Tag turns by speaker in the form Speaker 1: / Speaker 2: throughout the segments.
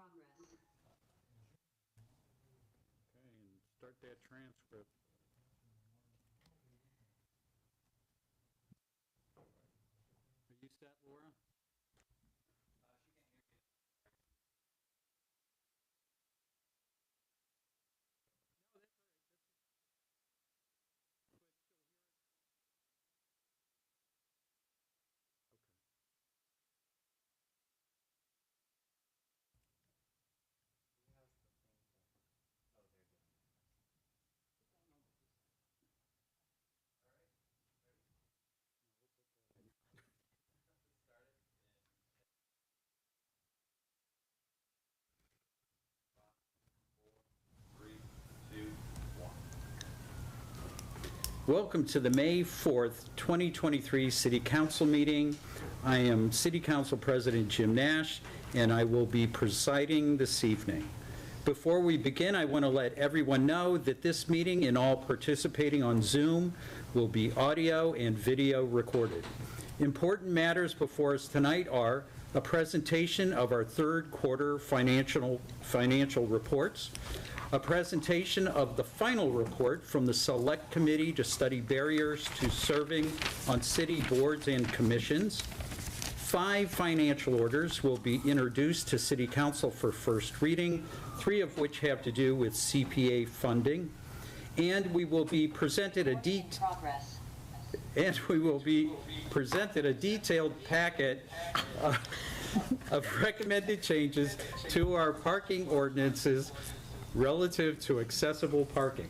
Speaker 1: progress.
Speaker 2: Okay, and start that transcript. Are you set, Laura? Welcome to the May 4th, 2023 City Council meeting. I am City Council President Jim Nash, and I will be presiding this evening. Before we begin, I want to let everyone know that this meeting and all participating on Zoom will be audio and video recorded. Important matters before us tonight are a presentation of our third quarter financial reports, a presentation of the final report from the Select Committee to study barriers to serving on city boards and commissions. 5 financial orders will be introduced to City Council for first reading, 3 of which have to do with CPA funding. And we will be presented a detailed packet of recommended changes to our parking ordinances relative to accessible parking.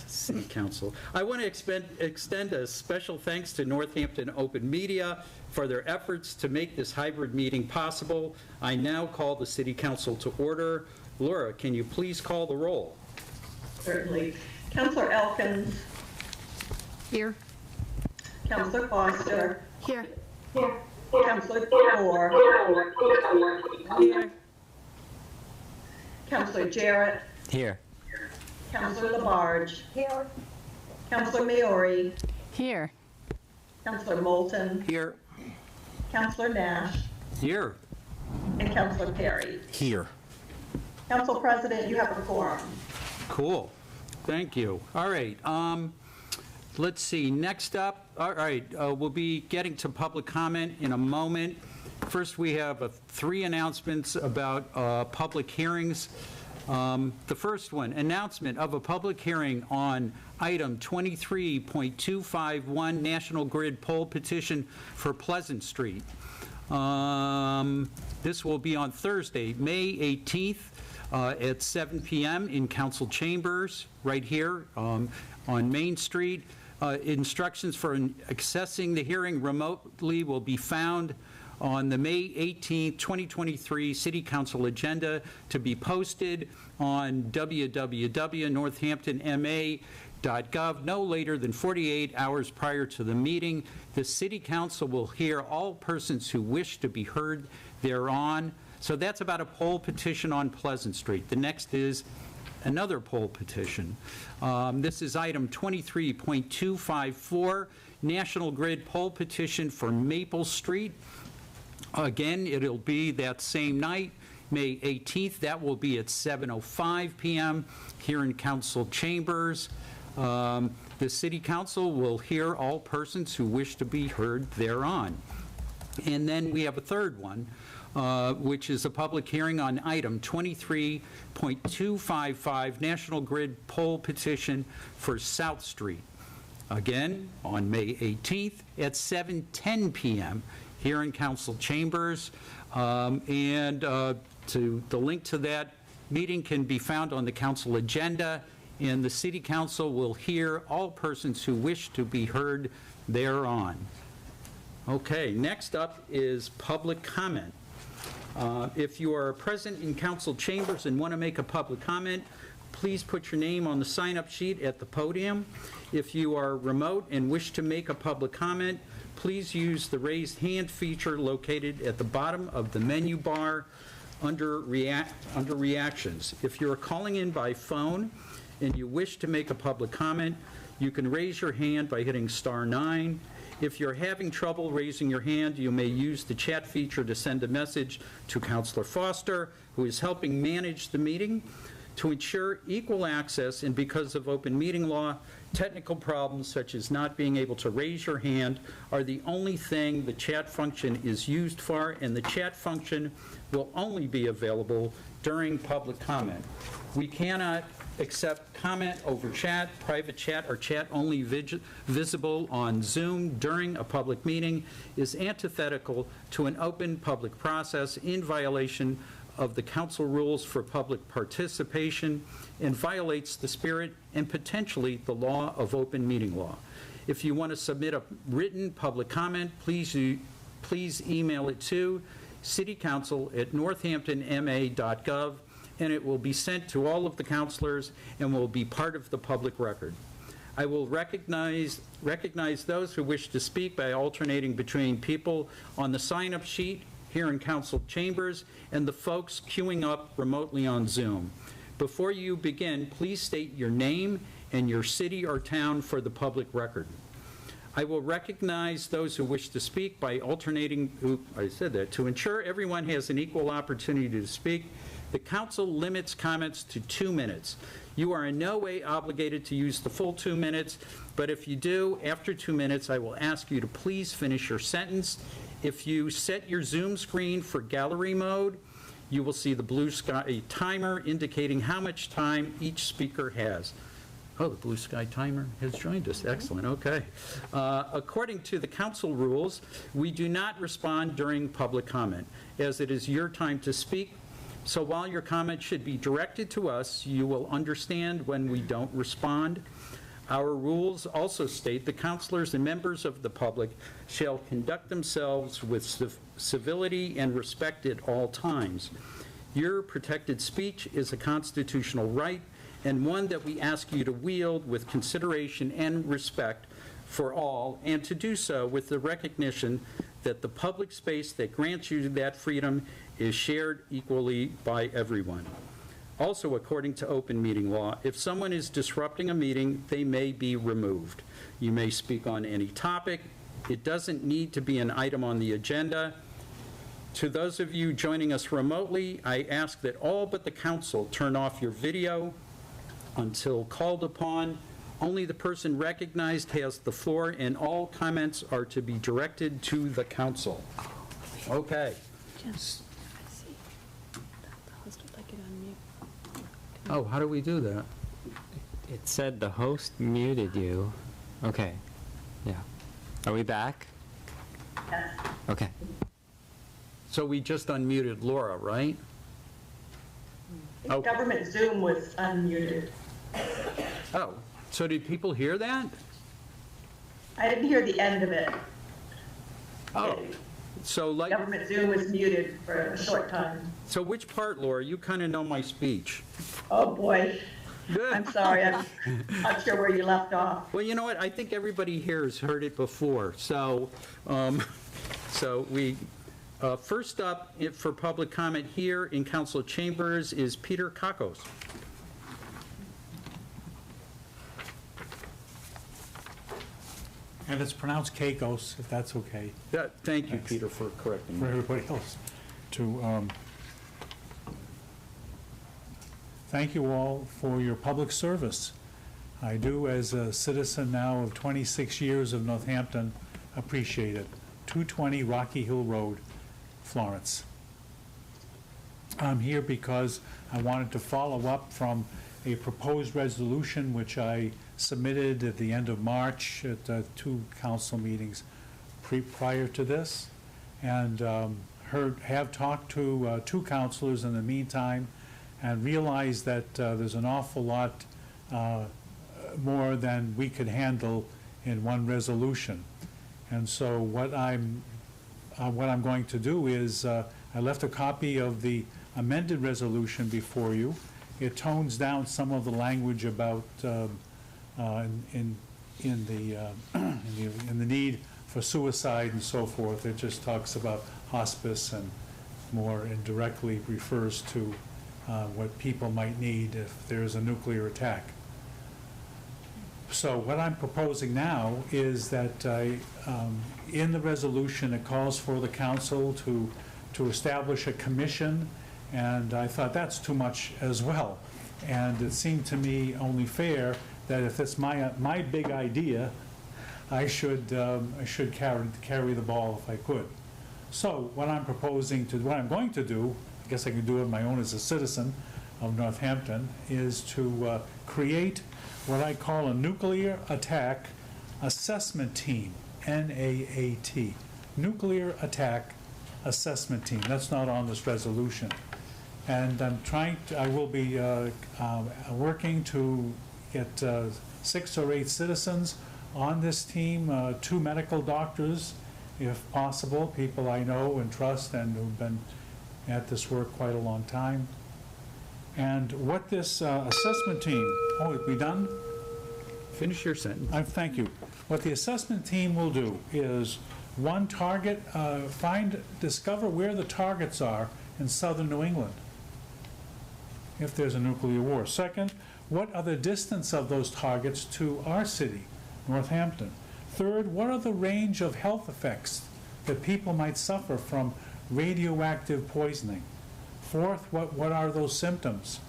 Speaker 2: City Council. I want to extend a special thanks to Northampton Open Media for their efforts to make this hybrid meeting possible. I now call the City Council to order. Laura, can you please call the roll?
Speaker 3: Certainly. Councilor Elkins.
Speaker 4: Here.
Speaker 3: Councilor Foster.
Speaker 4: Here.
Speaker 3: Councilor Thor.
Speaker 4: Here.
Speaker 3: Councilor Jarrett.
Speaker 5: Here.
Speaker 3: Councilor Labarge. Here. Councilor Maori.
Speaker 4: Here.
Speaker 3: Councilor Moulton.
Speaker 5: Here.
Speaker 3: Councilor Nash.
Speaker 2: Here.
Speaker 3: And Councilor Perry.
Speaker 5: Here.
Speaker 3: Council President, you have a quorum.
Speaker 2: Cool. Thank you. All right. Let's see. Next up, all right, we'll be getting to public comment in a moment. First, we have 3 announcements about public hearings. The first one, announcement of a public hearing on item 23.251, National Grid poll petition for Pleasant Street. This will be on Thursday, May 18th at 7 p.m. in Council Chambers, right here on Main Street. Instructions for accessing the hearing remotely will be found on the May 18, 2023 City Council agenda to be posted on www.northamptonma.gov no later than 48 hours prior to the meeting. The City Council will hear all persons who wish to be heard thereon. So that's about a poll petition on Pleasant Street. The next is another poll petition. This is item 23.254, National Grid poll petition for Maple Street. Again, it'll be that same night, May 18th. That will be at 7:05 p.m. here in Council Chambers. The City Council will hear all persons who wish to be heard thereon. And then we have a third one, which is a public hearing on item 23.255, National Grid poll petition for South Street. Again, on May 18th at 7:10 p.m. here in Council Chambers. The link to that meeting can be found on the council agenda, and the City Council will hear all persons who wish to be heard thereon. Okay, next up is public comment. If you are present in Council Chambers and want to make a public comment, please put your name on the sign-up sheet at the podium. If you are remote and wish to make a public comment, please use the raised hand feature located at the bottom of the menu bar under reactions. If you're calling in by phone and you wish to make a public comment, you can raise your hand by hitting *9. If you're having trouble raising your hand, you may use the chat feature to send a message to Counselor Foster, who is helping manage the meeting. To ensure equal access, and because of open meeting law, technical problems such as not being able to raise your hand are the only thing the chat function is used for, and the chat function will only be available during public comment. We cannot accept comment over chat. Private chat or chat only visible on Zoom during a public meeting is antithetical to an open public process, in violation of the council rules for public participation, and violates the spirit and potentially the law of open meeting law. If you want to submit a written public comment, please email it to citycouncil@northamptonma.gov, and it will be sent to all of the councilors and will be part of the public record. I will recognize those who wish to speak by alternating between people on the sign-up sheet here in council chambers and the folks queuing up remotely on Zoom. Before you begin, please state your name and your city or town for the public record. I will recognize those who wish to speak by alternating, to ensure everyone has an equal opportunity to speak. The council limits comments to 2 minutes. You are in no way obligated to use the full 2 minutes, but if you do, after 2 minutes, I will ask you to please finish your sentence. If you set your Zoom screen for gallery mode, you will see the blue sky timer indicating how much time each speaker has. Oh, the blue sky timer has joined us. Excellent. Okay. According to the council rules, we do not respond during public comment, as it is your time to speak. So while your comment should be directed to us, you will understand when we don't respond. Our rules also state the councilors and members of the public shall conduct themselves with civility and respect at all times. Your protected speech is a constitutional right, and one that we ask you to wield with consideration and respect for all, and to do so with the recognition that the public space that grants you that freedom is shared equally by everyone. Also, according to open meeting law, if someone is disrupting a meeting, they may be removed. You may speak on any topic. It doesn't need to be an item on the agenda. To those of you joining us remotely, I ask that all but the council turn off your video until called upon. Only the person recognized has the floor, and all comments are to be directed to the council. Okay. Oh, how do we do that?
Speaker 1: It said the host muted you. Okay. Yeah. Are we back?
Speaker 3: Yes.
Speaker 1: Okay.
Speaker 2: So we just unmuted Laura, right? Oh.
Speaker 3: Government Zoom was unmuted.
Speaker 2: Oh, so did people hear that?
Speaker 3: I didn't hear the end of it.
Speaker 2: Oh, so like,
Speaker 3: Government Zoom was muted for a short time.
Speaker 2: so which part, Laura? You kind of know my speech.
Speaker 3: Oh, boy. I'm sorry, I'm not sure where you left off.
Speaker 2: Well, you know what? I think everybody here has heard it before. So, first up for public comment here in council chambers is Peter Kakos.
Speaker 5: And it's pronounced Caicos, if that's okay
Speaker 2: Thank you,
Speaker 5: Thanks.
Speaker 2: Peter, for correcting
Speaker 5: for
Speaker 2: me.
Speaker 5: everybody else. Thank you all for your public service. I do, as a citizen now of 26 years of Northampton, appreciate it. 220 Rocky Hill Road, Florence. I'm here because I wanted to follow up from a proposed resolution which I submitted at the end of March at 2 council meetings prior to this, and have talked to 2 councilors in the meantime, and realized that there's an awful lot more than we could handle in one resolution. And so what I'm going to do is, I left a copy of the amended resolution before you. It tones down some of the language about in the need for suicide and so forth. It just talks about hospice and more indirectly refers to what people might need if there's a nuclear attack. So what I'm proposing now is that in the resolution, it calls for the council to establish a commission, and I thought that's too much as well. And it seemed to me only fair that if it's my big idea, I should carry the ball if I could. So what I'm going to do, I guess I can do it on my own as a citizen of Northampton, is to create what I call a nuclear attack assessment team, NAAT, nuclear attack assessment team. That's not on this resolution. And I will be working to get 6 or 8 citizens on this team, 2 medical doctors, if possible, people I know and trust and who've been at this work quite a long time. And what this assessment team, are we done?
Speaker 2: Finish your sentence.
Speaker 5: Thank you. What the assessment team will do is, one, discover where the targets are in southern New England, if there's a nuclear war. Second, what are the distance of those targets to our city, Northampton? Third, what are the range of health effects that people might suffer from radioactive poisoning? Fourth, what are those symptoms?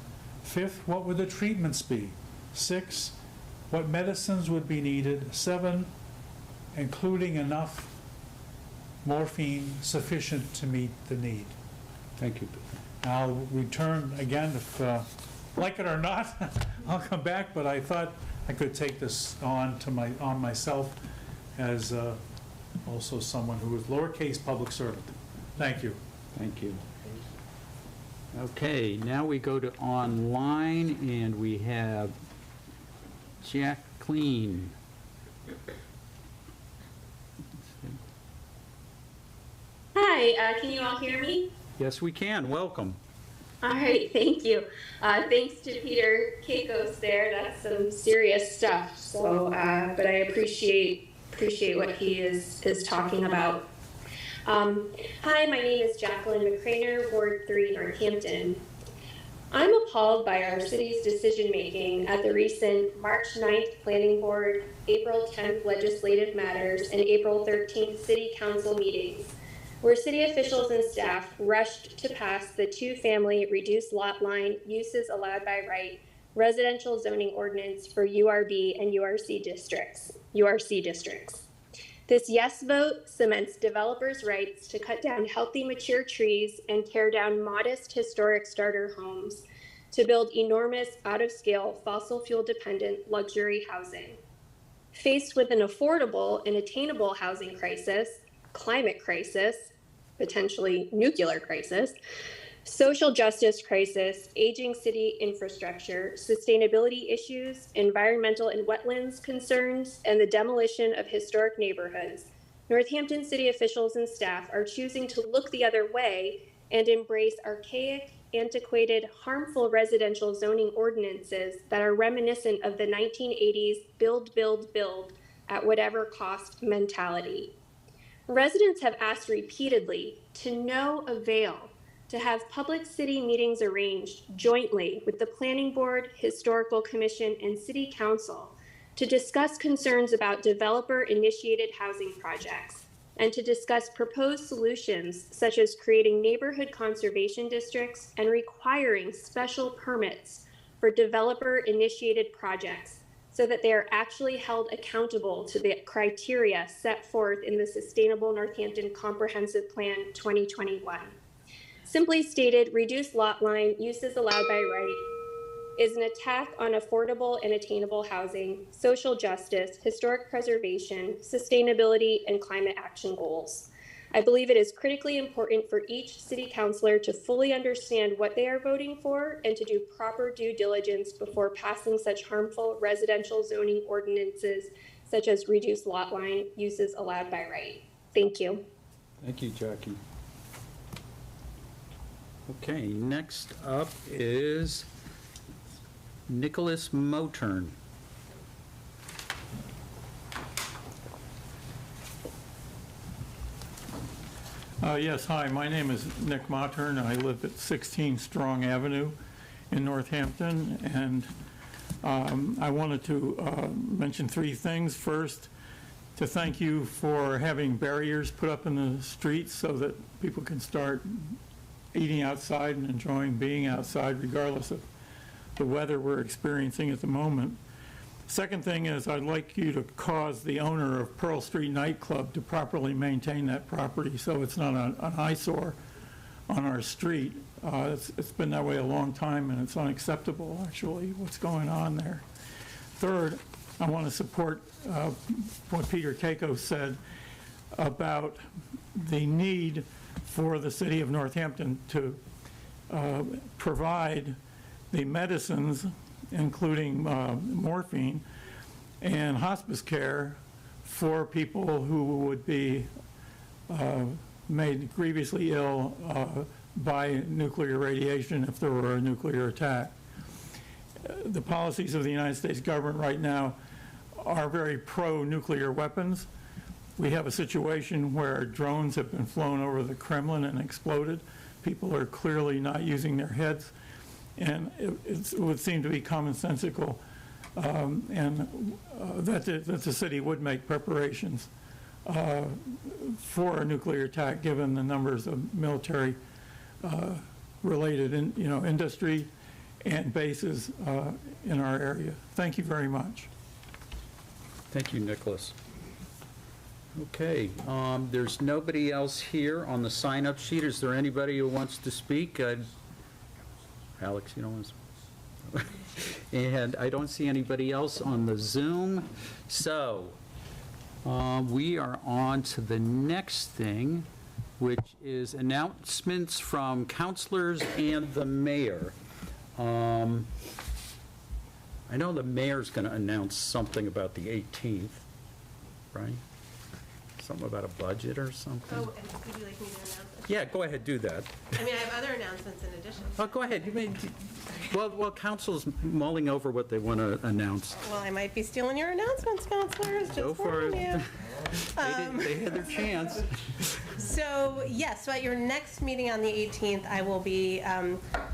Speaker 5: Fifth, what would the treatments be? 6, what medicines would be needed? 7, including enough morphine sufficient to meet the need.
Speaker 2: Thank you.
Speaker 5: I'll return again if, like it or not, I'll come back, but I thought I could take this on myself as also someone who is lowercase public servant. Thank you.
Speaker 2: Thank you. Okay, now we go to online, and we have Jacqueline.
Speaker 6: Hi, can you all hear me?
Speaker 2: Yes, we can. Welcome.
Speaker 6: All right, thank you. Thanks to Peter Kakos there. That's some serious stuff. So, but I appreciate what he is talking about. Hi, my name is Jacqueline McCraner, Ward 3, Northampton. I'm appalled by our city's decision-making at the recent March 9th Planning Board, April 10th Legislative Matters, and April 13th City Council meetings, where city officials and staff rushed to pass the 2-family reduced lot line uses allowed by right residential zoning ordinance for URB and URC districts. This yes vote cements developers' rights to cut down healthy, mature trees and tear down modest historic starter homes to build enormous, out-of-scale, fossil fuel-dependent luxury housing. Faced with an affordable and attainable housing crisis, climate crisis, potentially nuclear crisis, social justice crisis, aging city infrastructure, sustainability issues, environmental and wetlands concerns, and the demolition of historic neighborhoods, Northampton city officials and staff are choosing to look the other way and embrace archaic, antiquated, harmful residential zoning ordinances that are reminiscent of the 1980s build, build, build at whatever cost mentality. Residents have asked repeatedly, to no avail, to have public city meetings arranged jointly with the Planning Board, Historical Commission, and City Council to discuss concerns about developer-initiated housing projects and to discuss proposed solutions such as creating neighborhood conservation districts and requiring special permits for developer-initiated projects so that they are actually held accountable to the criteria set forth in the Sustainable Northampton Comprehensive Plan 2021. Simply stated, reduced lot line uses allowed by right is an attack on affordable and attainable housing, social justice, historic preservation, sustainability, and climate action goals. I believe it is critically important for each city councilor to fully understand what they are voting for and to do proper due diligence before passing such harmful residential zoning ordinances such as reduced lot line uses allowed by right. Thank you.
Speaker 2: Thank you, Jackie. Okay, next up is Nicholas Motern.
Speaker 7: Yes, hi, my name is Nick Mottern. I live at 16 Strong Avenue in Northampton, and I wanted to mention 3 things. First, to thank you for having barriers put up in the streets so that people can start eating outside and enjoying being outside regardless of the weather we're experiencing at the moment. Second thing is I'd like you to cause the owner of Pearl Street Nightclub to properly maintain that property so it's not an eyesore on our street. It's been that way a long time, and it's unacceptable, actually, what's going on there. Third, I want to support what Peter Keiko said about the need for the city of Northampton to provide the medicines, including morphine, and hospice care for people who would be made grievously ill by nuclear radiation if there were a nuclear attack. The policies of the United States government right now are very pro-nuclear weapons. We have a situation where drones have been flown over the Kremlin and exploded. People are clearly not using their heads, and it would seem to be commonsensical that the city would make preparations for a nuclear attack, given the numbers of military related industry and bases in our area. Thank you very much.
Speaker 2: Thank you, Nicholas. Okay, there's nobody else here on the sign-up sheet. Is there anybody who wants to speak? Alex, you don't want to speak? And I don't see anybody else on the Zoom. So we are on to the next thing, which is announcements from councilors and the mayor. I know the mayor's going to announce something about the 18th, right? Something about a budget or something?
Speaker 8: Oh, and would you like me to announce it?
Speaker 2: Yeah, go ahead, do that.
Speaker 8: I mean, I have other announcements in addition.
Speaker 2: Oh, go ahead. Well, council's mulling over what they want to announce.
Speaker 8: Well, I might be stealing your announcements, counselors.
Speaker 2: Go
Speaker 8: Just
Speaker 2: for it.
Speaker 8: warning you.
Speaker 2: They had their chance.
Speaker 8: So, yes, so at your next meeting on the 18th, I will be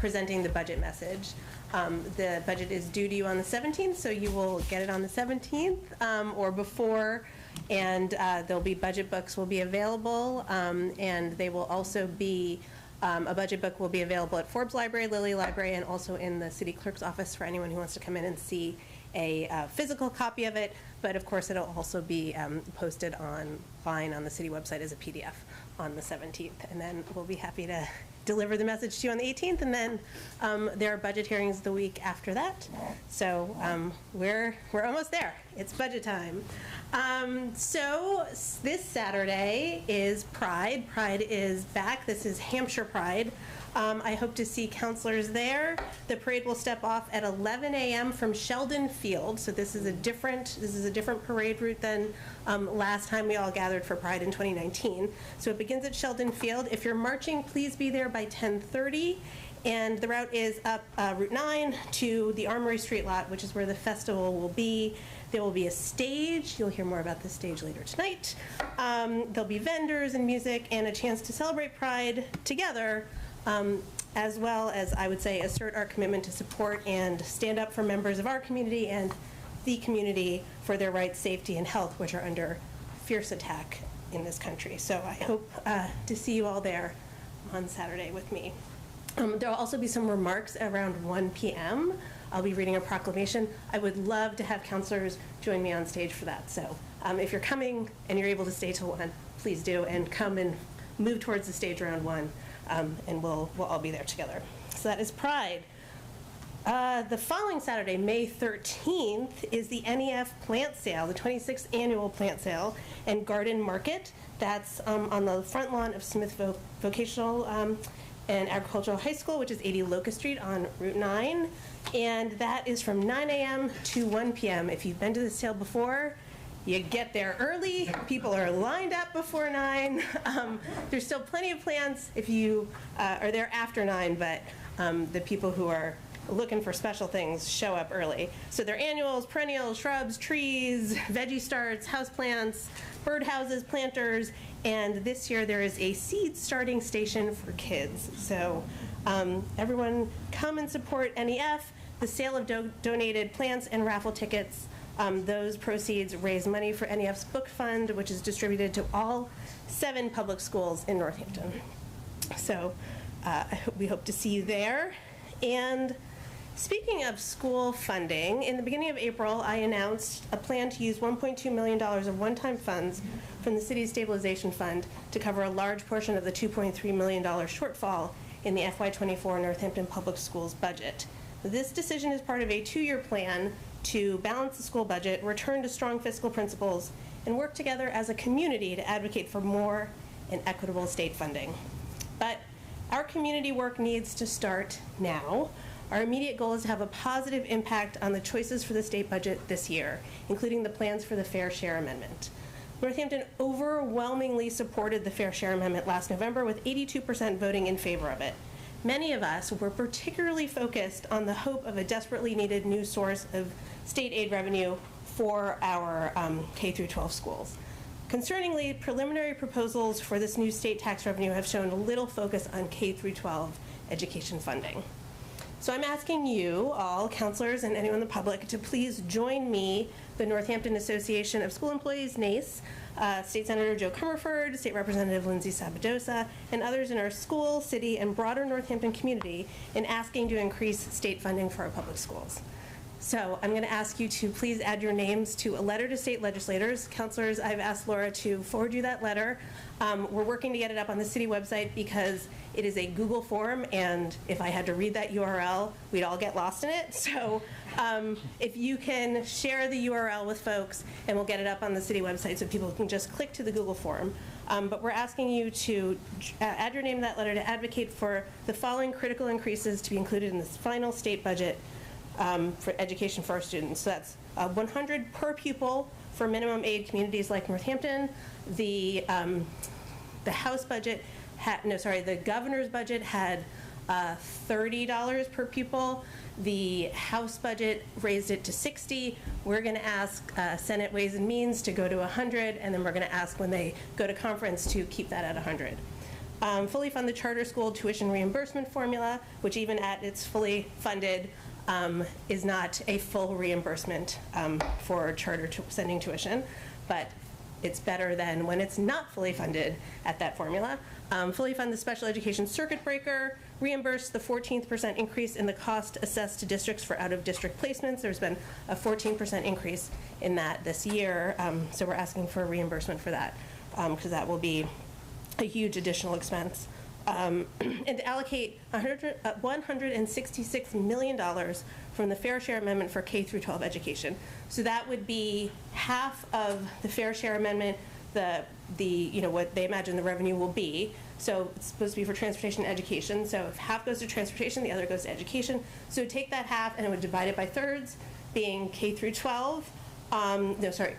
Speaker 8: presenting the budget message. The budget is due to you on the 17th, so you will get it on the 17th or before. And there'll be budget books will be available, and they will also be, a budget book will be available at Forbes Library, Lilly Library, and also in the city clerk's office for anyone who wants to come in and see a physical copy of it. But of course, it'll also be posted online on the city website as a PDF on the 17th. And then we'll be happy to deliver the message to you on the 18th, and then there are budget hearings the week after that. So we're almost there. It's budget time. So this Saturday is Pride. Pride is back. This is Hampshire Pride. I hope to see councilors there. The parade will step off at 11 a.m. from Sheldon Field. So this is a different parade route than last time we all gathered for Pride in 2019. So it begins at Sheldon Field. If you're marching, please be there by 10:30. And the route is up Route 9 to the Armory Street lot, which is where the festival will be. There will be a stage. You'll hear more about the stage later tonight. There'll be vendors and music and a chance to celebrate Pride together, as well as, I would say, assert our commitment to support and stand up for members of our community and the community for their rights, safety, and health, which are under fierce attack in this country. So I hope to see you all there on Saturday with me. There will also be some remarks around 1 p.m. I'll be reading a proclamation. I would love to have counselors join me on stage for that. So if you're coming and you're able to stay till 1, please do, and come and move towards the stage around 1, and we'll all be there together. So that is Pride. The following Saturday, May 13th, is the NEF plant sale, the 26th annual plant sale and garden market. That's on the front lawn of Smith Vocational and Agricultural High School, which is 80 Locust Street on Route 9. And that is from 9 a.m. to 1 p.m. If you've been to the sale before, you get there early. People are lined up before 9. There's still plenty of plants if you are there after 9, but the people who are looking for special things show up early. So they're annuals, perennials, shrubs, trees, veggie starts, houseplants, birdhouses, planters, and this year there is a seed starting station for kids. So everyone come and support NEF. the sale of donated plants and raffle tickets. Those proceeds raise money for NEF's book fund, which is distributed to all 7 public schools in Northampton. So we hope to see you there. And speaking of school funding, in the beginning of April, I announced a plan to use $1.2 million of one-time funds from the city's stabilization fund to cover a large portion of the $2.3 million shortfall in the FY24 Northampton Public Schools budget. This decision is part of a 2-year plan to balance the school budget, return to strong fiscal principles, and work together as a community to advocate for more and equitable state funding. But our community work needs to start now. Our immediate goal is to have a positive impact on the choices for the state budget this year, including the plans for the Fair Share Amendment. Northampton overwhelmingly supported the Fair Share Amendment last November, with 82% voting in favor of it. Many of us were particularly focused on the hope of a desperately needed new source of state aid revenue for our K-12 schools. Concerningly, preliminary proposals for this new state tax revenue have shown little focus on K-12 education funding. So I'm asking you all, counselors and anyone in the public, to please join me, the Northampton Association of School Employees, NACE, State Senator Joe Comerford, State Representative Lindsay Sabadosa, and others in our school, city, and broader Northampton community in asking to increase state funding for our public schools. So I'm going to ask you to please add your names to a letter to state legislators. Counselors, I've asked Laura to forward you that letter. We're working to get it up on the city website because it is a Google form, and if I had to read that URL, we'd all get lost in it. So if you can share the URL with folks, and we'll get it up on the city website so people can just click to the Google form. But we're asking you to add your name to that letter to advocate for the following critical increases to be included in this final state budget for education for our students. So that's $100 per pupil for minimum aid communities like Northampton. The House budget the governor's budget had $30 per pupil. The House budget raised it to $60. We're going to ask Senate Ways and Means to go to $100, and then we're going to ask when they go to conference to keep that at $100. Fully fund the charter school tuition reimbursement formula, which even at its fully funded is not a full reimbursement for charter sending tuition, but it's better than when it's not fully funded at that formula. Fully fund the special education circuit breaker, reimburse the 14% increase in the cost assessed to districts for out-of-district placements. There's been a 14% increase in that this year, so we're asking for a reimbursement for that because that will be a huge additional expense. And to allocate $166 million from the Fair Share Amendment for K-12 education. So that would be half of the Fair Share Amendment, what they imagine the revenue will be. So it's supposed to be for transportation and education. So if half goes to transportation, the other goes to education. So take that half and it would divide it by thirds, being K-12,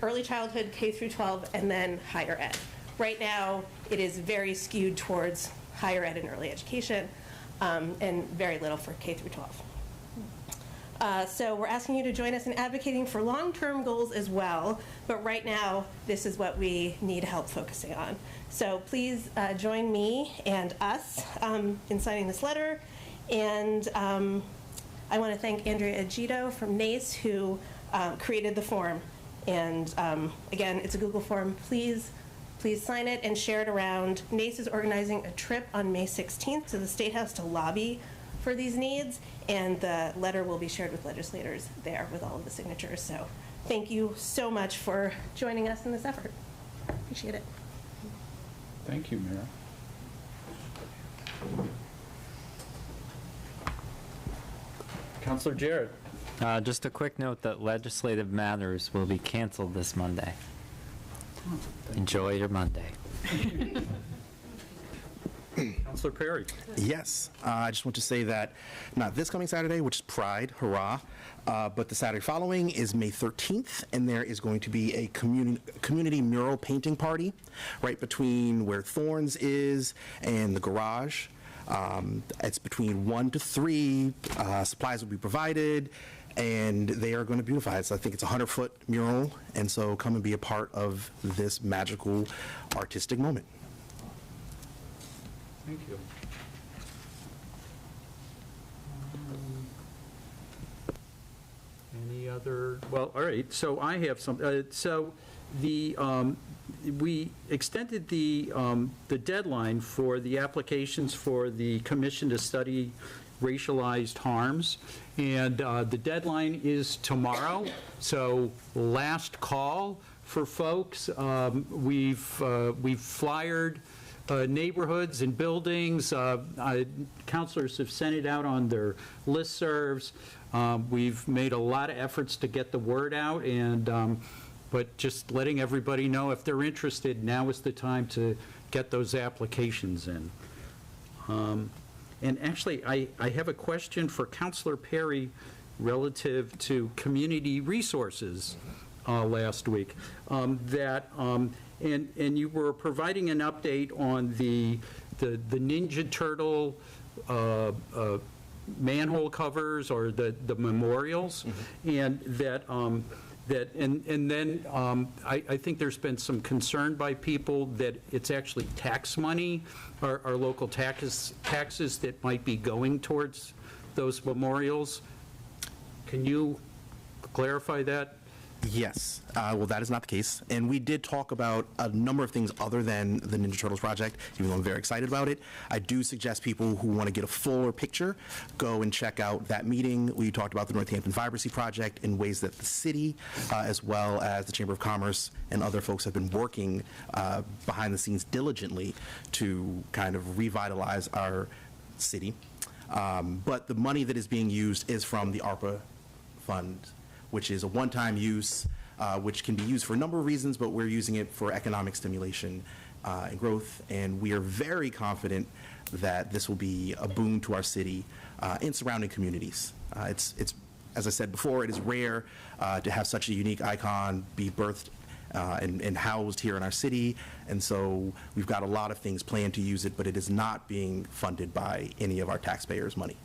Speaker 8: early childhood, K-12, and then higher ed. Right now, it is very skewed towards higher ed and early education, and very little for K-12. So we're asking you to join us in advocating for long-term goals as well, but right now, this is what we need help focusing on. So please join me and us in signing this letter, and I want to thank Andrea Agito from NACE, who created the form. And again, it's a Google form. Please sign it and share it around. NACE is organizing a trip on May 16th to the State House to lobby for these needs, and the letter will be shared with legislators there with all of the signatures. So thank you so much for joining us in this effort. Appreciate it.
Speaker 2: Thank you, Mayor. Councilor Jarrett.
Speaker 1: Just a quick note that Legislative Matters will be canceled this Monday. Enjoy your Monday.
Speaker 2: Councilor Perry.
Speaker 9: Yes, I just want to say that not this coming Saturday, which is Pride, hurrah, but the Saturday following is May 13th, and there is going to be a community mural painting party right between where Thorns is and the garage. It's between 1 to 3. Supplies will be provided, and they are going to beautify it. So I think it's a 100-foot mural, and so come and be a part of this magical artistic moment.
Speaker 2: Thank you. Any other, well, all right, so I have some, so we extended the deadline for the applications for the Commission to Study Racialized Harms, and the deadline is tomorrow, so last call for folks. We've flyered neighborhoods and buildings. Counselors have sent it out on their listservs. We've made a lot of efforts to get the word out, and but just letting everybody know, if they're interested, now is the time to get those applications in. And actually, I have a question for Counselor Perry relative to community resources last week. And you were providing an update on the Ninja Turtle manhole covers or the memorials, and I think there's been some concern by people that it's actually tax money, our local taxes that might be going towards those memorials. Can you clarify that?
Speaker 9: Yes, well, that is not the case. And we did talk about a number of things other than the Ninja Turtles project, even though I'm very excited about it. I do suggest people who want to get a fuller picture go and check out that meeting. We talked about the Northampton Vibrancy Project and ways that the city, as well as the Chamber of Commerce and other folks have been working behind the scenes diligently to kind of revitalize our city. But the money that is being used is from the ARPA fund, which is a one-time use, which can be used for a number of reasons, but we're using it for economic stimulation and growth, and we are very confident that this will be a boon to our city and surrounding communities. It's, as I said before, it is rare to have such a unique icon be birthed and housed here in our city, and so we've got a lot of things planned to use it, but it is not being funded by any of our taxpayers' money.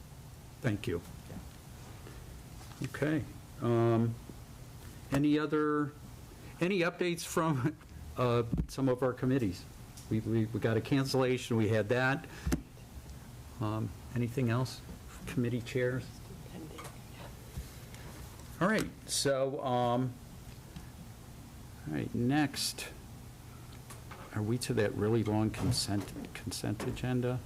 Speaker 2: Thank you. Okay. Any updates from some of our committees? We got a cancellation, we had that. Anything else? Committee chairs? All right, so, all right, next. Are we to that really long consent agenda?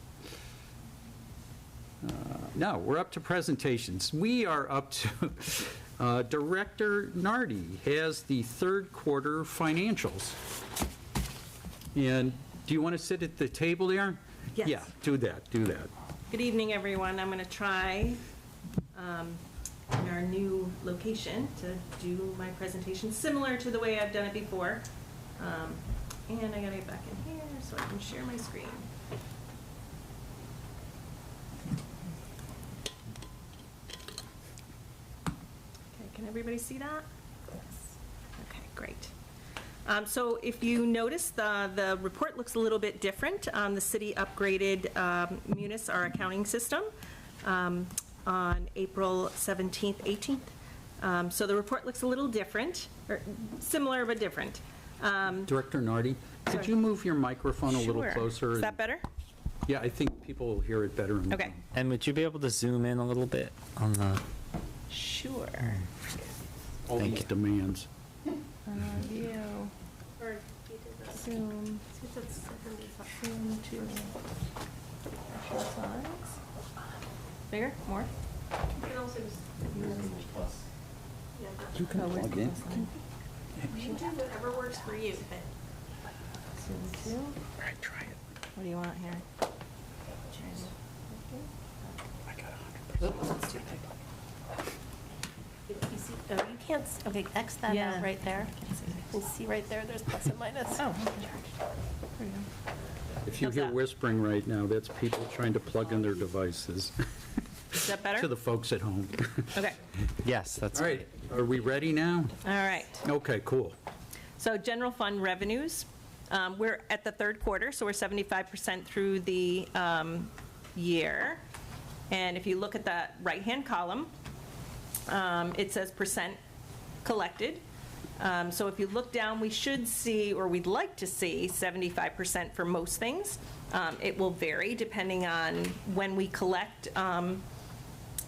Speaker 2: No, we're up to presentations. We are up to Director Nardi has the third quarter financials. And do you want to sit at the table there?
Speaker 10: Yes.
Speaker 2: Yeah, do that.
Speaker 10: Good evening, everyone. I'm going to try in our new location to do my presentation similar to the way I've done it before. And I got to get back in here so I can share my screen. Can everybody see that? Yes. Okay, great. So if you notice, the report looks a little bit different. The city upgraded Munis, our accounting system, on April 17th, 18th. So the report looks a little different, or similar but different.
Speaker 2: Director Nardi, could you move your microphone a little
Speaker 10: Sure.
Speaker 2: closer?
Speaker 10: Is that better?
Speaker 2: Yeah, I think people will hear it better.
Speaker 10: Okay.
Speaker 1: And would you be able to zoom in a little bit on the...
Speaker 10: Sure.
Speaker 2: All these demands.
Speaker 10: View. Or Zoom. Zoom to actual size. Bigger? More? You can also just.
Speaker 2: You can plug in.
Speaker 10: You can do whatever works for you. Zoom to.
Speaker 9: All right, try it.
Speaker 10: What do you want here?
Speaker 9: I got 100%.
Speaker 10: That's too big.
Speaker 8: You see, oh, you can't, okay, X that
Speaker 10: Yeah.
Speaker 8: out right there. You see right there, there's plus and minus.
Speaker 10: Oh, okay. There you go.
Speaker 2: If you
Speaker 10: How's
Speaker 2: hear
Speaker 10: that?
Speaker 2: whispering right now, that's people trying to plug in their devices.
Speaker 10: Is that better?
Speaker 2: To the folks at home.
Speaker 10: Okay.
Speaker 1: Yes, that's
Speaker 2: All right, are we ready now?
Speaker 10: All right.
Speaker 2: Okay, cool.
Speaker 10: So general fund revenues, we're at the third quarter, so we're 75% through the year. And if you look at that right-hand column, it says percent collected. So if you look down, we should see, or we'd like to see, 75% for most things. It will vary depending on when we collect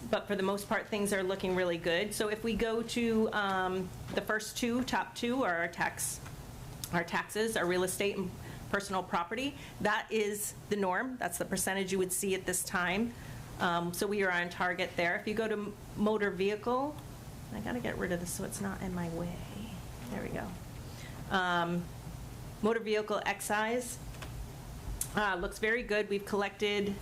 Speaker 10: But for the most part, things are looking really good. So if we go to the first top two are our taxes, our real estate and personal property. That is the norm. That's the percentage you would see at this time. So we are on target there. If you go to motor vehicle, I got to get rid of this so it's not in my way. There we go. Motor vehicle excise looks very good. We've collected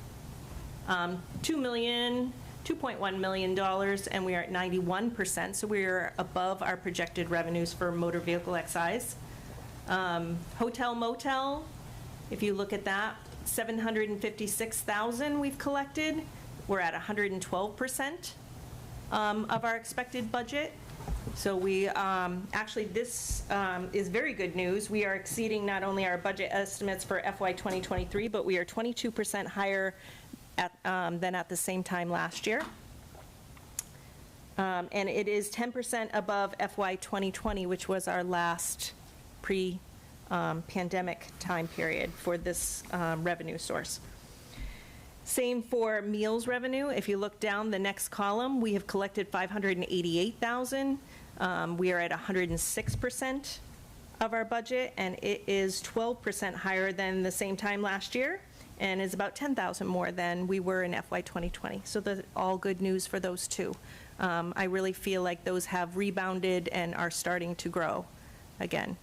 Speaker 10: $2.1 million, and we are at 91%, so we are above our projected revenues for motor vehicle excise. Hotel motel, if you look at that, $756,000 we've collected. We're at 112% of our expected budget. So we, actually, this is very good news. We are exceeding not only our budget estimates for FY 2023, but we are 22% higher than at the same time last year. And it is 10% above FY 2020, which was our last pre-pandemic time period for this revenue source. Same for meals revenue. If you look down the next column, we have collected $588,000. We are at 106% of our budget, and it is 12% higher than the same time last year, and is about $10,000 more than we were in FY 2020. So that's all good news for those two. I really feel like those have rebounded and are starting to grow again.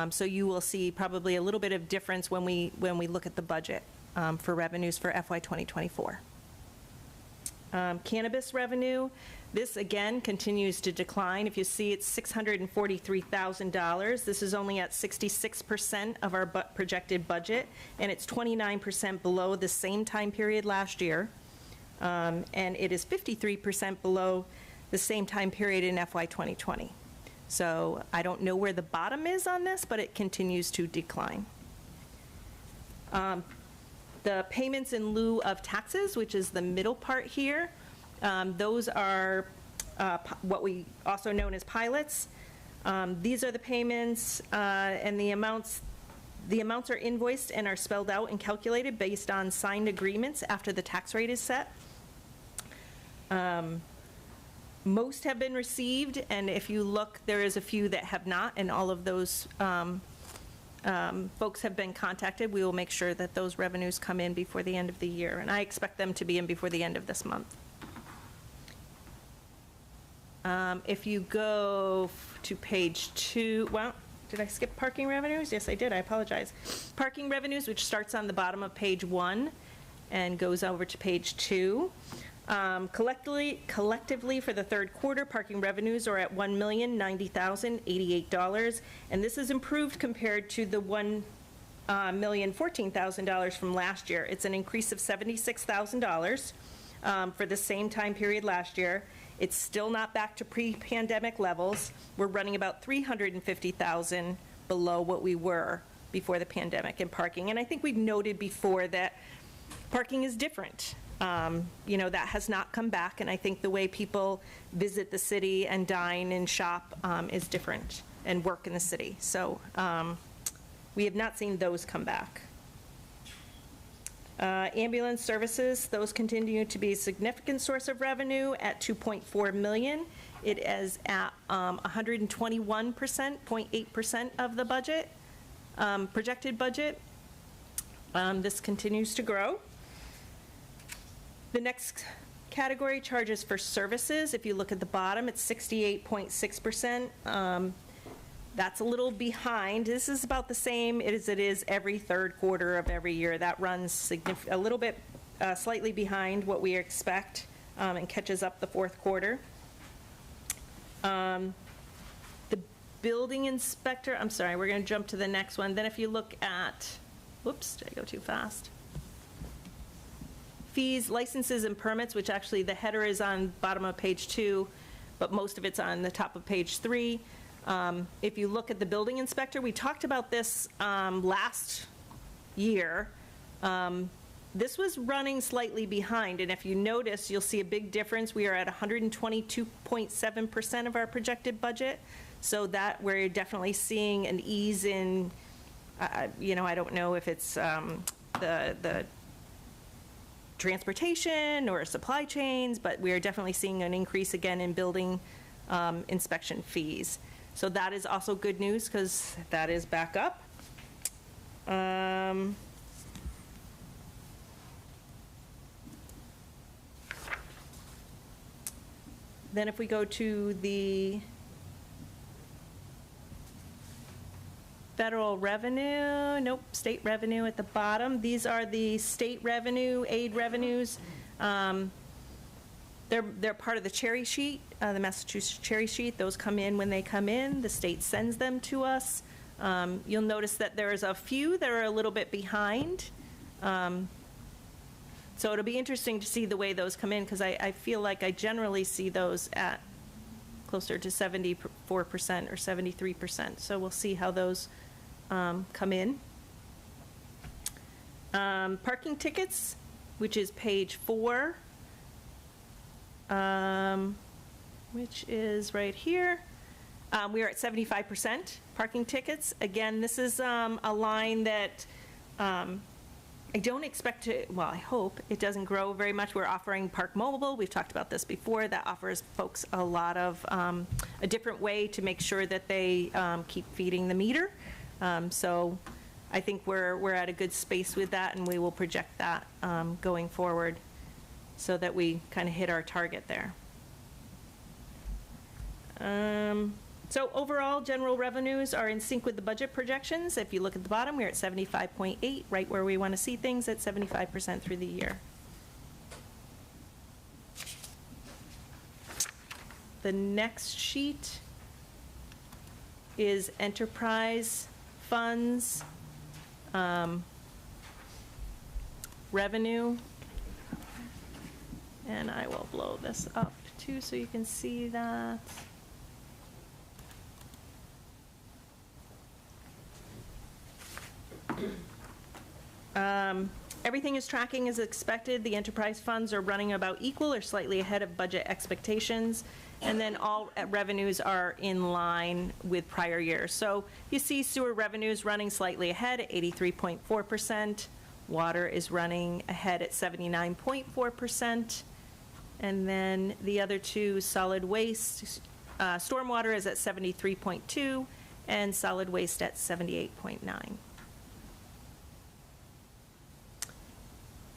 Speaker 10: So you will see probably a little bit of difference when we look at the budget for revenues for FY 2024. Cannabis revenue, this again continues to decline. If you see, it's $643,000. This is only at 66% of our projected budget, and it's 29% below the same time period last year. And it is 53% below the same time period in FY 2020. So I don't know where the bottom is on this, but it continues to decline. The payments in lieu of taxes, which is the middle part here, those are what we also known as pilots. These are the payments, and the amounts are invoiced and are spelled out and calculated based on signed agreements after the tax rate is set. Most have been received, and if you look, there is a few that have not, and all of those folks have been contacted. We will make sure that those revenues come in before the end of the year, and I expect them to be in before the end of this month. If you go to page 2, well, did I skip parking revenues? Yes, I did. I apologize. Parking revenues, which starts on the bottom of page 1 and goes over to page 2. Collectively for the third quarter, parking revenues are at $1,090,088, and this is improved compared to the $1,014,000 from last year. It's an increase of $76,000 for the same time period last year. It's still not back to pre-pandemic levels. We're running about $350,000 below what we were before the pandemic in parking, and I think we've noted before that parking is different. You know, that has not come back, and I think the way people visit the city and dine and shop is different, and work in the city. So we have not seen those come back. Ambulance services, those continue to be a significant source of revenue at $2.4 million. It is at 121%, of the budget, projected budget. This continues to grow. The next category, charges for services. If you look at the bottom, it's 68.6%. That's a little behind. This is about the same as it is every third quarter of every year. That runs a little bit, slightly behind what we expect, and catches up the fourth quarter. The building inspector, I'm sorry, we're going to jump to the next one. Then if you look at, whoops, did I go too fast? Fees, licenses, and permits, which actually the header is on bottom of page 2, but most of it's on the top of page 3. If you look at the building inspector, we talked about this last year. This was running slightly behind, and if you notice, you'll see a big difference. We are at 122.7% of our projected budget, so that we're definitely seeing an ease in, you know, I don't know if it's the transportation or supply chains, but we are definitely seeing an increase again in building inspection fees. So that is also good news because that is back up. Then if we go to the federal revenue, nope, state revenue at the bottom. These are the state revenue, aid revenues. They're part of the cherry sheet, the Massachusetts cherry sheet. Those come in when they come in. The state sends them to us. You'll notice that there's a few that are a little bit behind. So it'll be interesting to see the way those come in, because I feel like I generally see those at closer to 74% or 73%. So we'll see how those come in. Parking tickets, which is page 4, which is right here. We are at 75% parking tickets. Again, this is a line that I don't expect to, well, I hope it doesn't grow very much. We're offering Park Mobile. We've talked about this before. That offers folks a lot of, a different way to make sure that they keep feeding the meter. So I think we're at a good space with that, and we will project that going forward so that we kind of hit our target there. So overall, general revenues are in sync with the budget projections. If you look at the bottom, we're at 75.8, right where we want to see things, at 75% through the year. The next sheet is enterprise funds, revenue. And I will blow this up too so you can see that. Everything is tracking as expected. The enterprise funds are running about equal or slightly ahead of budget expectations. And then all revenues are in line with prior years. So you see sewer revenues running slightly ahead at 83.4%. Water is running ahead at 79.4%. And then the other two, solid waste, stormwater is at 73.2, and solid waste at 78.9.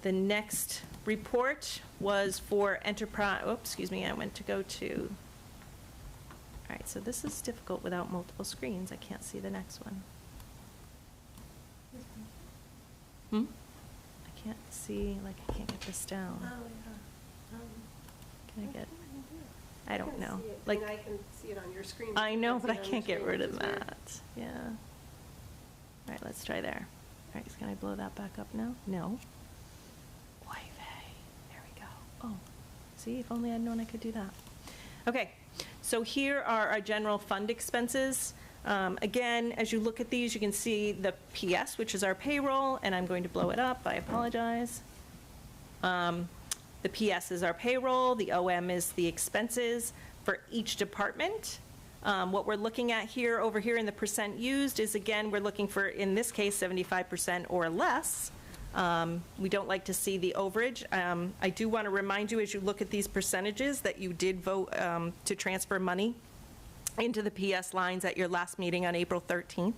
Speaker 10: The next report was for enterprise, oops, excuse me, I went to go to, all right, so this is difficult without multiple screens. I can't see the next one. I can't see, like, I can't get this down. Can I get, I don't know. Like,
Speaker 8: I can see it on your screen.
Speaker 10: I know, but I can't get rid of that. Yeah. All right, let's try there. All right, can I blow that back up now? No. There we go. Oh, see, if only I'd known I could do that. Okay, so here are our general fund expenses. Again, as you look at these, you can see the PS, which is our payroll, and I'm going to blow it up. I apologize. The PS is our payroll. The OM is the expenses for each department. What we're looking at here, over here in the percent used, is, again, we're looking for, in this case, 75% or less. We don't like to see the overage. I do want to remind you, as you look at these percentages, that you did vote to transfer money into the PS lines at your last meeting on April 13th.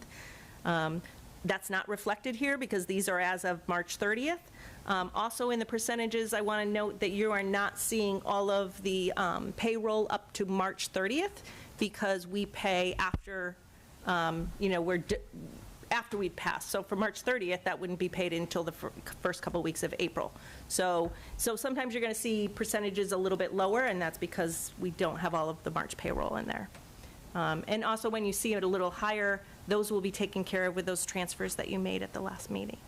Speaker 10: That's not reflected here because these are as of March 30th. Also in the percentages, I want to note that you are not seeing all of the payroll up to March 30th because we pay after, after we'd passed. So for March 30th, that wouldn't be paid until the first couple weeks of April. So sometimes you're going to see percentages a little bit lower, and that's because we don't have all of the March payroll in there. And also when you see it a little higher, those will be taken care of with those transfers that you made at the last meeting.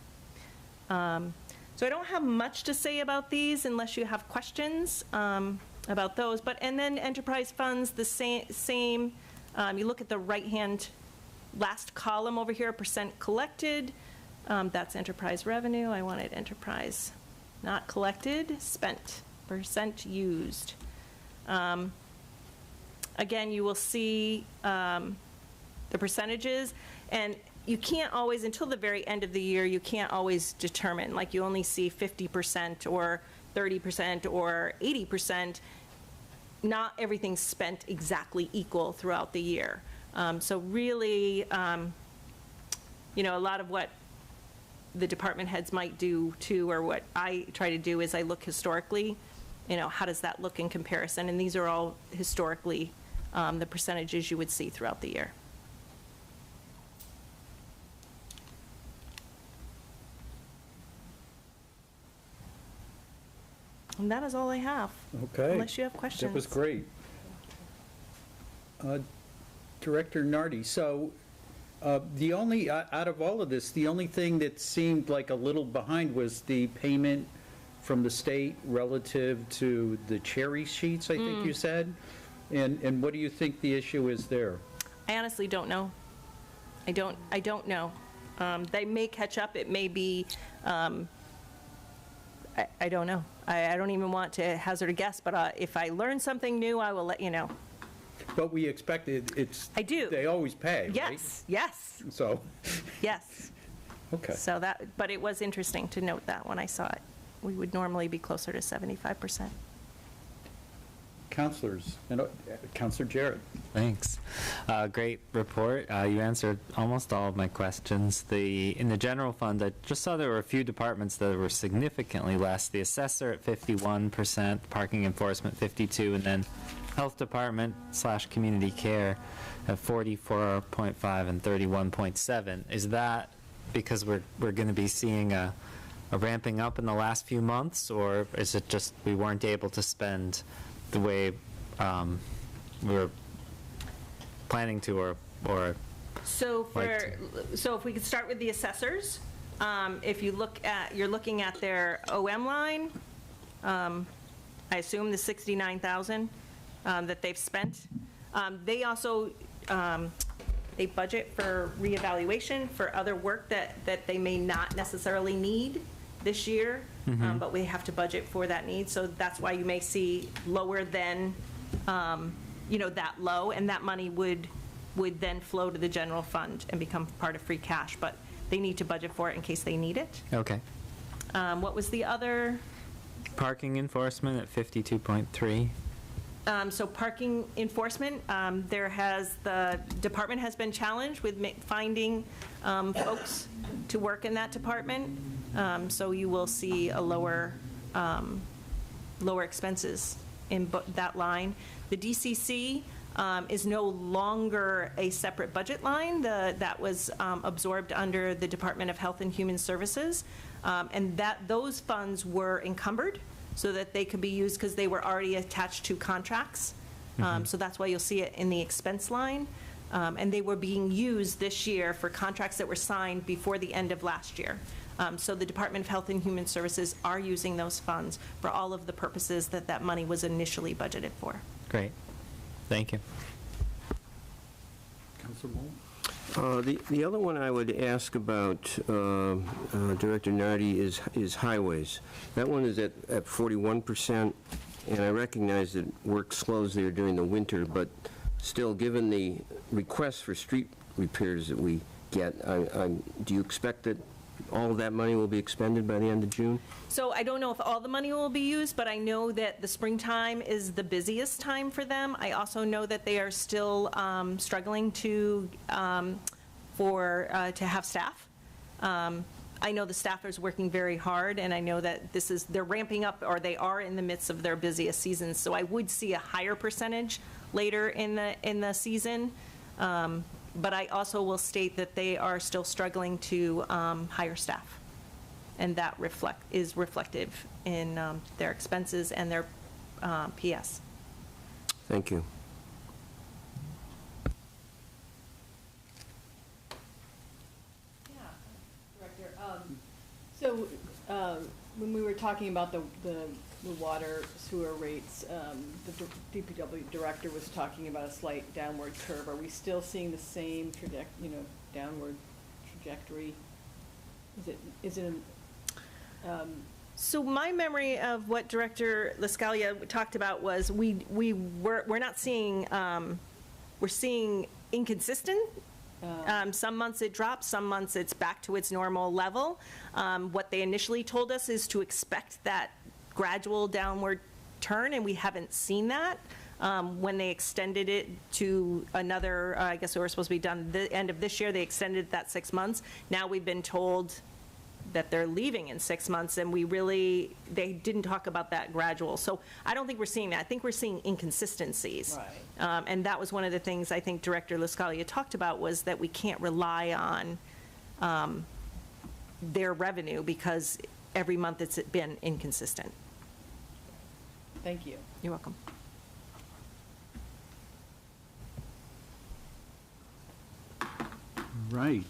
Speaker 10: So I don't have much to say about these unless you have questions about those. And then enterprise funds, the same. You look at the right-hand last column over here, percent collected. That's enterprise revenue. I wanted enterprise not collected, spent, percent used. Again, you will see the percentages. And you can't always, until the very end of the year, you can't always determine, like you only see 50% or 30% or 80%. Not everything's spent exactly equal throughout the year. So really, you know, a lot of what the department heads might do too, or what I try to do is I look historically, you know, how does that look in comparison? And these are all historically the percentages you would see throughout the year. And that is all I have.
Speaker 2: Okay.
Speaker 10: Unless you have questions.
Speaker 2: That was great. Director Nardi, so the only, out of all of this, the only thing that seemed like a little behind was the payment from the state relative to the cherry sheets, I think you said? And what do you think the issue is there?
Speaker 10: I honestly don't know. I don't know. They may catch up. It may be, I don't know. I don't even want to hazard a guess, but if I learn something new, I will let you know.
Speaker 2: But we expected
Speaker 10: I do.
Speaker 2: They always pay, right?
Speaker 10: Yes, yes,
Speaker 2: So,
Speaker 10: yes.
Speaker 2: okay.
Speaker 10: So that, but it was interesting to note that when I saw it. We would normally be closer to 75%.
Speaker 2: Counselors, Counselor Jarrett.
Speaker 1: Thanks. Great report. You answered almost all of my questions. In the general fund, I just saw there were a few departments that were significantly less. The assessor at 51%, parking enforcement 52%, and then health department / community care at 44.5 and 31.7. Is that because we're going to be seeing a ramping up in the last few months, or is it just we weren't able to spend the way we were planning to, or
Speaker 10: So
Speaker 1: Like
Speaker 10: so if we could start with the assessors, if you look at, you're looking at their OM line, I assume the 69,000 that they've spent. They also, they budget for reevaluation for other work that they may not necessarily need this year, but we have to budget for that need. So that's why you may see lower than, you know, that low, and that money would then flow to the general fund and become part of free cash, but they need to budget for it in case they need it.
Speaker 1: okay.
Speaker 10: What was the other?
Speaker 1: Parking enforcement at 52.3.
Speaker 10: So parking enforcement, the department has been challenged with finding folks to work in that department. So you will see a lower expenses in that line. The DCC is no longer a separate budget line. That was absorbed under the Department of Health and Human Services. And those funds were encumbered so that they could be used because they were already attached to contracts. So that's why you'll see it in the expense line. And they were being used this year for contracts that were signed before the end of last year. So the Department of Health and Human Services are using those funds for all of the purposes that money was initially budgeted for.
Speaker 1: Great. Thank you.
Speaker 2: Counselor Moore?
Speaker 11: The other one I would ask about, Director Nardi, is highways. That one is at 41%, and I recognize that work slows there during the winter, but still, given the requests for street repairs that we get, do you expect that all of that money will be expended by the end of June?
Speaker 10: So I don't know if all the money will be used, but I know that the springtime is the busiest time for them. I also know that they are still struggling to have staff. I know the staff is working very hard, and I know that they're ramping up, or they are in the midst of their busiest seasons. So I would see a higher percentage later in the season. But I also will state that they are still struggling to hire staff, and that is reflective in their expenses and their PS.
Speaker 11: Thank you.
Speaker 4: Director, so when we were talking about the water sewer rates, the DPW director was talking about a slight downward curve. Are we still seeing the same downward trajectory? Is it
Speaker 10: So my memory of what Director LaScalia talked about was we're not seeing, we're seeing inconsistent Some months it drops, some months it's back to its normal level. What they initially told us is to expect that gradual downward turn, and we haven't seen that. When they extended it to another, I guess we were supposed to be done the end of this year, they extended that 6 months. Now we've been told that they're leaving in 6 months, and they didn't talk about that gradual. So I don't think we're seeing that. I think we're seeing inconsistencies.
Speaker 4: Right.
Speaker 10: And that was one of the things I think Director Lascalia talked about, was that we can't rely on their revenue because every month it's been inconsistent.
Speaker 4: Thank you.
Speaker 10: You're welcome.
Speaker 2: Right.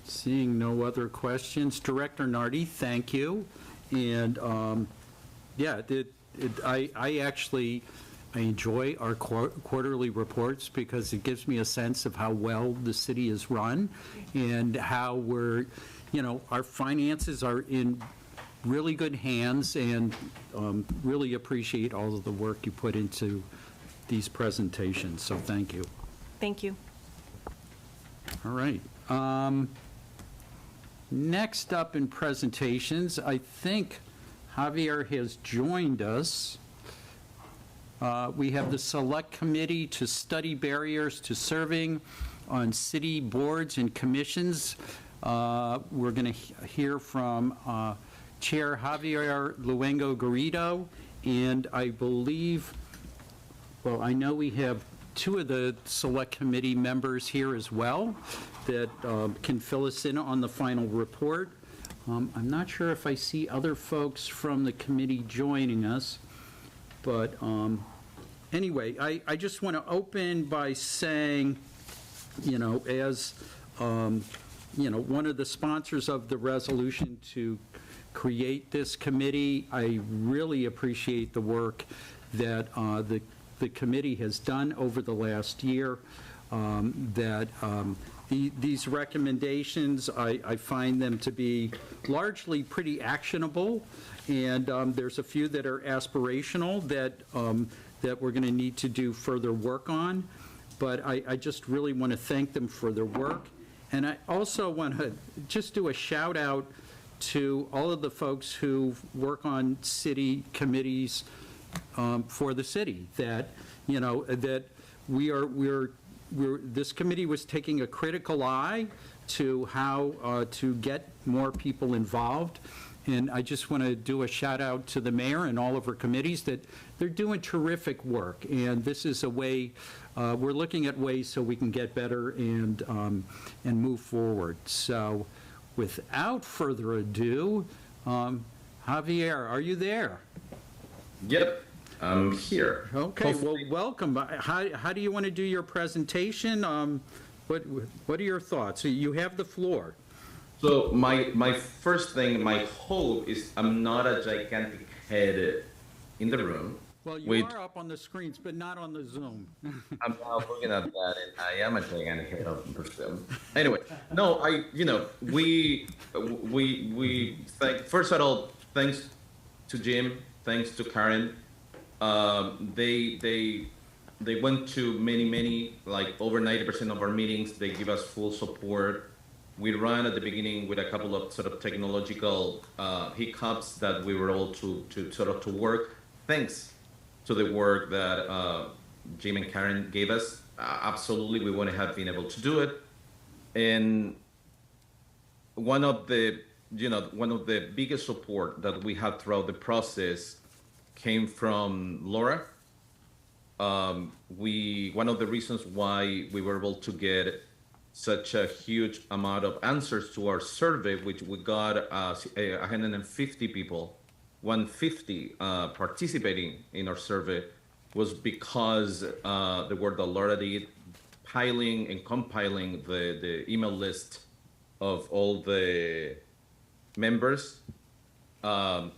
Speaker 2: Seeing no other questions, Director Nardi, thank you. And yeah, I enjoy our quarterly reports because it gives me a sense of how well the city is run and how our finances are in really good hands, and really appreciate all of the work you put into these presentations, so thank you.
Speaker 10: Thank you.
Speaker 2: All right. Next up in presentations, I think Javier has joined us. We have the Select Committee to Study Barriers to Serving on City Boards and Commissions. We're going to hear from Chair Javier Luengo Garrido, and I believe, well, I know we have two of the Select Committee members here as well that can fill us in on the final report. I'm not sure if I see other folks from the committee joining us, but anyway, I just want to open by saying, as one of the sponsors of the resolution to create this committee, I really appreciate the work that the committee has done over the last year, these recommendations, I find them to be largely pretty actionable, and there's a few that are aspirational that we're going to need to do further work on, but I just really want to thank them for their work. And I also want to just do a shout out to all of the folks who work on city committees for the city, that this committee was taking a critical eye to how to get more people involved. And I just want to do a shout out to the mayor and all of her committees that they're doing terrific work. And this is a way, we're looking at ways so we can get better and move forward. So without further ado, Javier, are you there?
Speaker 12: Yep, I'm here.
Speaker 2: Okay, well, welcome. How do you want to do your presentation? What are your thoughts? So you have the floor.
Speaker 12: So my first thing, my hope is I'm not a gigantic head in the room.
Speaker 2: Well, you are up on the screens, but not on the Zoom.
Speaker 12: I'm now looking at that, and I am a gigantic head on the Zoom. Anyway, no, we thank, first of all, thanks to Jim, thanks to Karen. They went to many, like over 90% of our meetings. They give us full support. We ran at the beginning with a couple of sort of technological hiccups that we were able to work. Thanks to the work that Jim and Karen gave us. Absolutely, we wouldn't have been able to do it. And one of the biggest support that we had throughout the process came from Laura. One of the reasons why we were able to get such a huge amount of answers to our survey, which we got 150 people, 150 participating in our survey, was because the work that Laura did, piling and compiling the email list of all the members, and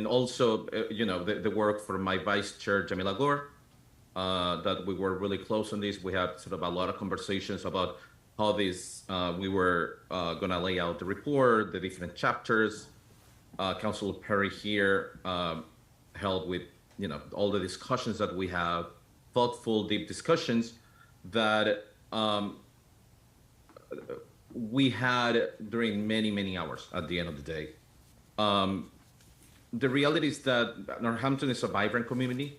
Speaker 12: also the work for my vice chair Jamila Gore, that we were really close on this. We had sort of a lot of conversations about how this we were going to lay out the report, the different chapters. Councilor Perry here helped with all the discussions that we have thoughtful, deep discussions that we had during many, many hours at the end of the day. The reality is that Northampton is a vibrant community.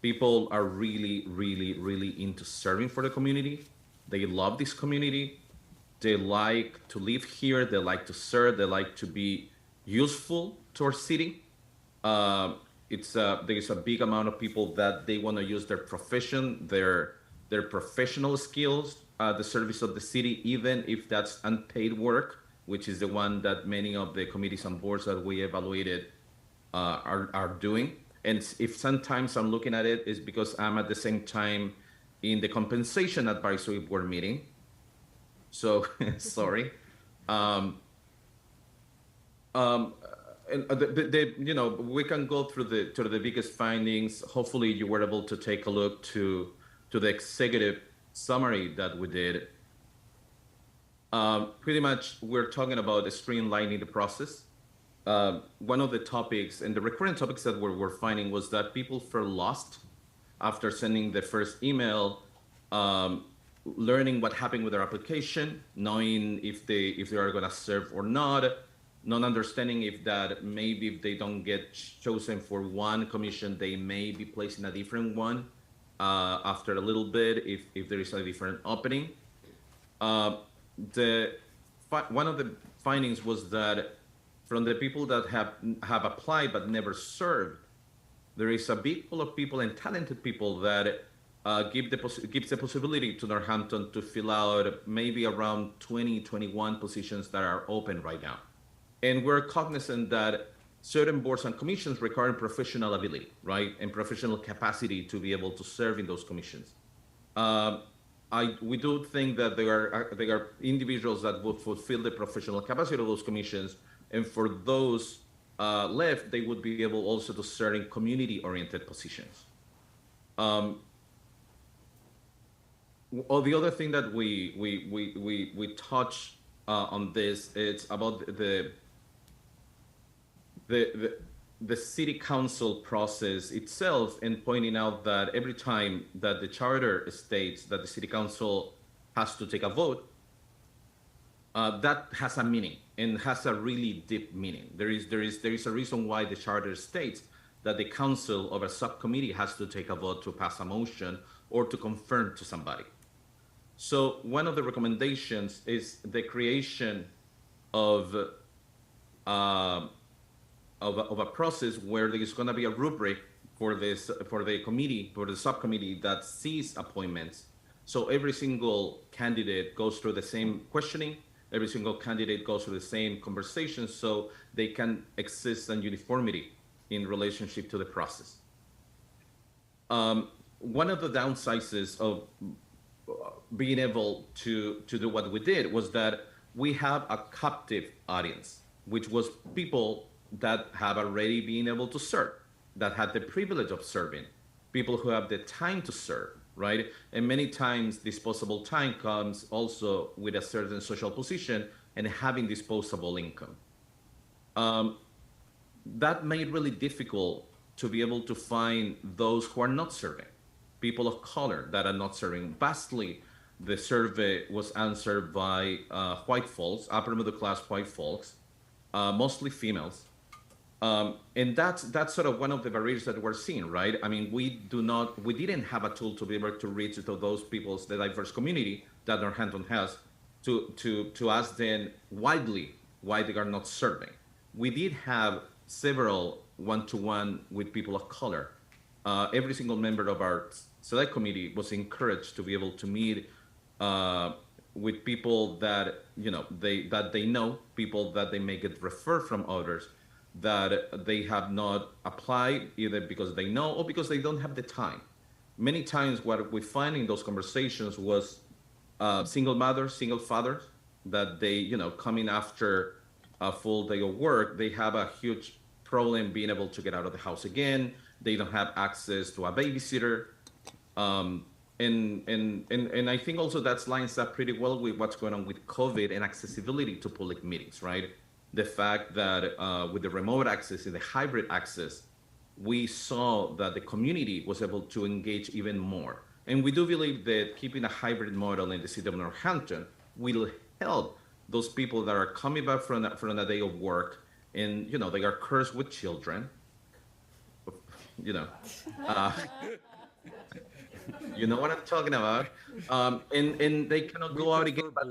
Speaker 12: People are really, really, really into serving for the community. They love this community. They like to live here. They like to serve. They like to be useful to our city. There is a big amount of people that they want to use their profession, their professional skills at the service of the city, even if that's unpaid work, which is the one that many of the committees and boards that we evaluated are doing. And if sometimes I'm looking at it, it's because I'm at the same time in the compensation advisory board meeting. So sorry. And we can go through the biggest findings. Hopefully you were able to take a look to the executive summary that we did. Pretty much we're talking about streamlining the process. One of the topics and the recurrent topics that we're finding was that people feel lost after sending the first email, learning what happened with their application, knowing if they are going to serve or not understanding if maybe if they don't get chosen for one commission, they may be placed in a different one after a little bit if there is a different opening. One of the findings was that from the people that have applied but never served, there is a big pool of people and talented people that gives the possibility to Northampton to fill out maybe around 21 positions that are open right now. And we're cognizant that certain boards and commissions require professional ability, right, and professional capacity to be able to serve in those commissions. We do think that there are individuals that would fulfill the professional capacity of those commissions, and for those left, they would be able also to serve in community-oriented positions. The other thing that we touch on this, it's about the city council process itself, and pointing out that every time that the charter states that the city council has to take a vote, that has a meaning and has a really deep meaning. There is a reason why the charter states that the council of a subcommittee has to take a vote to pass a motion or to confirm to somebody. So one of the recommendations is the creation of a process where there is going to be a rubric for the subcommittee that sees appointments. So every single candidate goes through the same questioning. Every single candidate goes through the same conversation, so they can exist in uniformity in relationship to the process. One of the downsides of being able to do what we did was that we have a captive audience, which was people that have already been able to serve, that had the privilege of serving, people who have the time to serve, right? And many times disposable time comes also with a certain social position and having disposable income. That made it really difficult to be able to find those who are not serving, people of color that are not serving. Vastly, the survey was answered by white folks, upper middle class white folks, mostly females. And that's sort of one of the barriers that we're seeing, right? I mean, we didn't have a tool to be able to reach to those people's, the diverse community that Northampton has, to ask them widely why they are not serving. We did have several one-to-one with people of color. Every single member of our select committee was encouraged to be able to meet with people that they know, people that they may get referred from others, that they have not applied either because they know or because they don't have the time. Many times what we find in those conversations was single mothers, single fathers, that they, coming after a full day of work, they have a huge problem being able to get out of the house again. They don't have access to a babysitter. And I think also that lines up pretty well with what's going on with COVID and accessibility to public meetings, right? The fact that with the remote access and the hybrid access, we saw that the community was able to engage even more. And we do believe that keeping a hybrid model in the city of Northampton will help those people that are coming back from a day of work and, you know, they are cursed with children, you know. You know what I'm talking about. And they cannot go out again. But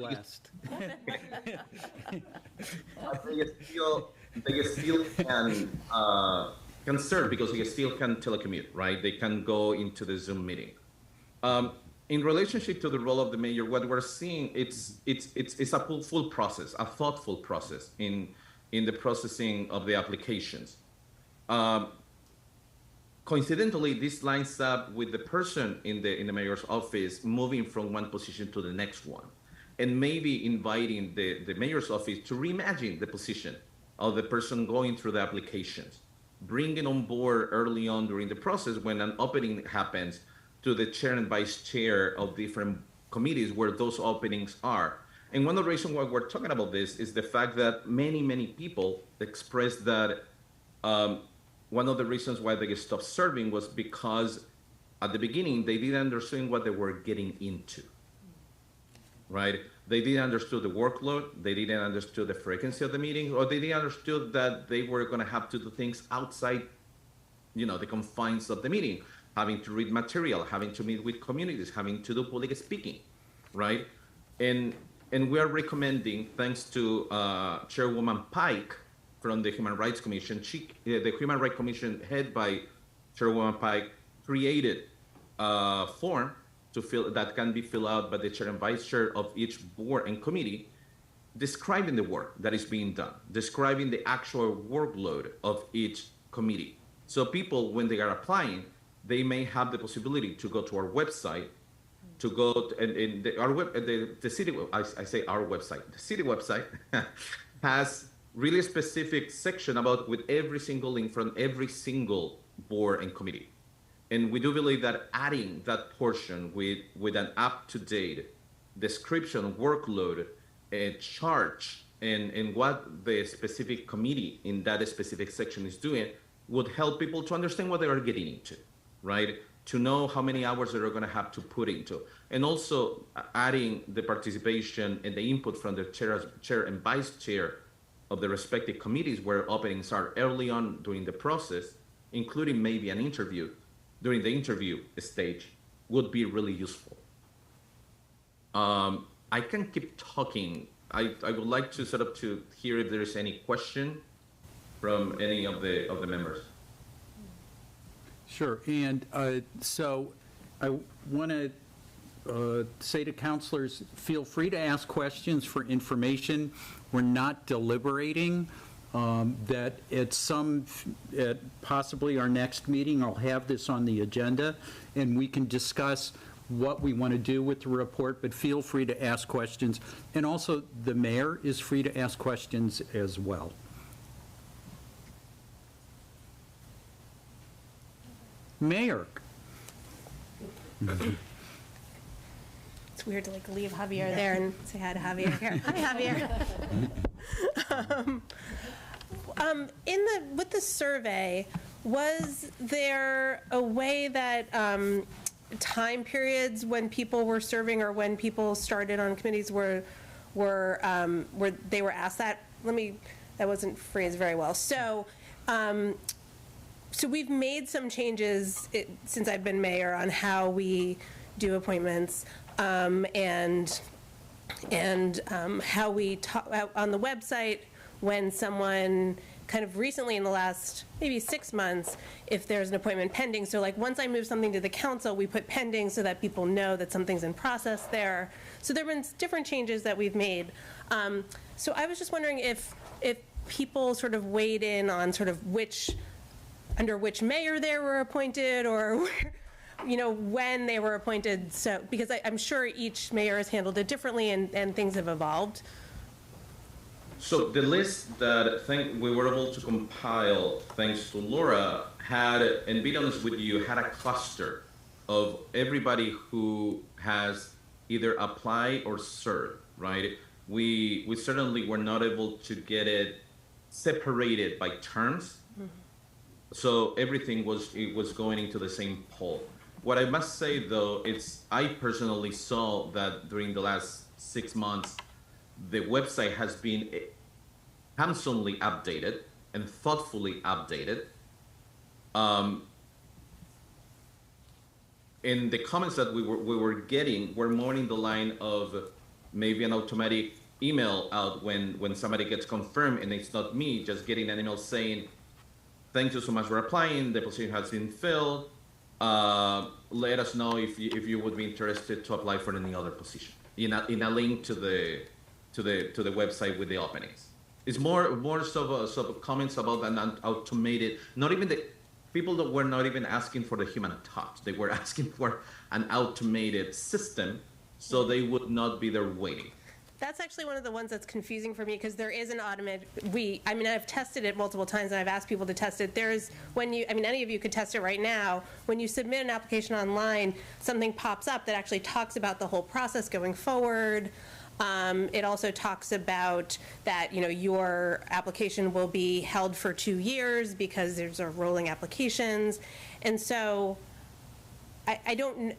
Speaker 12: they still can serve because they still can telecommute, right? They can go into the Zoom meeting. In relationship to the role of the mayor, what we're seeing, it's a full process, a thoughtful process in the processing of the applications. Coincidentally, this lines up with the person in the mayor's office moving from one position to the next one, and maybe inviting the mayor's office to reimagine the position of the person going through the applications, bringing on board early on during the process when an opening happens to the chair and vice chair of different committees where those openings are. And one of the reasons why we're talking about this is the fact that many people expressed that one of the reasons why they stopped serving was because at the beginning they didn't understand what they were getting into, right? They didn't understand the workload, they didn't understand the frequency of the meeting, or they didn't understand that they were going to have to do things outside, you know, the confines of the meeting, having to read material, having to meet with communities, having to do public speaking, right? And we are recommending, thanks to Chairwoman Pike from the Human Rights Commission, the Human Rights Commission head by Chairwoman Pike created a form to fill that can be filled out by the chair and vice chair of each board and committee, describing the work that is being done, describing the actual workload of each committee. So people, when they are applying, they may have the possibility to go to our website, to go to, the city, I say our website, the city website has really specific section about with every single link from every single board and committee. And we do believe that adding that portion with an up-to-date description, workload, charge, and what the specific committee in that specific section is doing would help people to understand what they are getting into, right? To know how many hours they're going to have to put into. And also adding the participation and the input from the chair and vice chair of the respective committees where openings are early on during the process, including maybe an interview during the interview stage, would be really useful. I can keep talking. I would like to sort of to hear if there is any question from any of the members.
Speaker 2: Sure, and so I want to say to counselors, feel free to ask questions for information. We're not deliberating. That at possibly our next meeting, I'll have this on the agenda, and we can discuss what we want to do with the report, but feel free to ask questions. And also, the mayor is free to ask questions as well. Mayor.
Speaker 8: It's weird to like leave Javier there and say hi to Javier here. Hi, Javier. With the survey, was there a way that time periods when people were serving or when people started on committees were they were asked that? That wasn't phrased very well. So we've made some changes since I've been mayor on how we do appointments and how we talk on the website when someone kind of recently in the last maybe 6 months, if there's an appointment pending. So like once I move something to the council, we put pending so that people know that something's in process there. So there have been different changes that we've made. So I was just wondering if people sort of weighed in on sort of under which mayor they were appointed or when they were appointed. So because I'm sure each mayor has handled it differently and things have evolved.
Speaker 12: So the list that we were able to compile, thanks to Laura, had, and be honest with you, had a cluster of everybody who has either applied or served, right? We certainly were not able to get it separated by terms. So everything was going into the same poll. What I must say though, I personally saw that during the last 6 months, the website has been handsomely updated and thoughtfully updated. And the comments that we were getting were more in the line of maybe an automatic email out when somebody gets confirmed and it's not me, just getting an email saying, thank you so much for applying, the position has been filled. Let us know if you would be interested to apply for any other position. In a link to the website with the openings. It's more sort of comments about an automated, not even the people that were not even asking for the human touch. They were asking for an automated system so they would not be there waiting.
Speaker 8: That's actually one of the ones that's confusing for me because there is an automated, I've tested it multiple times and I've asked people to test it. There's, any of you could test it right now. When you submit an application online, something pops up that actually talks about the whole process going forward. It also talks about that, your application will be held for 2 years because there's rolling applications. And so I don't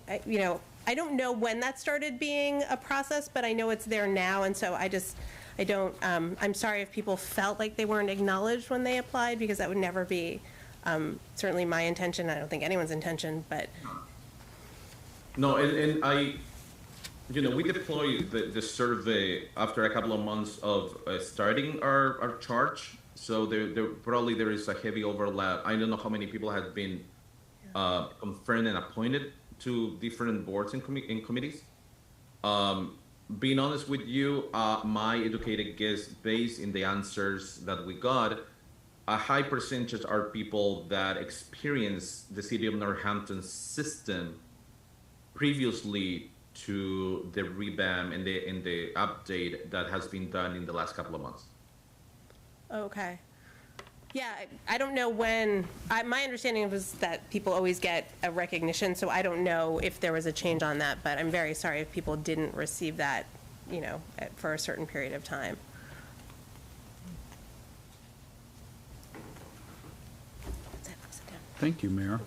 Speaker 8: know when that started being a process, but I know it's there now. And so I'm sorry if people felt like they weren't acknowledged when they applied, because that would never be certainly my intention. I don't think anyone's intention, but.
Speaker 12: No, and we deployed the survey after a couple of months of starting our charge. So there is a heavy overlap. I don't know how many people have been confirmed and appointed to different boards and committees. Being honest with you, my educated guess, based in the answers that we got, a high percentage are people that experience the City of Northampton system previously to the revamp and the update that has been done in the last couple of months.
Speaker 8: Okay. Yeah, I don't know when. My understanding was that people always get a recognition, so I don't know if there was a change on that, but I'm very sorry if people didn't receive that, for a certain period of time.
Speaker 2: Thank you, Mayor.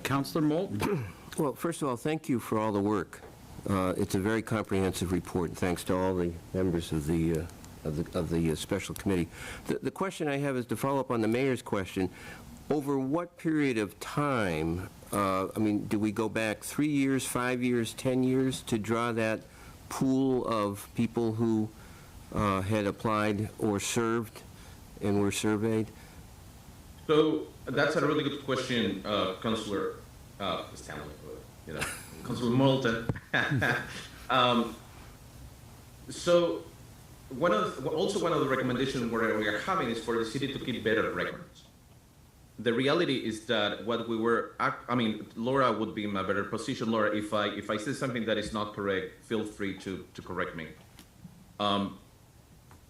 Speaker 2: Councilor Moulton?
Speaker 11: Well, first of all, thank you for all the work. It's a very comprehensive report, and thanks to all the members of the special committee. The question I have is to follow up on the mayor's question. Over what period of time, do we go back 3 years, 5 years, 10 years to draw that pool of people who had applied or served and were surveyed?
Speaker 12: So that's a really good question, Councilor Stanley, Councilor Moulton. So one of the recommendations we are having is for the city to keep better records. The reality is that what we were, Laura would be in a better position. Laura, if I say something that is not correct, feel free to correct me.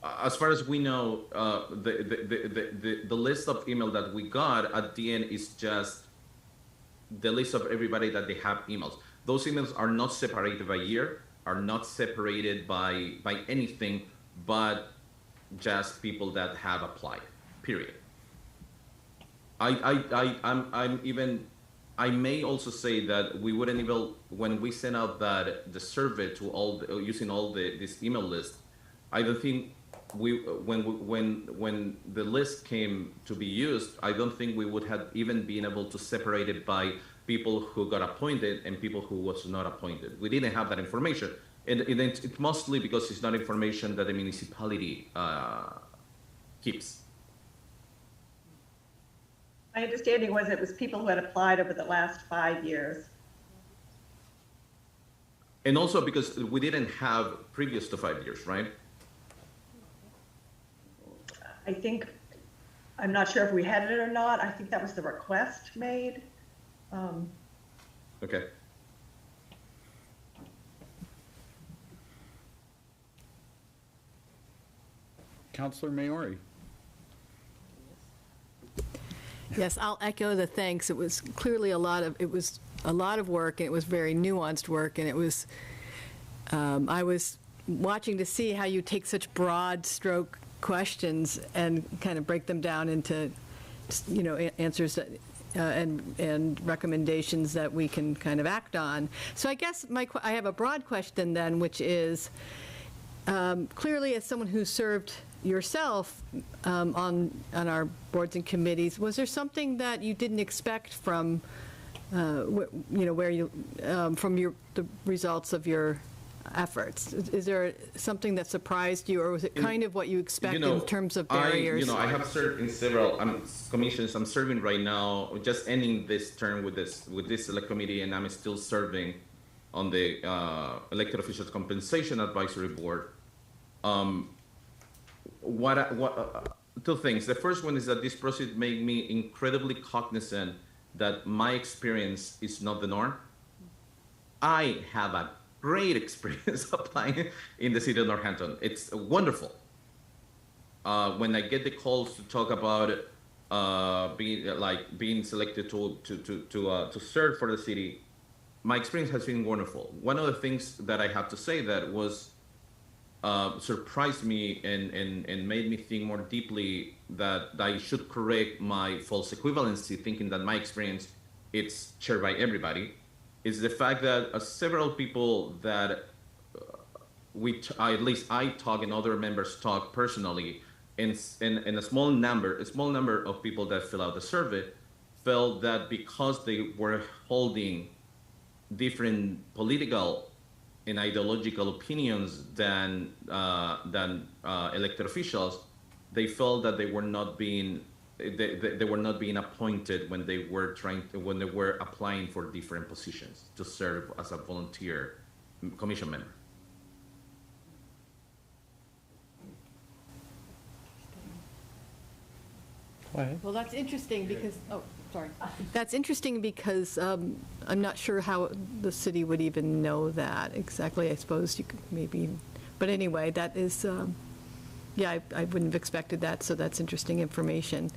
Speaker 12: As far as we know, the list of email that we got at the end is just the list of everybody that they have emails. Those emails are not separated by year, are not separated by anything, but just people that have applied, period. I may also say that we wouldn't even, when we sent out the survey to using all this email list, I don't think when the list came to be used, I don't think we would have even been able to separate it by people who got appointed and people who was not appointed. We didn't have that information. And it's mostly because it's not information that the municipality keeps.
Speaker 3: My understanding was it was people who had applied over the last 5 years.
Speaker 12: And also because we didn't have previous to 5 years, right?
Speaker 3: I'm not sure if we had it or not. I think that was the request made.
Speaker 12: Okay.
Speaker 2: Councilor Maori.
Speaker 4: Yes, I'll echo the thanks. It was clearly a lot of work, and it was very nuanced work, and it was, I was watching to see how you take such broad stroke questions and kind of break them down into, answers that, and recommendations that we can kind of act on. So I guess I have a broad question then, which is, clearly as someone who served yourself on our boards and committees, was there something that you didn't expect from, from the results of your efforts? Is there something that surprised you, or was it kind of what you expected in terms of barriers?
Speaker 12: I have served in several commissions. I'm serving right now, just ending this term with this select committee, and I'm still serving on the Elected Officials Compensation Advisory Board. Two things. The first one is that this process made me incredibly cognizant that my experience is not the norm. I have a great experience applying in the city of Northampton. It's wonderful. When I get the calls to talk about being selected to serve for the city, my experience has been wonderful. One of the things that I have to say that was surprised me and made me think more deeply that I should correct my false equivalency, thinking that my experience it's shared by everybody, is the fact that several people that at least I talk and other members talk personally, and a small number of people that fill out the survey felt that because they were holding different political and ideological opinions than elected officials, they felt that they were not being appointed when they were applying for different positions to serve as a volunteer commission member.
Speaker 4: Well, that's interesting because, That's interesting because I'm not sure how the city would even know that exactly. I suppose you could maybe, but anyway, that is, I wouldn't have expected that, so that's interesting information.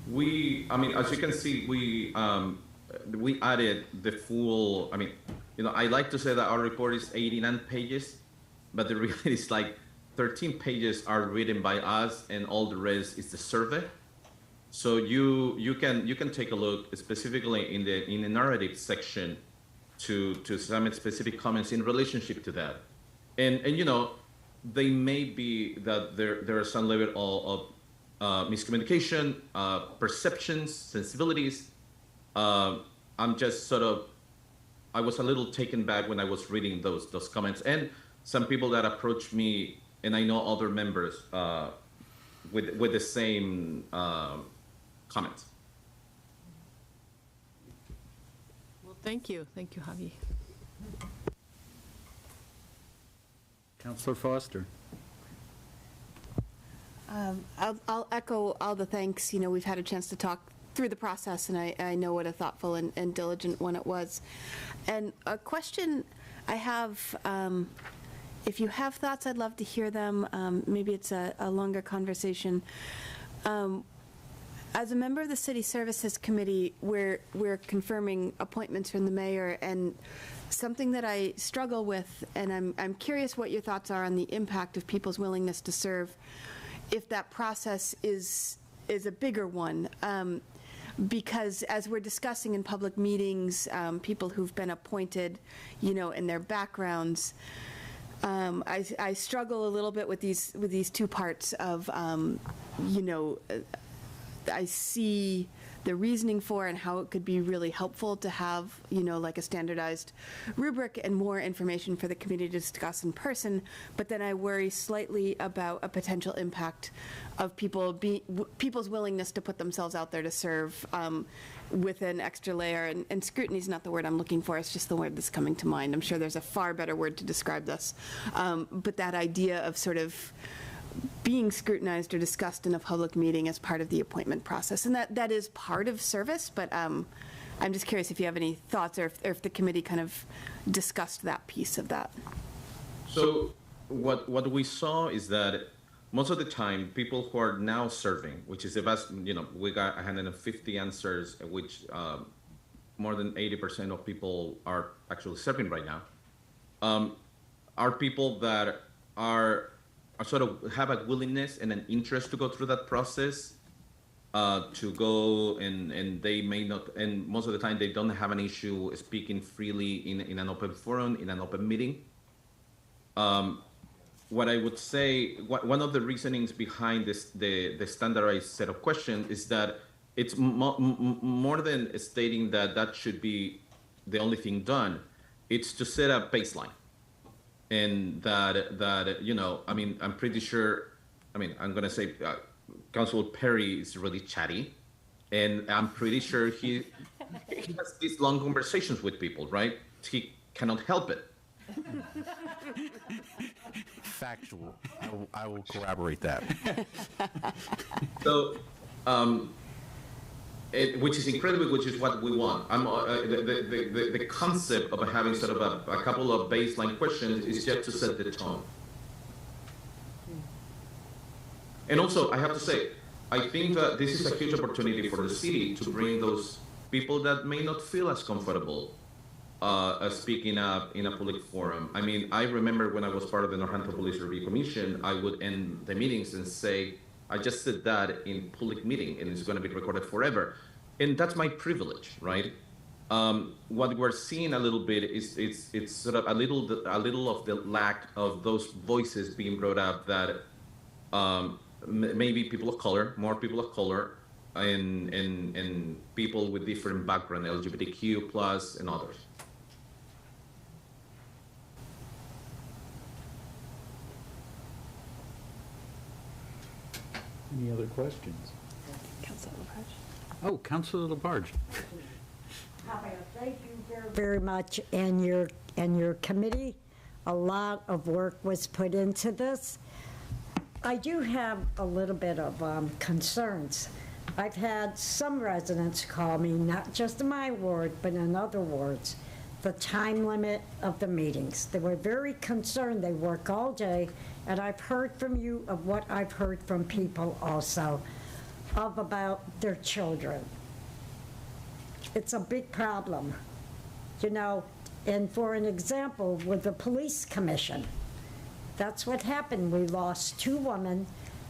Speaker 12: As you can see, we added the full, I like to say that our report is 89 pages, but the reality is like 13 pages are written by us and all the rest is the survey. So you can take a look specifically in the narrative section to some specific comments in relationship to that. And they may be that there are some level of miscommunication, perceptions, sensibilities. I'm just I was a little taken back when I was reading those comments, and some people that approached me, and I know other members with the same comments.
Speaker 4: Well, thank you, Javi.
Speaker 2: Councilor Foster.
Speaker 13: I'll echo all the thanks. We've had a chance to talk through the process, and I know what a thoughtful and diligent one it was. And a question I have, if you have thoughts, I'd love to hear them. Maybe it's a longer conversation. As a member of the City Services Committee, we're confirming appointments from the mayor, and something that I struggle with, and I'm curious what your thoughts are on the impact of people's willingness to serve, if that process is a bigger one. Because as we're discussing in public meetings, people who've been appointed, and their backgrounds, I struggle a little bit with these two parts of, I see the reasoning for and how it could be really helpful to have, like a standardized rubric and more information for the committee to discuss in person. But then I worry slightly about a potential impact of people's willingness to put themselves out there to serve with an extra layer. And scrutiny is not the word I'm looking for. It's just the word that's coming to mind. I'm sure there's a far better word to describe this. But that idea of sort of being scrutinized or discussed in a public meeting as part of the appointment process. And that is part of service, but I'm just curious if you have any thoughts or if the committee kind of discussed that piece of that.
Speaker 12: So what we saw is that most of the time, people who are now serving, which is the vast, we got 150 answers, which more than 80% of people are actually serving right now, are people that are sort of have a willingness and an interest to go through that process, to go and they may not, and most of the time they don't have an issue speaking freely in an open forum, in an open meeting. What I would say, one of the reasonings behind this, the standardized set of questions is that it's more than stating that that should be the only thing done. It's to set a baseline, and that you know, I mean, I'm pretty sure. I mean, I'm gonna say Councilor Perry is really chatty, and I'm pretty sure he has these long conversations with people, right? He cannot help it.
Speaker 9: Factual. I will corroborate that.
Speaker 12: So, which is incredible, which is what we want. The concept of having sort of a couple of baseline questions is just to set the tone. And also, I have to say, I think that this is a huge opportunity for the city to bring those people that may not feel as comfortable speaking up in a public forum. I mean, I remember when I was part of the Northampton Police Review Commission, I would end the meetings and say, I just said that in public meeting and it's going to be recorded forever. And that's my privilege, right? What we're seeing a little bit is it's sort of a little of the lack of those voices being brought up that maybe people of color, more people of color, and people with different background, LGBTQ plus and others.
Speaker 2: Any other questions?
Speaker 13: Councilor Labarge.
Speaker 2: Oh, Councilor Labarge.
Speaker 14: Thank you very much, and your committee. A lot of work was put into this. I do have a little bit of concerns. I've had some residents call me, not just in my ward, but in other wards, the time limit of the meetings. They were very concerned. They work all day, and I've heard from you of what I've heard from people also of about their children. It's a big problem, you know, and for an example, with the police commission, that's what happened. We lost 2 women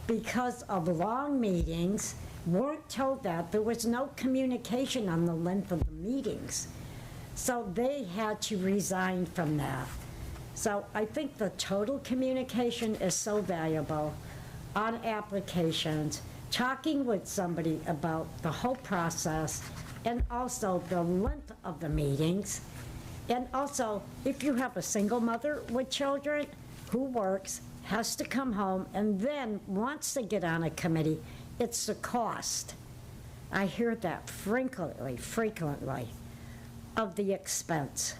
Speaker 14: because of long meetings, weren't told that. There was no communication on the length of the meetings. So they had to resign from that. So I think the total communication is so valuable on applications, talking with somebody about the whole process, and also the length of the meetings. And also, if you have a single mother with children who works, has to come home, and then wants to get on a committee, it's the cost. I hear that frequently, of the expense.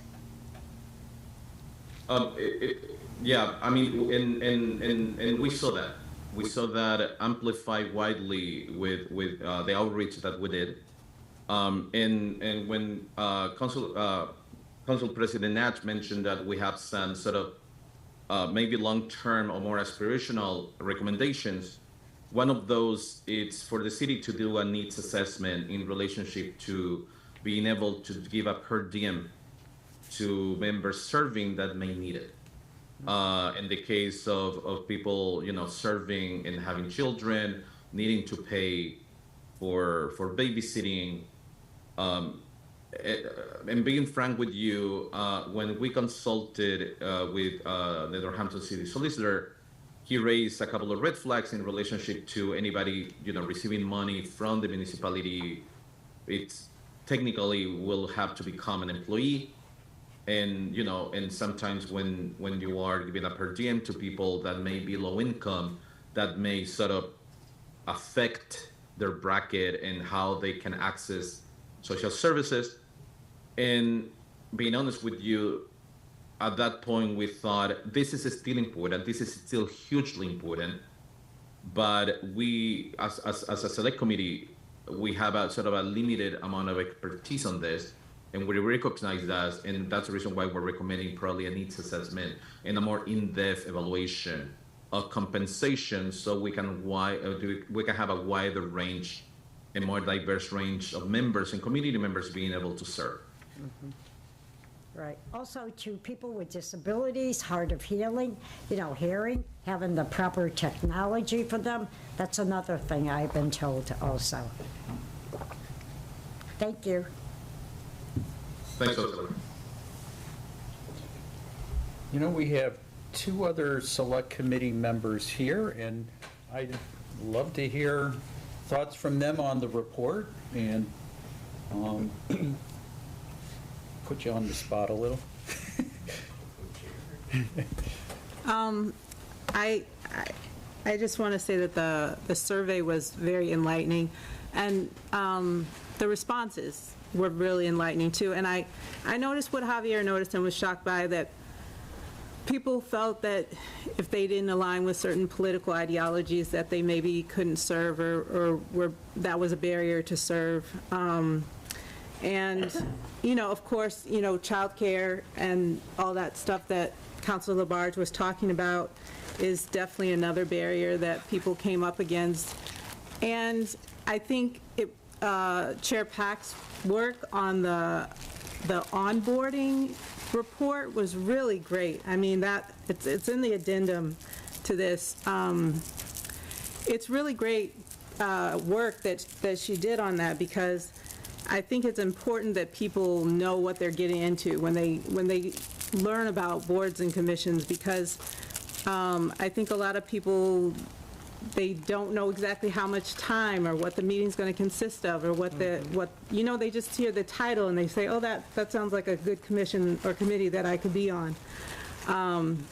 Speaker 12: Yeah, I mean, and we saw that. We saw that amplified widely with the outreach that we did. And when Council President Natch mentioned that we have some sort of maybe long-term or more aspirational recommendations, one of those is for the city to do a needs assessment in relationship to being able to give a per diem to members serving that may need it. In the case of people, you know, serving and having children, needing to pay for babysitting. And being frank with you, when we consulted with the Northampton City Solicitor, he raised a couple of red flags in relationship to anybody, you know, receiving money from the municipality. It's technically will have to become an employee. And, you know, and sometimes when you are giving a per diem to people that may be low income, that may sort of affect their bracket and how they can access social services. And being honest with you, at that point we thought this is still important, this is still hugely important, but we, as a select committee, we have a sort of a limited amount of expertise on this, and we recognize that, and that's the reason why we're recommending probably a needs assessment and a more in-depth evaluation of compensation, so we can have a wider range, a more diverse range of members and community members being able to serve.
Speaker 14: Right. Also, to people with disabilities, hard of hearing, having the proper technology for them, that's another thing I've been told also. Thank you.
Speaker 12: Thanks, Ursula.
Speaker 2: We have 2 other select committee members here, and I'd love to hear thoughts from them on the report, and put you on the spot a little.
Speaker 15: I just want to say that the survey was very enlightening, and the responses were really enlightening too. And I noticed what Javier noticed and was shocked by, that people felt that if they didn't align with certain political ideologies, that they maybe couldn't serve, or that was a barrier to serve. And, of course, childcare and all that stuff that Councilor Labarge was talking about is definitely another barrier that people came up against. And I think Chair Pack's work on the onboarding report was really great. I mean, it's in the addendum to this. It's really great work that she did on that, because I think it's important that people know what they're getting into when they learn about boards and commissions, because I think a lot of people, they don't know exactly how much time or what the meeting's going to consist of, or they just hear the title and they say, oh, that sounds like a good commission or committee that I could be on. I'm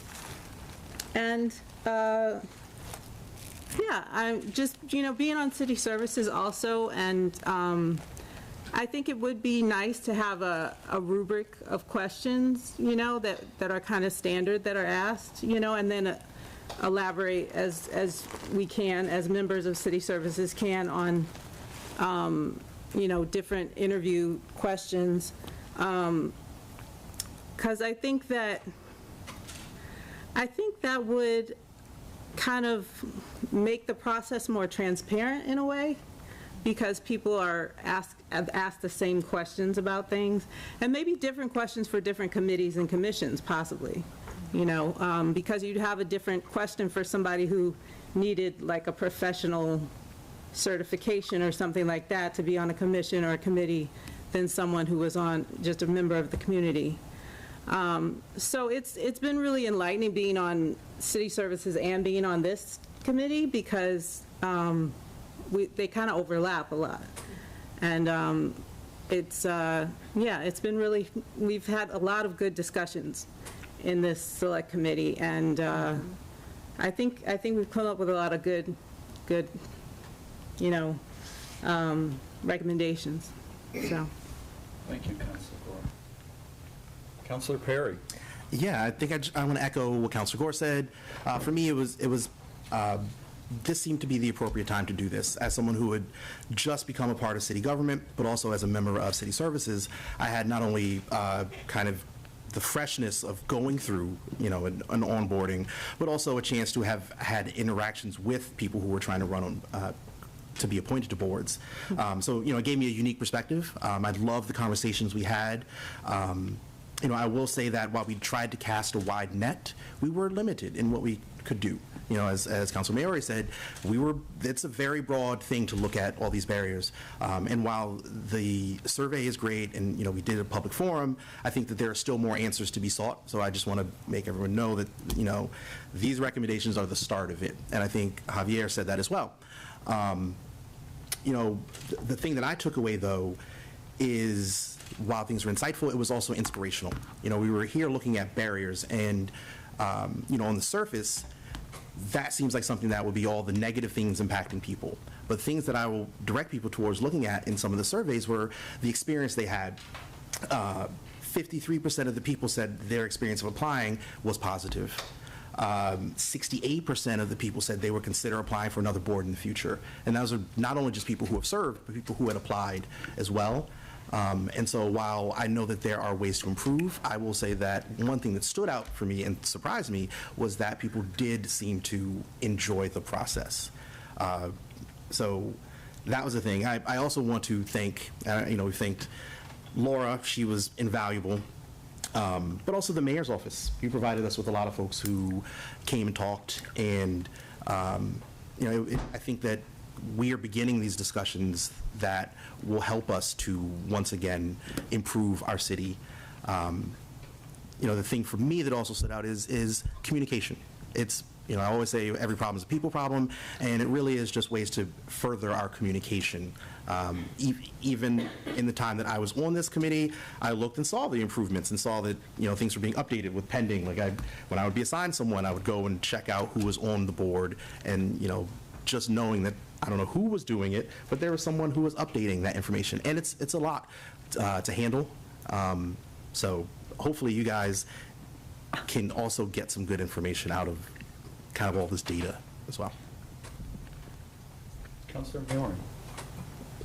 Speaker 15: just, being on city services also, and I think it would be nice to have a rubric of questions, that are kind of standard, that are asked, and then elaborate as we can, as members of city services can, on, different interview questions. Because I think that would kind of make the process more transparent in a way, because people are asked the same questions about things, and maybe different questions for different committees and commissions, possibly, because you'd have a different question for somebody who needed like a professional certification or something like that to be on a commission or a committee than someone who was just a member of the community. So it's been really enlightening being on city services and being on this committee, because they kind of overlap a lot. And it's been really, we've had a lot of good discussions in this select committee, and I think we've come up with a lot of good recommendations. So.
Speaker 2: Thank you, Councilor Gore. Councilor Perry.
Speaker 9: Yeah, I think I want to echo what Councilor Gore said. For me, this seemed to be the appropriate time to do this. As someone who had just become a part of city government, but also as a member of city services, I had not only kind of the freshness of going through, an onboarding, but also a chance to have had interactions with people who were trying to run on, to be appointed to boards. So, it gave me a unique perspective. I loved the conversations we had. I will say that while we tried to cast a wide net, we were limited in what we could do. As Councilor Maori said, it's a very broad thing to look at all these barriers. And while the survey is great and, we did a public forum, I think that there are still more answers to be sought. So I just want to make everyone know that, these recommendations are the start of it. And I think Javier said that as well. The thing that I took away, though, is while things were insightful, it was also inspirational. We were here looking at barriers, and, on the surface, that seems like something that would be all the negative things impacting people. But things that I will direct people towards looking at in some of the surveys were the experience they had. 53% of the people said their experience of applying was positive. 68% of the people said they would consider applying for another board in the future. And those are not only just people who have served, but people who had applied as well. And so while I know that there are ways to improve, I will say that one thing that stood out for me and surprised me was that people did seem to enjoy the process. So that was the thing. I also want to thank, we thanked Laura. She was invaluable. but also the mayor's office. You provided us with a lot of folks who came and talked, and I think that we are beginning these discussions that will help us to once again improve our city. The thing for me that also stood out is communication. It's, I always say every problem is a people problem, and it really is just ways to further our communication. Even in the time that I was on this committee, I looked and saw the improvements and saw that, things were being updated with pending. Like when I would be assigned someone, I would go and check out who was on the board, and, just knowing that I don't know who was doing it, but there was someone who was updating that information. And it's a lot to handle. So hopefully you guys can also get some good information out of kind of all this data as well.
Speaker 2: Councilor Bjorn.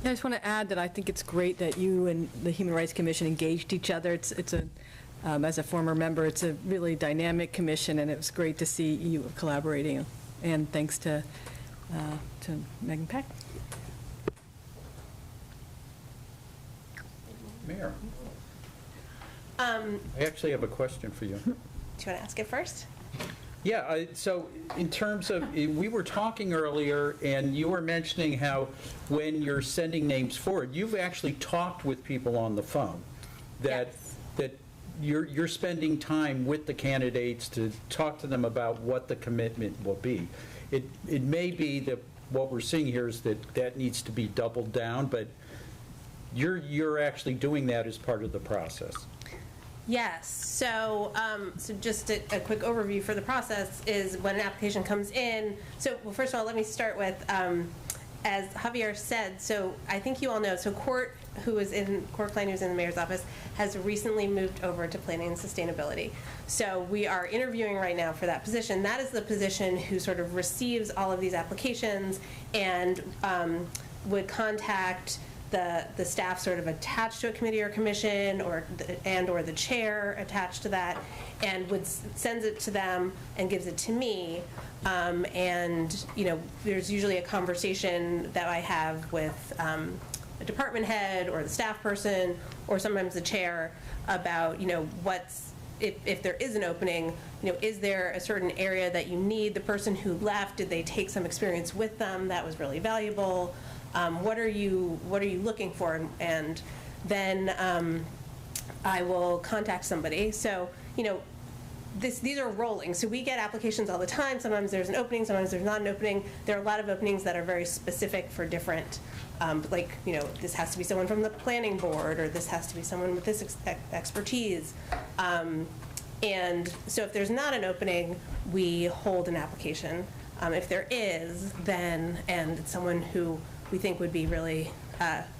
Speaker 4: I just want to add that I think it's great that you and the Human Rights Commission engaged each other. It's a, as a former member, it's a really dynamic commission, and it was great to see you collaborating. And thanks to Megan Peck.
Speaker 2: Mayor. I actually have a question for you.
Speaker 8: Do you want to ask it first?
Speaker 2: Yeah, so in terms of, we were talking earlier, and you were mentioning how when you're sending names forward, you've actually talked with people on the phone, that you're spending time with the candidates to talk to them about what the commitment will be. It may be that what we're seeing here is that needs to be doubled down, but you're actually doing that as part of the process.
Speaker 8: Yes. So, so just a quick overview for the process is when an application comes in. So, well, first of all, let me start with, as Javier said, so I think you all know, so Court Klein, who's in the mayor's office, has recently moved over to planning and sustainability. So we are interviewing right now for that position. That is the position who sort of receives all of these applications and would contact the staff sort of attached to a committee or commission, or the chair attached to that, and sends it to them and gives it to me. And there's usually a conversation that I have with a department head or the staff person, or sometimes the chair, about if there is an opening, is there a certain area that you need the person who left? Did they take some experience with them that was really valuable? What are you looking for? And then I will contact somebody. So, these are rolling. So we get applications all the time. Sometimes there's an opening, sometimes there's not an opening. There are a lot of openings that are very specific for different, this has to be someone from the planning board, or this has to be someone with this expertise. And so if there's not an opening, we hold an application. If there is, then, and it's someone who we think would be really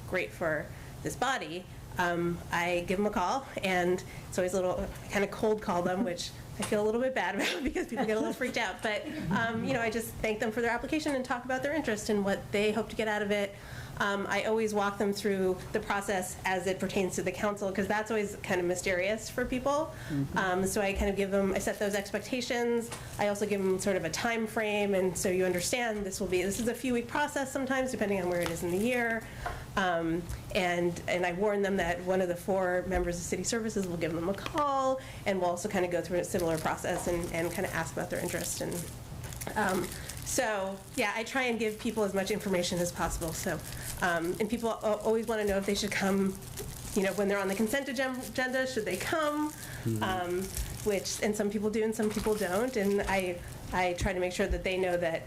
Speaker 8: great for this body, I give them a call, and it's always I kind of cold call them, which I feel a little bit bad about because people get a little freaked out. But, I just thank them for their application and talk about their interest and what they hope to get out of it. I always walk them through the process as it pertains to the council, because that's always kind of mysterious for people. So I kind of I set those expectations. I also give them sort of a time frame, and so you understand this is a few-week process sometimes, depending on where it is in the year. And I warn them that one of the 4 members of City Services will give them a call, and we'll also kind of go through a similar process and kind of ask about their interest. And so, yeah, I try and give people as much information as possible. So, and people always want to know if they should come, when they're on the consent agenda, should they come? And some people do and some people don't. And I try to make sure that they know that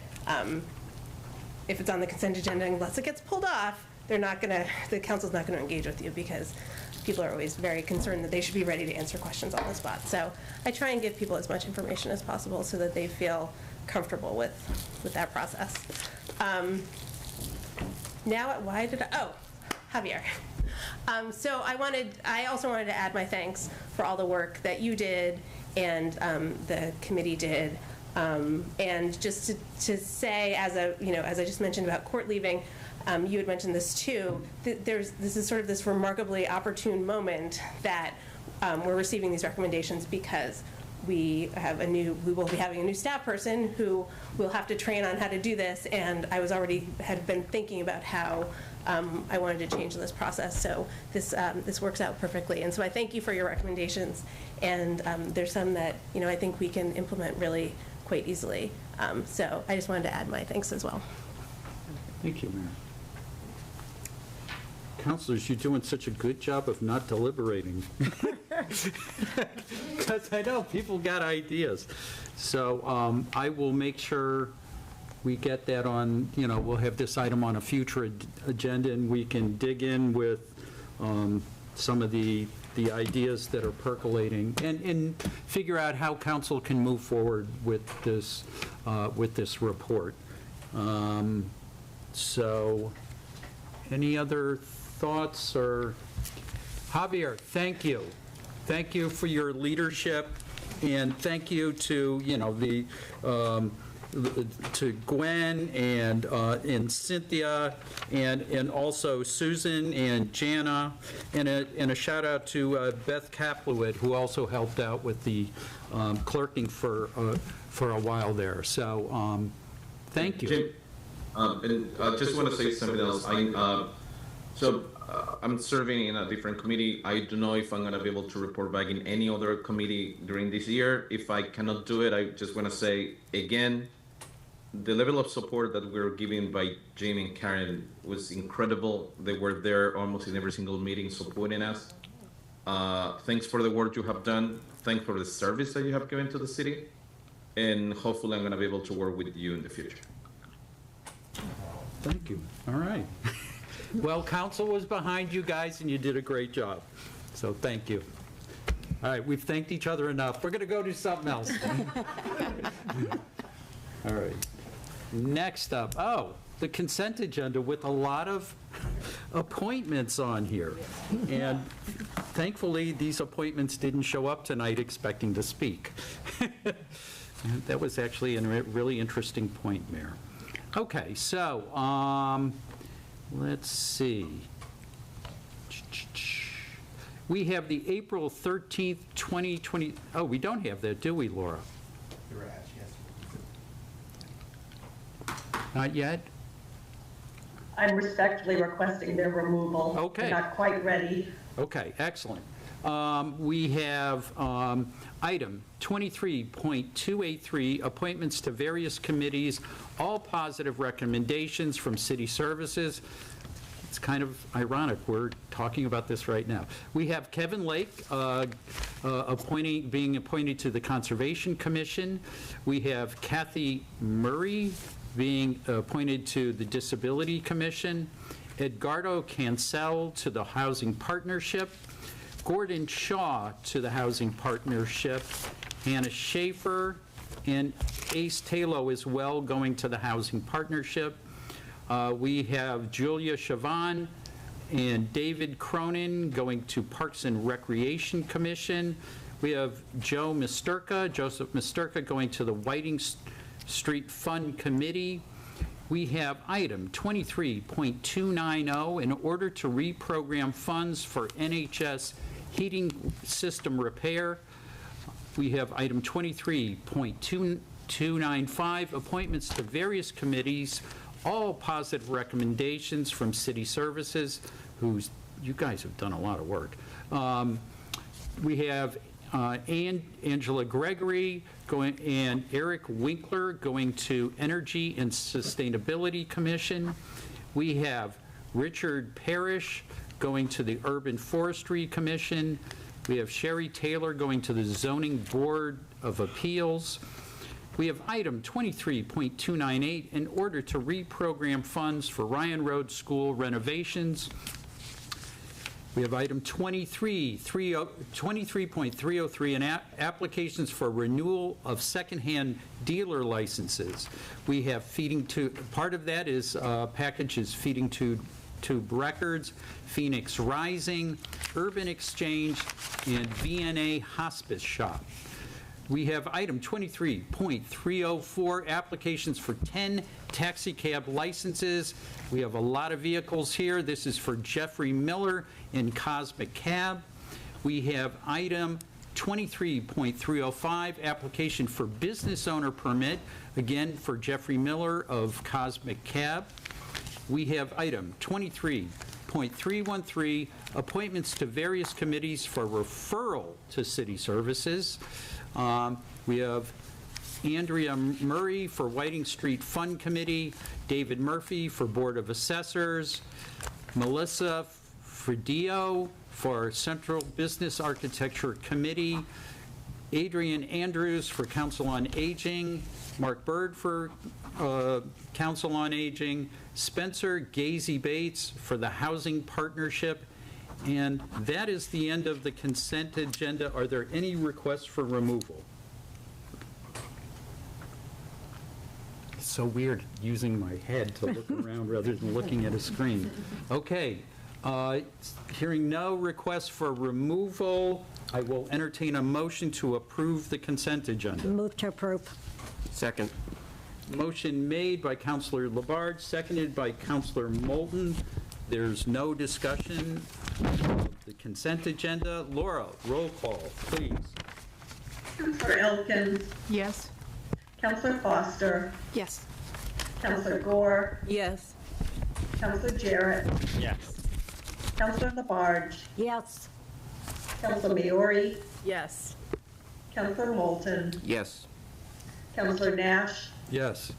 Speaker 8: if it's on the consent agenda, unless it gets pulled off, the council's not going to engage with you, because people are always very concerned that they should be ready to answer questions on the spot. So I try and give people as much information as possible so that they feel comfortable with that process. Javier. So I also wanted to add my thanks for all the work that you did and the committee did. And just to say, as I just mentioned about Court leaving, you had mentioned this too, this is sort of this remarkably opportune moment that we're receiving these recommendations, because we will be having a new staff person who will have to train on how to do this, and I had been thinking about how I wanted to change this process. So this works out perfectly. And so I thank you for your recommendations. And there's some that, I think we can implement really quite easily. So I just wanted to add my thanks as well.
Speaker 2: Thank you, Mayor. Counselors, you're doing such a good job of not deliberating. Because I know people got ideas. So I will make sure we get that on, we'll have this item on a future agenda, and we can dig in with some of the ideas that are percolating and figure out how council can move forward with this report. So any other thoughts? Or Javier, thank you. Thank you for your leadership, and thank you to, to Gwen and Cynthia and also Susan and Jana, and a shout out to Beth Kaplowit, who also helped out with the clerking for a while there. So thank you.
Speaker 12: Jim, and I just want to say something else. I'm serving in a different committee. I don't know if I'm going to be able to report back in any other committee during this year. If I cannot do it, I just want to say again, the level of support that we're given by Jamie and Karen was incredible. They were there almost in every single meeting supporting us. Thanks for the work you have done. Thanks for the service that you have given to the city. And hopefully I'm going to be able to work with you in the future.
Speaker 2: Thank you. All right. Well, council was behind you guys, and you did a great job. So thank you. All right, we've thanked each other enough. We're going to go do something else. All right. Next up, the consent agenda with a lot of appointments on here. And thankfully, these appointments didn't show up tonight expecting to speak. That was actually a really interesting point, Mayor. Okay, so let's see. We have the April 13th, 2020. Oh, we don't have that, do we, Laura? Not yet?
Speaker 3: I'm respectfully requesting their removal.
Speaker 2: Okay.
Speaker 3: They're not quite ready.
Speaker 2: Okay, excellent. We have item 23.283, appointments to various committees, all positive recommendations from city services. It's kind of ironic, we're talking about this right now. We have Kevin Lake being appointed to the Conservation Commission. We have Kathy Murray being appointed to the Disability Commission. Edgardo Cancel to the Housing Partnership. Gordon Shaw to the Housing Partnership. Hannah Schaefer and Ace Talo as well going to the Housing Partnership. We have Julia Chavan and David Cronin going to Parks and Recreation Commission. We have Joseph Misterka going to the Whiting Street Fund Committee. We have item 23.290, in order to reprogram funds for NHS heating system repair. We have item 23.295, appointments to various committees, all positive recommendations from city services, you guys have done a lot of work. We have Angela Gregory and Eric Winkler going to Energy and Sustainability Commission. We have Richard Parrish going to the Urban Forestry Commission. We have Sherry Taylor going to the Zoning Board of Appeals. We have item 23.298, in order to reprogram funds for Ryan Road School renovations. We have item 23.303, and applications for renewal of secondhand dealer licenses. We have part of that is package is Feeding Tube Records, Phoenix Rising, Urban Exchange, and VNA Hospice Shop. We have item 23.304, applications for 10 taxi cab licenses. We have a lot of vehicles here. This is for Jeffrey Miller in Cosmic Cab. We have item 23.305, application for business owner permit, again for Jeffrey Miller of Cosmic Cab. we have item 23.313, appointments to various committees for referral to city services. We have Andrea Murray for Whiting Street Fund Committee, David Murphy for Board of Assessors, Melissa Fridio for Central Business Architecture Committee, Adrian Andrews for Council on Aging, Mark Bird for Council on Aging, Spencer Gazy Bates for the Housing Partnership, and that is the end of the consent agenda. Are there any requests for removal? It's so weird using my head to look around rather than looking at a screen. Okay, hearing no requests for removal, I will entertain a motion to approve the consent agenda.
Speaker 14: Move to approve.
Speaker 11: Second.
Speaker 2: Motion made by Councilor Labarge, seconded by Councilor Moulton. There's no discussion of the consent agenda. Laura, roll call, please.
Speaker 3: Councilor Elkins.
Speaker 15: Yes.
Speaker 3: Councilor Foster.
Speaker 13: Yes.
Speaker 3: Councilor Gore.
Speaker 15: Yes.
Speaker 3: Councilor Jarrett.
Speaker 1: Yes.
Speaker 3: Councilor Labarge.
Speaker 14: Yes.
Speaker 3: Councilor Maori.
Speaker 15: Yes.
Speaker 3: Councilor Moulton.
Speaker 11: Yes.
Speaker 3: Councilor Nash.
Speaker 2: Yes.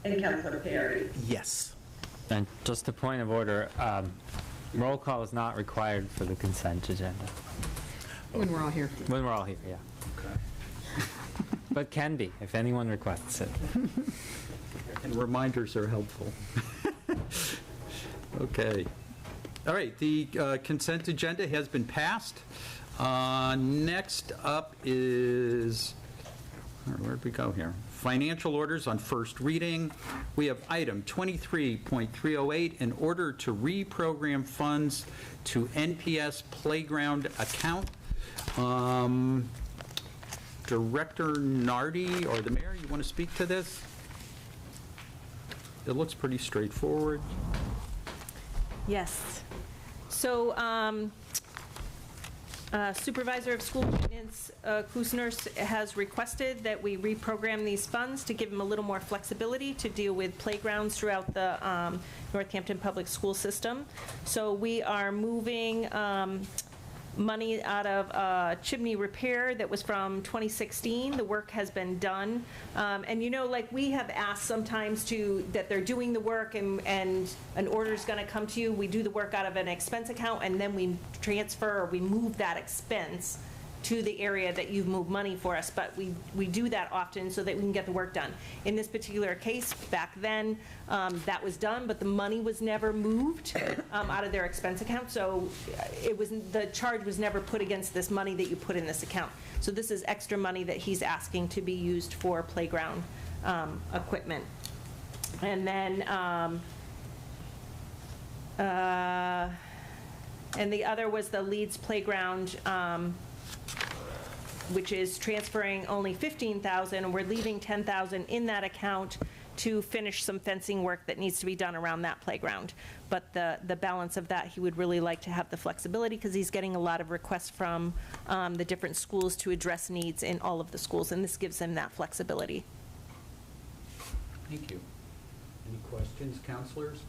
Speaker 3: And Councilor Perry.
Speaker 9: Yes.
Speaker 1: And just a point of order, roll call is not required for the consent agenda.
Speaker 15: When we're all here.
Speaker 1: When we're all here, yeah. But can be, if anyone requests it.
Speaker 2: And reminders are helpful. Okay. All right, the consent agenda has been passed. Next up is, where'd we go here? Financial orders on first reading. We have item 23.308, in order to reprogram funds to NPS Playground account. Director Nardi, or the mayor, you want to speak to this? It looks pretty straightforward.
Speaker 10: Yes. So Supervisor of School Maintenance Kusners has requested that we reprogram these funds to give him a little more flexibility to deal with playgrounds throughout the Northampton Public School System. So we are moving money out of chimney repair that was from 2016. The work has been done. And you know, like we have asked sometimes that they're doing the work and an order is going to come to you. We do the work out of an expense account and then we transfer or we move that expense to the area that you've moved money for us, but we do that often so that we can get the work done. In this particular case, back then, that was done, but the money was never moved out of their expense account, so the charge was never put against this money that you put in this account. So this is extra money that he's asking to be used for playground equipment. And then, and the other was the Leeds Playground, which is transferring only $15,000, and we're leaving $10,000 in that account to finish some fencing work that needs to be done around that playground. But the balance of that, he would really like to have the flexibility because he's getting a lot of requests from the different schools to address needs in all of the schools, and this gives him that flexibility.
Speaker 2: Thank you. Any questions, counselors?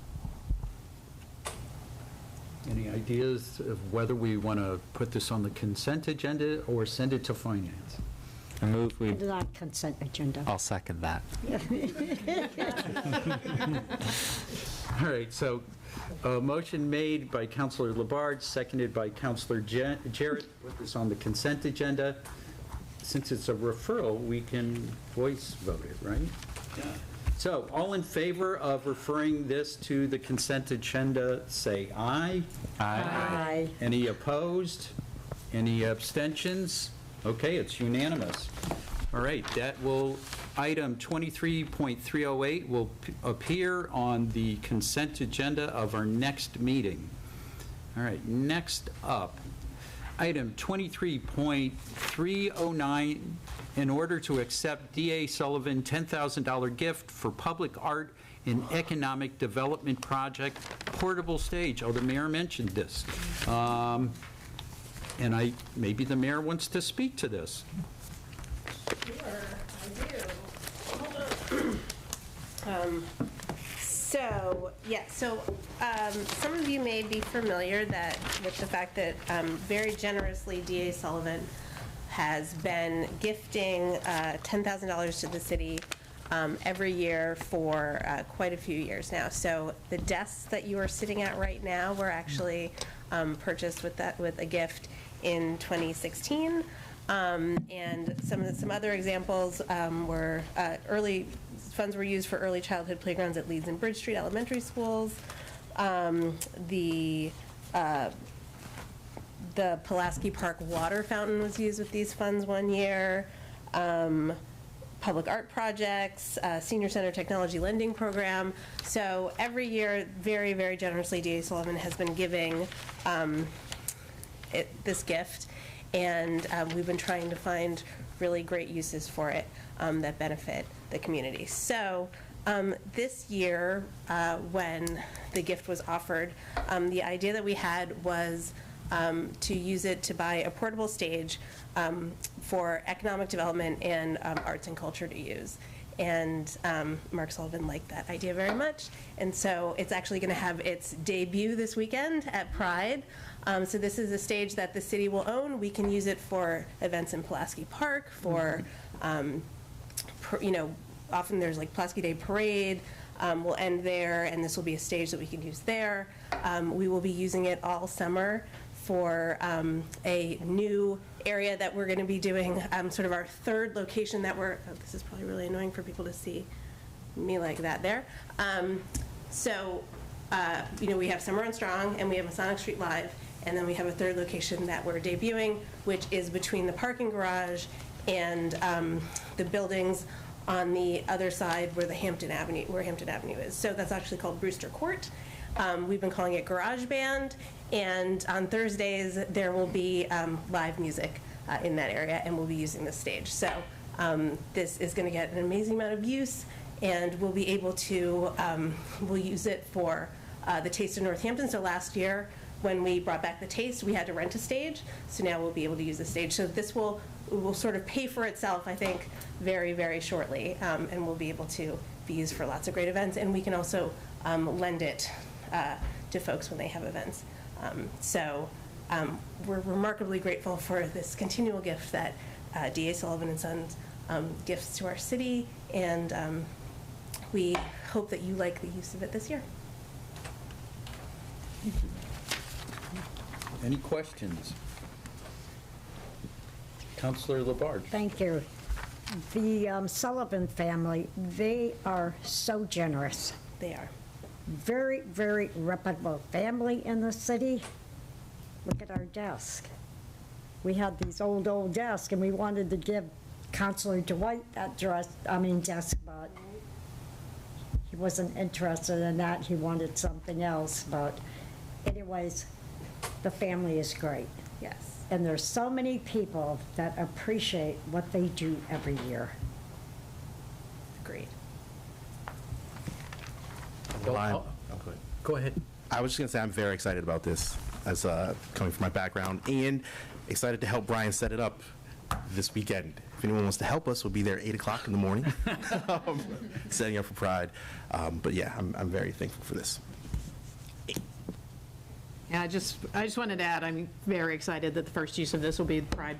Speaker 2: Any ideas of whether we want to put this on the consent agenda or send it to finance?
Speaker 1: I move we.
Speaker 14: Put it on consent agenda.
Speaker 1: I'll second that.
Speaker 2: All right, so a motion made by Councilor Labarge, seconded by Councilor Jarrett, put this on the consent agenda. Since it's a referral, we can voice vote it, right? Yeah. So, all in favor of referring this to the consent agenda, say aye.
Speaker 1: Aye.
Speaker 14: Aye.
Speaker 2: Any opposed? Any abstentions? Okay, it's unanimous. All right, item 23.308 will appear on the consent agenda of our next meeting. All right, next up, item 23.309, in order to accept D.A. Sullivan $10,000 gift for public art and economic development project, portable stage. Oh, the mayor mentioned this. And maybe the mayor wants to speak to this.
Speaker 8: Sure, I do. Hold on. So, some of you may be familiar with the fact that very generously DA Sullivan has been gifting $10,000 to the city every year for quite a few years now. So the desks that you are sitting at right now were actually purchased with a gift in 2016. And some other examples were funds were used for early childhood playgrounds at Leeds and Bridge Street Elementary Schools. The Pulaski Park water fountain was used with these funds one year. Public art projects, Senior Center Technology Lending Program. So every year, very, very generously, DA Sullivan has been giving this gift. And we've been trying to find really great uses for it that benefit the community. So this year, when the gift was offered, the idea that we had was to use it to buy a portable stage for economic development and arts and culture to use. And Mark Sullivan liked that idea very much. And so it's actually going to have its debut this weekend at Pride. So this is a stage that the city will own. We can use it for events in Pulaski Park, for, often there's like Pulaski Day Parade. We'll end there, and this will be a stage that we can use there. We will be using it all summer for a new area that we're going to be doing, sort of our third location that this is probably really annoying for people to see me like that there. We have Summer on Strong, and we have Masonic Street Live, and then we have a third location that we're debuting, which is between the parking garage and the buildings on the other side where Hampton Avenue is. So that's actually called Brewster Court. We've been calling it Garage Band, and on Thursdays there will be live music in that area, and we'll be using the stage. So this is going to get an amazing amount of use, and we'll be able to, we'll use it for the Taste of Northampton. So last year, when we brought back the Taste, we had to rent a stage, so now we'll be able to use the stage. So this will sort of pay for itself, I think, very, very shortly, and we'll be able to be used for lots of great events, and we can also lend it to folks when they have events. We're remarkably grateful for this continual gift that DA Sullivan and Sons gifts to our city, and we hope that you like the use of it this year.
Speaker 2: Any questions? Councilor Labarge.
Speaker 14: Thank you. The Sullivan family, they are so generous.
Speaker 8: They are.
Speaker 14: Very, very reputable family in the city. Look at our desk. We had these old desks, and we wanted to give Councilor Dwight that desk, but he wasn't interested in that. He wanted something else. But anyways, the family is great.
Speaker 8: Yes.
Speaker 14: And there's so many people that appreciate what they do every year.
Speaker 8: Agreed.
Speaker 2: Go ahead.
Speaker 9: I was just going to say I'm very excited about this, as coming from my background, and excited to help Brian set it up this weekend. If anyone wants to help us, we'll be there at 8 o'clock in the morning, setting up for Pride. But yeah, I'm very thankful for this.
Speaker 15: Yeah, I just wanted to add, I'm very excited that the first use of this will be the Pride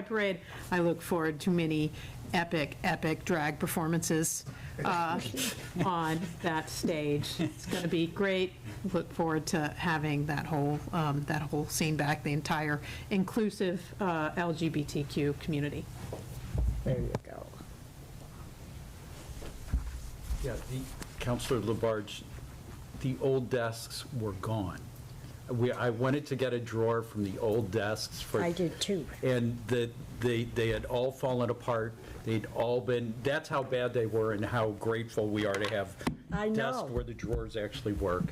Speaker 15: Parade. I look forward to many epic drag performances on that stage. It's going to be great. Look forward to having that whole scene back, the entire inclusive LGBTQ community.
Speaker 14: There you go.
Speaker 2: Yeah, Councilor Labarge, the old desks were gone. I wanted to get a drawer from the old desks.
Speaker 14: I did too.
Speaker 2: And they had all fallen apart. They'd all been, that's how bad they were, and how grateful we are to have desks where the drawers actually work.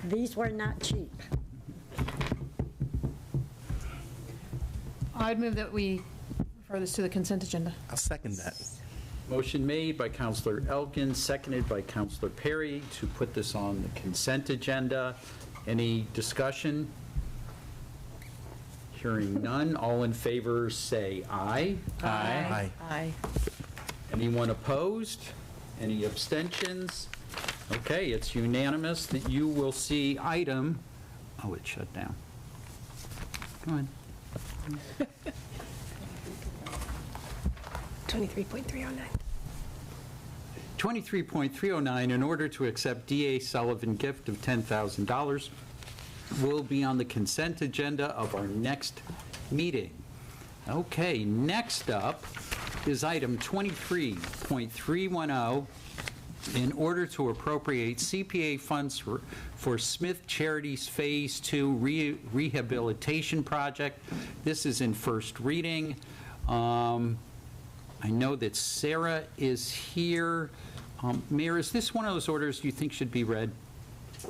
Speaker 14: These were not cheap.
Speaker 15: I'd move that we refer this to the consent agenda.
Speaker 9: I'll second that.
Speaker 2: Motion made by Councilor Elkins, seconded by Councilor Perry to put this on the consent agenda. Any discussion? Hearing none. All in favor say aye.
Speaker 9: Aye.
Speaker 2: Anyone opposed? Any abstentions? Okay, it's unanimous that you will see item, oh, it shut down. Go on.
Speaker 8: 23.309.
Speaker 2: 23.309, in order to accept D.A. Sullivan gift of $10,000, will be on the consent agenda of our next meeting. Okay, next up is item 23.310, in order to appropriate CPA funds for Smith Charities Phase 2 rehabilitation project. This is in first reading. I know that Sarah is here. Mayor, is this one of those orders you think should be read?
Speaker 8: I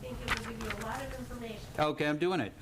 Speaker 8: think it will give you a lot of information.
Speaker 2: Okay, I'm doing it.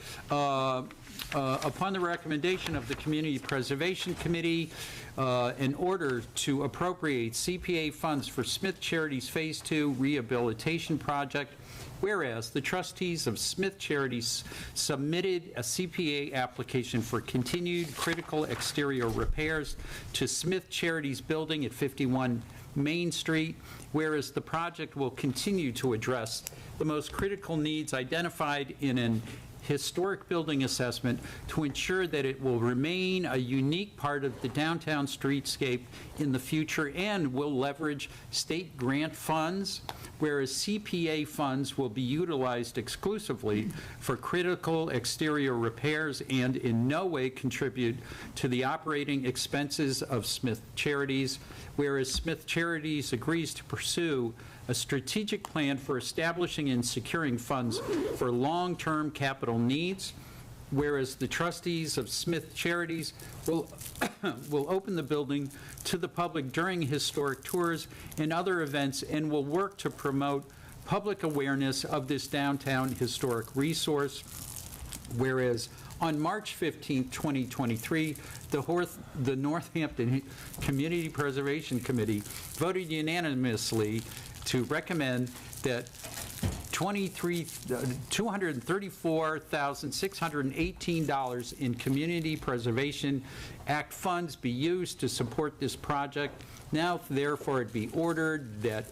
Speaker 2: Upon the recommendation of the Community Preservation Committee, in order to appropriate CPA funds for Smith Charities Phase 2 rehabilitation project, whereas the trustees of Smith Charities submitted a CPA application for continued critical exterior repairs to Smith Charities building at 51 Main Street, whereas the project will continue to address the most critical needs identified in an historic building assessment to ensure that it will remain a unique part of the downtown streetscape in the future and will leverage state grant funds, whereas CPA funds will be utilized exclusively for critical exterior repairs and in no way contribute to the operating expenses of Smith Charities, whereas Smith Charities agrees to pursue a strategic plan for establishing and securing funds for long-term capital needs, whereas the trustees of Smith Charities will open the building to the public during historic tours and other events and will work to promote public awareness of this downtown historic resource, whereas on March 15, 2023, the Northampton Community Preservation Committee voted unanimously to recommend that $234,618 in Community Preservation Act funds be used to support this project. Now, therefore, it be ordered that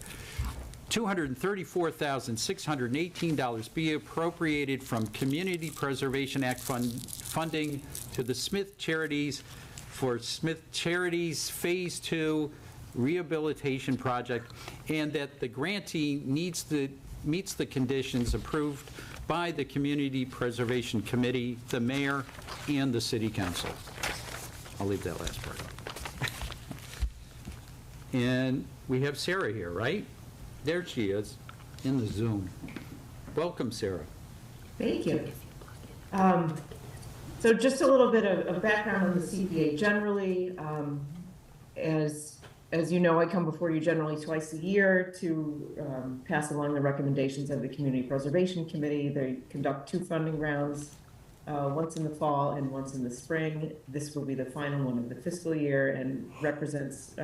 Speaker 2: $234,618 be appropriated from Community Preservation Act funding to the Smith Charities for Smith Charities Phase 2 rehabilitation project, and that the grantee meets the conditions approved by the Community Preservation Committee, the mayor, and the city council. I'll leave that last part. And we have Sarah here, right? There she is, in the Zoom. Welcome, Sarah.
Speaker 16: Thank you. So just a little bit of background on the CPA. Generally, as you know, I come before you generally twice a year to pass along the recommendations of the Community Preservation Committee. They conduct 2 funding rounds, once in the fall and once in the spring. This will be the final one of the fiscal year and represents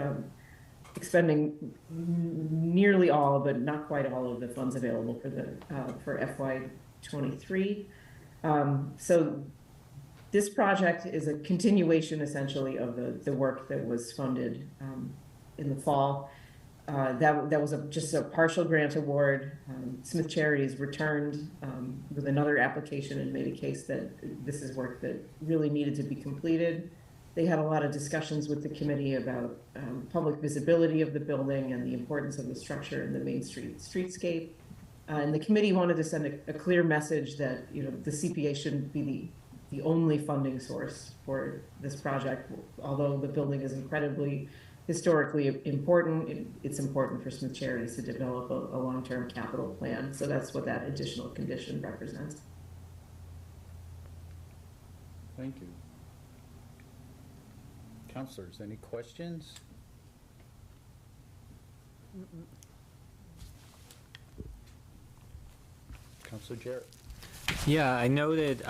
Speaker 16: expending nearly all, but not quite all, of the funds available for FY23. So this project is a continuation, essentially, of the work that was funded in the fall. That was just a partial grant award. Smith Charities returned with another application and made a case that this is work that really needed to be completed. They had a lot of discussions with the committee about public visibility of the building and the importance of the structure in the Main Street streetscape. And the committee wanted to send a clear message that, you know, the CPA shouldn't be the only funding source for this project. Although the building is incredibly historically important, it's important for Smith Charities to develop a long-term capital plan. So that's what that additional condition represents.
Speaker 2: Thank you. Councilors, any questions? Councilor Jarrett.
Speaker 1: Yeah, I noted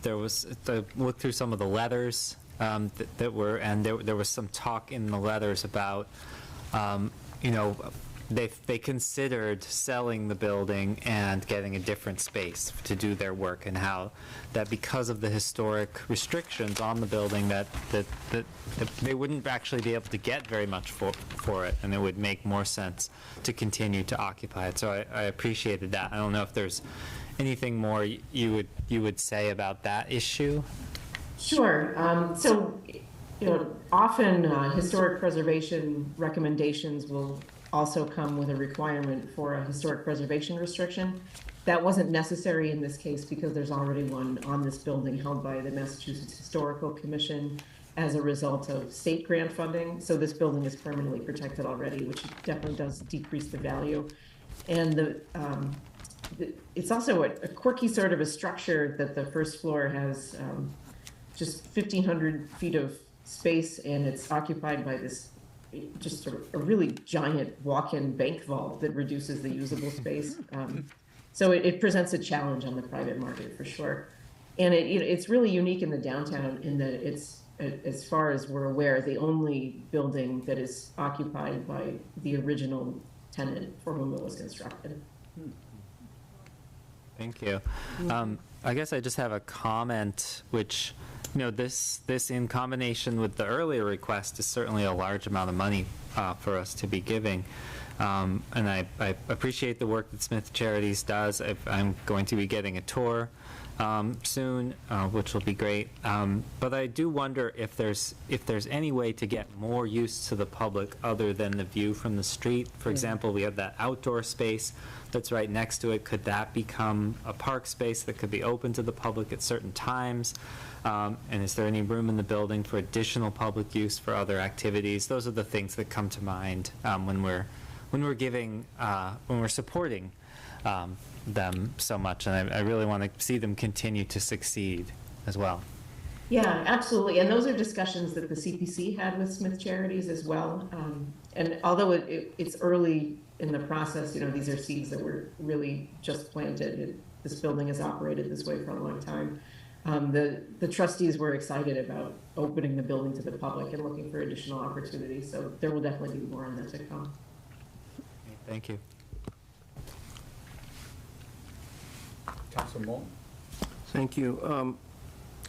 Speaker 1: there was, I looked through some of the letters that were, and there was some talk in the letters about, you know, they considered selling the building and getting a different space to do their work, and how that because of the historic restrictions on the building that they wouldn't actually be able to get very much for it, and it would make more sense to continue to occupy it. So I appreciated that. I don't know if there's anything more you would say about that issue.
Speaker 16: Sure. So, often historic preservation recommendations will also come with a requirement for a historic preservation restriction. That wasn't necessary in this case because there's already one on this building held by the Massachusetts Historical Commission as a result of state grant funding. So this building is permanently protected already, which definitely does decrease the value. And it's also a quirky sort of a structure that the first floor has just 1,500 feet of space, and it's occupied by this just sort of a really giant walk-in bank vault that reduces the usable space. So it presents a challenge on the private market for sure. And it's really unique in the downtown in that it's, as far as we're aware, the only building that is occupied by the original tenant for whom it was constructed.
Speaker 1: Thank you. I guess I just have a comment, which, this in combination with the earlier request is certainly a large amount of money for us to be giving. And I appreciate the work that Smith Charities does. I'm going to be getting a tour soon, which will be great. But I do wonder if there's any way to get more use to the public other than the view from the street. For example, we have that outdoor space that's right next to it. Could that become a park space that could be open to the public at certain times? And is there any room in the building for additional public use for other activities? Those are the things that come to mind when we're giving, when we're supporting them so much, and I really want to see them continue to succeed as well.
Speaker 16: Yeah, absolutely. And those are discussions that the CPC had with Smith Charities as well. And although it's early in the process, these are seeds that were really just planted. This building has operated this way for a long time. The trustees were excited about opening the building to the public and looking for additional opportunities. So there will definitely be more on that to come.
Speaker 1: Thank you.
Speaker 2: Councilor Moore?
Speaker 11: Thank you.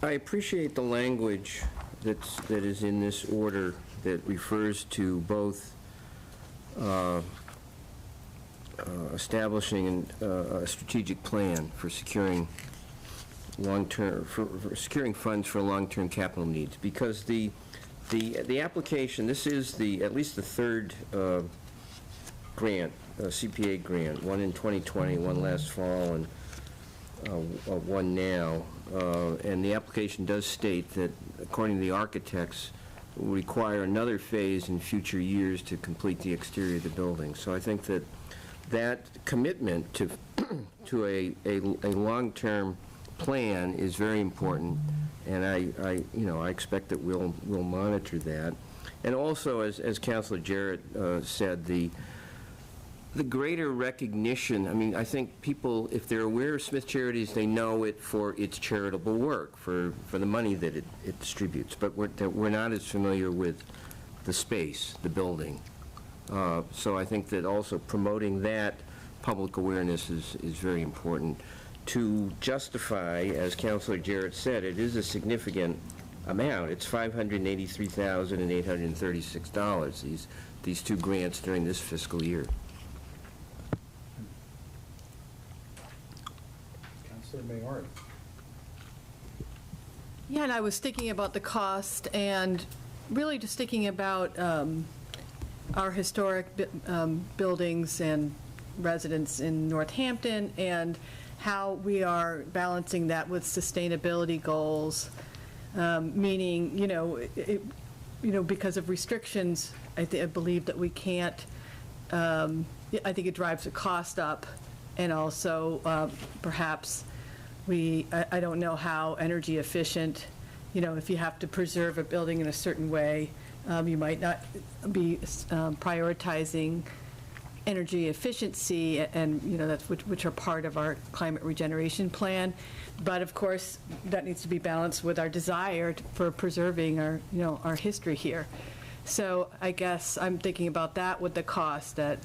Speaker 11: I appreciate the language that is in this order that refers to both establishing a strategic plan for securing long-term, for securing funds for long-term capital needs, because the application, this is at least the third grant, CPA grant, one in 2020, one last fall, and one now. And the application does state that, according to the architects, will require another phase in future years to complete the exterior of the building. So I think that commitment to a long-term plan is very important, and I expect that we'll monitor that. And also, as Councilor Jarrett said, the greater recognition, I think people, if they're aware of Smith Charities, they know it for its charitable work, for the money that it distributes, but we're not as familiar with the space, the building. So I think that also promoting that public awareness is very important. To justify, as Councilor Jarrett said, it is a significant amount. It's $583,836, these two grants during this fiscal year.
Speaker 2: Councilor Maori?
Speaker 4: Yeah, and I was thinking about the cost and really just thinking about our historic buildings and residents in Northampton and how we are balancing that with sustainability goals, meaning, because of restrictions, I believe that we can't, I think it drives the cost up, and also perhaps I don't know how energy efficient, if you have to preserve a building in a certain way, you might not be prioritizing energy efficiency, and that's which are part of our climate regeneration plan. But of course, that needs to be balanced with our desire for preserving our history here. So I guess I'm thinking about that with the cost, that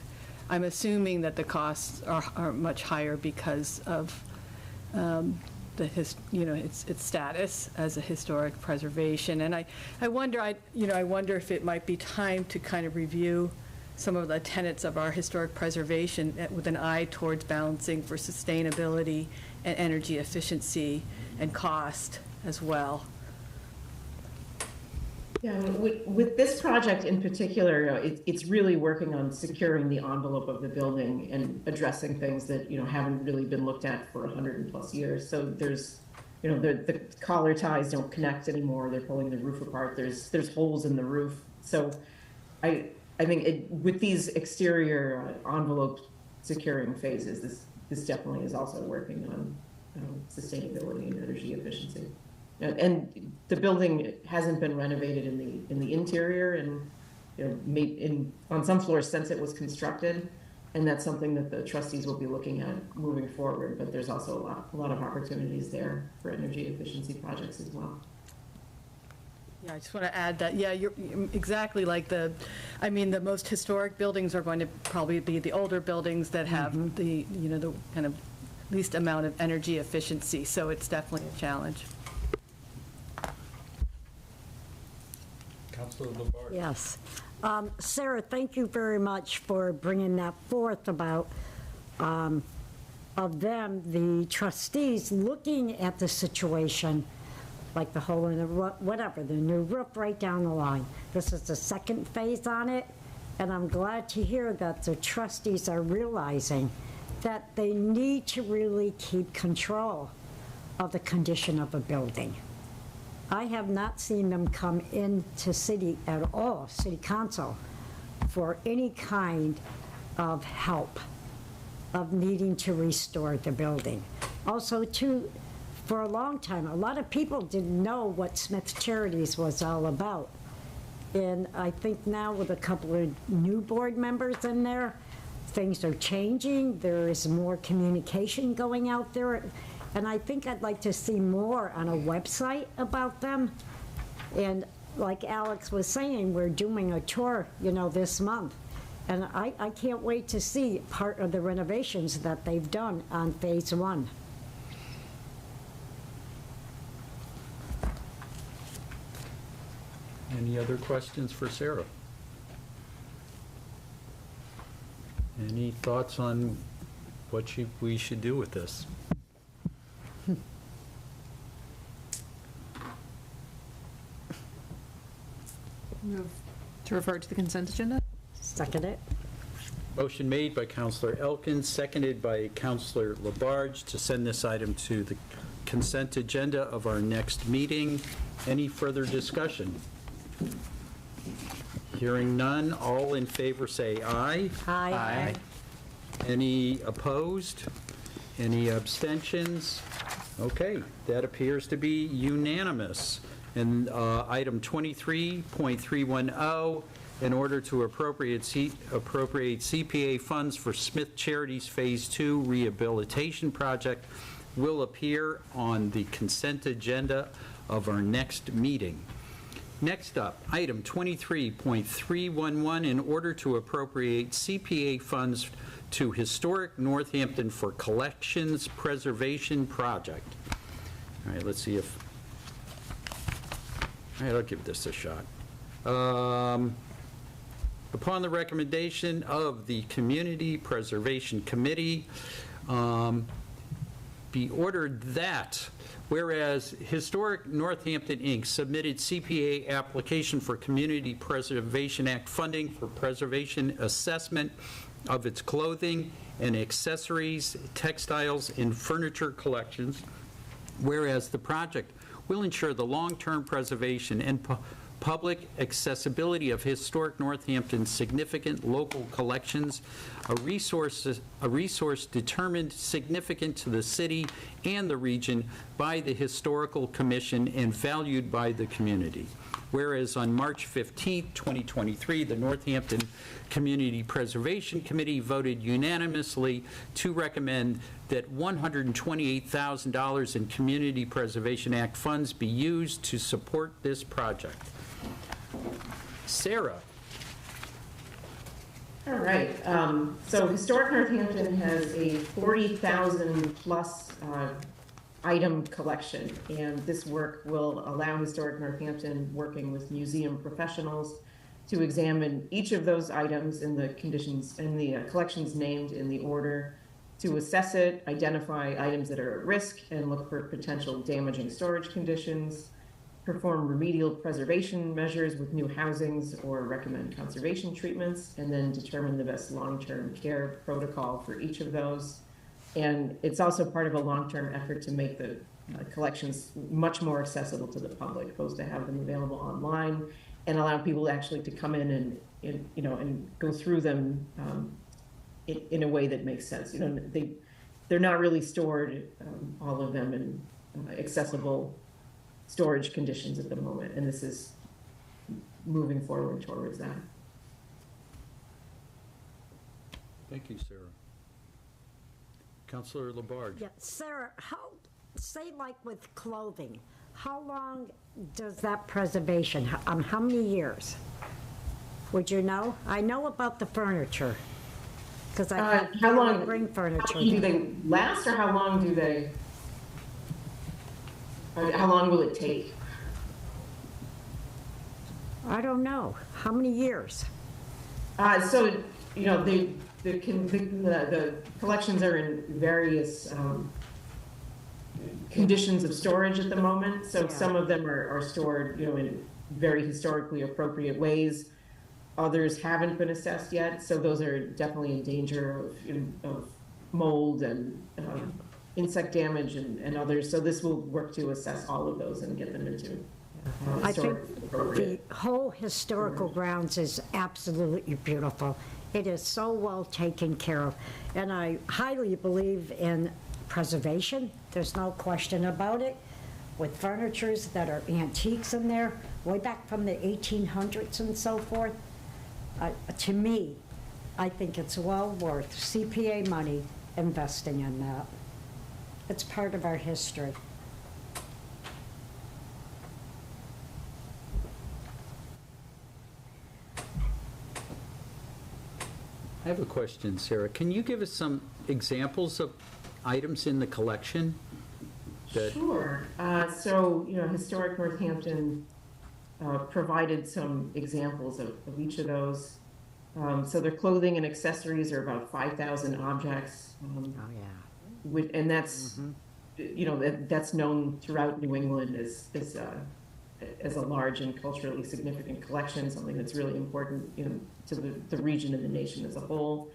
Speaker 4: I'm assuming that the costs are much higher because of its status as a historic preservation. And I wonder if it might be time to kind of review some of the tenets of our historic preservation with an eye towards balancing for sustainability and energy efficiency and cost as well.
Speaker 16: Yeah, I mean, with this project in particular, it's really working on securing the envelope of the building and addressing things that, haven't really been looked at for 100+ years. So there's, the collar ties don't connect anymore. They're pulling the roof apart. There's holes in the roof. So I think with these exterior envelope securing phases, this definitely is also working on sustainability and energy efficiency. And the building hasn't been renovated in the interior, and on some floors since it was constructed, and that's something that the trustees will be looking at moving forward. But there's also a lot of opportunities there for energy efficiency projects as well.
Speaker 4: Yeah, I just want to add that, yeah, you're exactly like the most historic buildings are going to probably be the older buildings that have the kind of least amount of energy efficiency. So it's definitely a challenge.
Speaker 2: Councilor LaBarge.
Speaker 14: Yes. Sarah, thank you very much for bringing that forth about of them, the trustees, looking at the situation, like the hole in the roof, whatever, the new roof right down the line. This is the second phase on it, and I'm glad to hear that the trustees are realizing that they need to really keep control of the condition of a building. I have not seen them come into city at all, city council, for any kind of help of needing to restore the building. Also, too, for a long time, a lot of people didn't know what Smith Charities was all about. And I think now with a couple of new board members in there, things are changing. There is more communication going out there. And I think I'd like to see more on a website about them. And like Alex was saying, we're doing a tour, this month. And I can't wait to see part of the renovations that they've done on phase 1.
Speaker 2: Any other questions for Sarah? Any thoughts on what we should do with this?
Speaker 15: Move to refer to the consent agenda?
Speaker 14: Second it.
Speaker 2: Motion made by Councilor Elkins, seconded by Councilor LaBarge to send this item to the consent agenda of our next meeting. Any further discussion? Hearing none, all in favor say aye.
Speaker 14: Aye.
Speaker 2: Aye. Any opposed? Any abstentions? Okay, that appears to be unanimous. And item 23.310, in order to appropriate CPA funds for Smith Charities Phase 2 Rehabilitation Project, will appear on the consent agenda of our next meeting. Next up, item 23.311, in order to appropriate CPA funds to Historic Northampton for Collections Preservation Project. All right, let's see if... All right, I'll give this a shot. Upon the recommendation of the Community Preservation Committee, be ordered that, whereas Historic Northampton, Inc. submitted CPA application for Community Preservation Act funding for preservation assessment of its clothing and accessories, textiles, and furniture collections, whereas the project will ensure the long-term preservation and public accessibility of Historic Northampton's significant local collections, a resource determined significant to the city and the region by the Historical Commission and valued by the community. Whereas on March 15, 2023, the Northampton Community Preservation Committee voted unanimously to recommend that $128,000 in Community Preservation Act funds be used to support this project. Sarah.
Speaker 16: All right, so Historic Northampton has a 40,000 plus item collection, and this work will allow Historic Northampton, working with museum professionals, to examine each of those items in the conditions, in the collections named in the order, to assess it, identify items that are at risk, and look for potential damaging storage conditions, perform remedial preservation measures with new housings or recommend conservation treatments, and then determine the best long-term care protocol for each of those. And it's also part of a long-term effort to make the collections much more accessible to the public, both to have them available online and allow people actually to come in and you know, and go through them in a way that makes sense. You know, they're not really stored, all of them, in accessible storage conditions at the moment, and this is moving forward towards that.
Speaker 2: Thank you, Sarah. Councilor Labarge.
Speaker 14: Yeah, Sarah, say like with clothing, how long does that preservation, how many years? Would you know? I know about the furniture, because I
Speaker 16: how long
Speaker 14: bring furniture.
Speaker 16: How long do they last, or how long do they? How long will it take?
Speaker 14: I don't know. How many years?
Speaker 16: So, you know, the collections are in various conditions of storage at the moment. So some of them are stored, you know, in very historically appropriate ways. Others haven't been assessed yet. So those are definitely in danger of mold and insect damage and others. So this will work to assess all of those and get them into
Speaker 14: I think the whole historical grounds is absolutely beautiful. It is so well taken care of. And I highly believe in preservation. There's no question about it. With furnitures that are antiques in there, way back from the 1800s and so forth. To me, I think it's well worth CPA money investing in that. It's part of our history.
Speaker 2: I have a question, Sarah. Can you give us some examples of items in the collection?
Speaker 16: Sure. So, you know, Historic Northampton provided some examples of each of those. So their clothing and accessories are about 5,000 objects. And that's, you know, that's known throughout New England as a large and culturally significant collection, something that's really important, you know, to the region and the nation as a whole.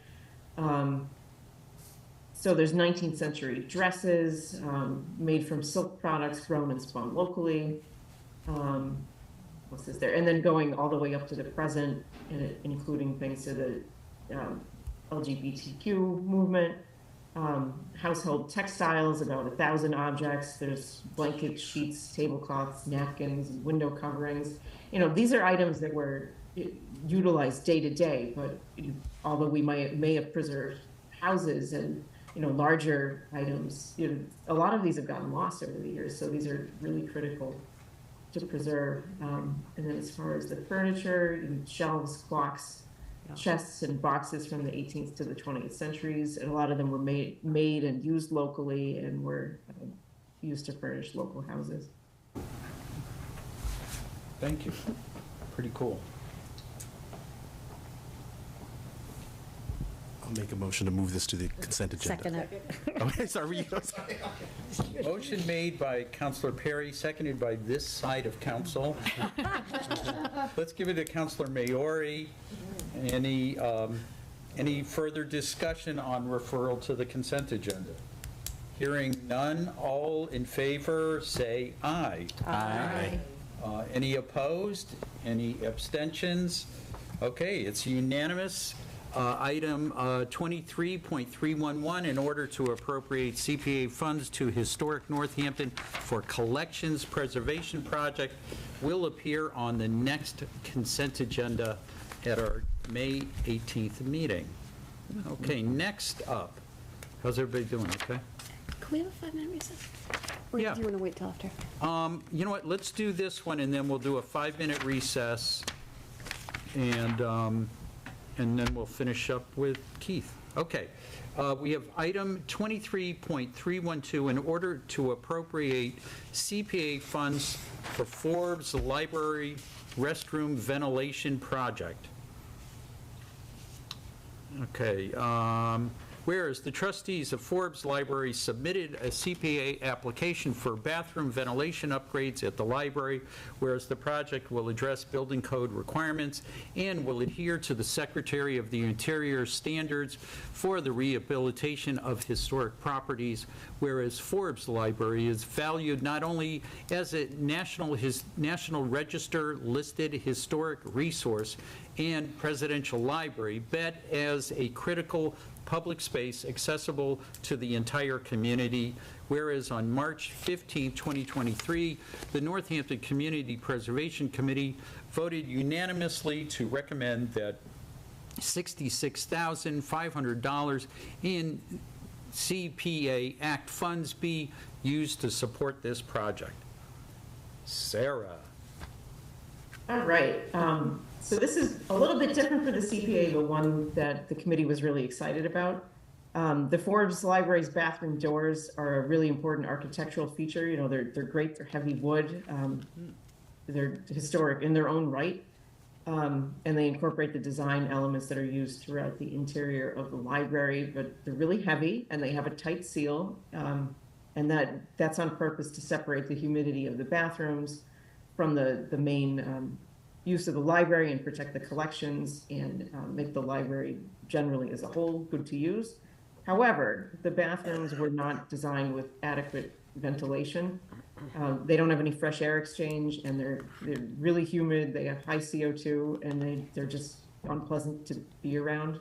Speaker 16: So there's 19th century dresses made from silk products grown and spun locally. What's this there? And then going all the way up to the present, including things to the LGBTQ movement. Household textiles, about 1,000 objects. There's blankets, sheets, tablecloths, napkins, window coverings. You know, these are items that were utilized day to day, but although we may have preserved houses and, you know, larger items, you know, a lot of these have gotten lost over the years, so these are really critical to preserve. And then as far as the furniture, shelves, clocks, chests and boxes from the 18th to the 20th centuries, and a lot of them were made and used locally and were used to furnish local houses.
Speaker 2: Thank you. Pretty cool.
Speaker 9: I'll make a motion to move this to the consent agenda.
Speaker 14: Second it.
Speaker 9: Okay, sorry.
Speaker 2: Motion made by Councilor Perry, seconded by this side of council. Let's give it to Councilor Maori. Any further discussion on referral to the consent agenda? Hearing none, all in favor, say aye.
Speaker 1: Aye.
Speaker 2: Any opposed? Any abstentions? Okay, it's unanimous. Item 23.311, in order to appropriate CPA funds to Historic Northampton for Collections Preservation Project, will appear on the next consent agenda at our May 18th meeting. Okay, next up. How's everybody doing, okay?
Speaker 13: Can we have a 5-minute recess? Or do you want to wait till after?
Speaker 2: You know what, let's do this one, and then we'll do a 5-minute recess. And and then we'll finish up with Keith. Okay. We have item 23.312, in order to appropriate CPA funds for Forbes Library restroom ventilation project. Okay, whereas the trustees of Forbes Library submitted a CPA application for bathroom ventilation upgrades at the library, whereas the project will address building code requirements and will adhere to the Secretary of the Interior standards for the rehabilitation of historic properties, whereas Forbes Library is valued not only as a National Register listed historic resource and presidential library, but as a critical public space accessible to the entire community, whereas on March 15, 2023, the Northampton Community Preservation Committee voted unanimously to recommend that $66,500 in CPA Act funds be used to support this project. Sarah.
Speaker 16: All right. So this is a little bit different for the CPA, but one that the committee was really excited about. The Forbes Library's bathroom doors are a really important architectural feature. You know, they're great. They're heavy wood. They're historic in their own right. And they incorporate the design elements that are used throughout the interior of the library, but they're really heavy and they have a tight seal. And that's on purpose to separate the humidity of the bathrooms from the main use of the library and protect the collections and make the library generally as a whole good to use. However, the bathrooms were not designed with adequate ventilation. They don't have any fresh air exchange, and they're really humid. They have high CO2, and they're just unpleasant to be around.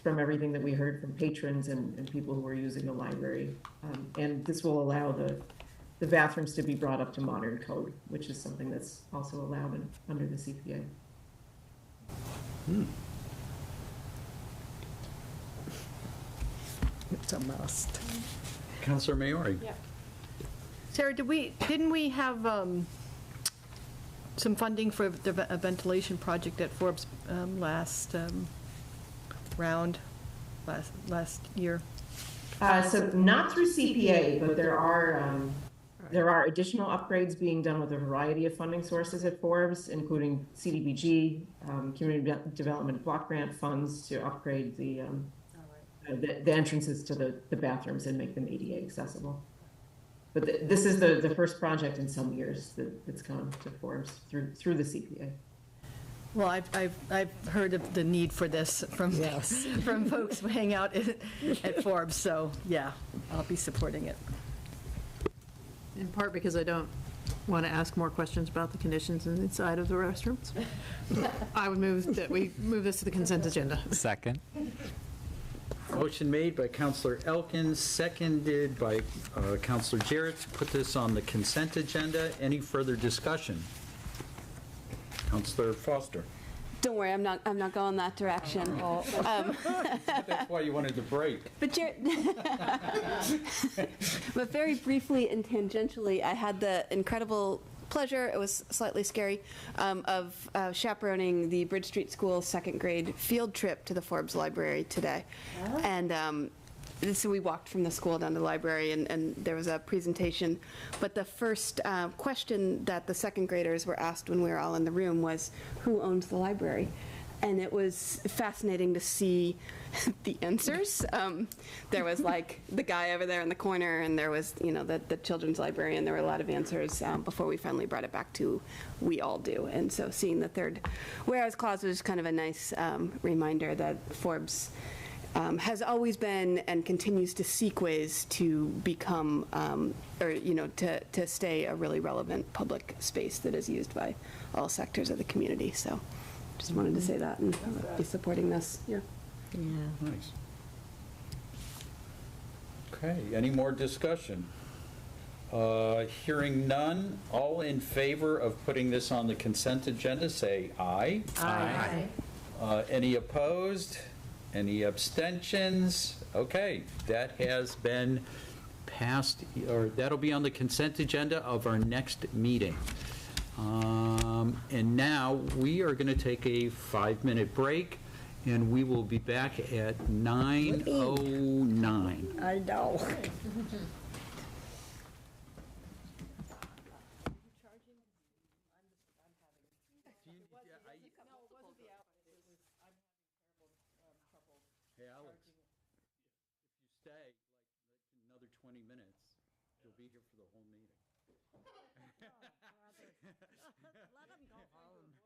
Speaker 16: From everything that we heard from patrons and people who are using the library. And this will allow the bathrooms to be brought up to modern code, which is something that's also allowed under the CPA.
Speaker 15: It's a must.
Speaker 2: Councilor Maori.
Speaker 4: Yeah. Sarah, didn't we have some funding for the ventilation project at Forbes last year?
Speaker 16: So not through CPA, but there are additional upgrades being done with a variety of funding sources at Forbes, including CDBG, Community Development Block Grant funds to upgrade the entrances to the bathrooms and make them ADA accessible. But this is the first project in some years that's gone to Forbes through the CPA.
Speaker 4: Well, I've heard of the need for this from from folks who hang out at Forbes, so yeah, I'll be supporting it.
Speaker 15: In part because I don't want to ask more questions about the conditions inside of the restrooms. I would move that we move this to the consent agenda.
Speaker 1: Second.
Speaker 2: Motion made by Councilor Elkins, seconded by Councilor Jarrett to put this on the consent agenda. Any further discussion? Councilor Foster.
Speaker 13: Don't worry, I'm not going that direction.
Speaker 2: That's why you wanted to break.
Speaker 13: But but very briefly and tangentially, I had the incredible pleasure, it was slightly scary, of chaperoning the Bridge Street School second grade field trip to the Forbes Library today. Oh. And so we walked from the school down to the library, and there was a presentation. But the first question that the second graders were asked when we were all in the room was, who owns the library? And it was fascinating to see the answers. There was like the guy over there in the corner, and there was, you know, the children's librarian. There were a lot of answers before we finally brought it back to we all do. And so seeing the third whereas clause was kind of a nice reminder that Forbes has always been and continues to seek ways to become, or, you know, to stay a really relevant public space that is used by all sectors of the community. So just wanted to say that and be supporting this. Yeah.
Speaker 2: Nice. Okay, any more discussion? Hearing none, all in favor of putting this on the consent agenda, say aye.
Speaker 15: Aye.
Speaker 2: Any opposed? Any abstentions? Okay, that has been passed, or that'll be on the consent agenda of our next meeting. And now we are going to take a 5-minute break, and we will be back at 9:09.
Speaker 14: I know.
Speaker 2: Hey, Alex, if you stay like another 20 minutes, you'll be here for the whole meeting.
Speaker 14: Let him go home.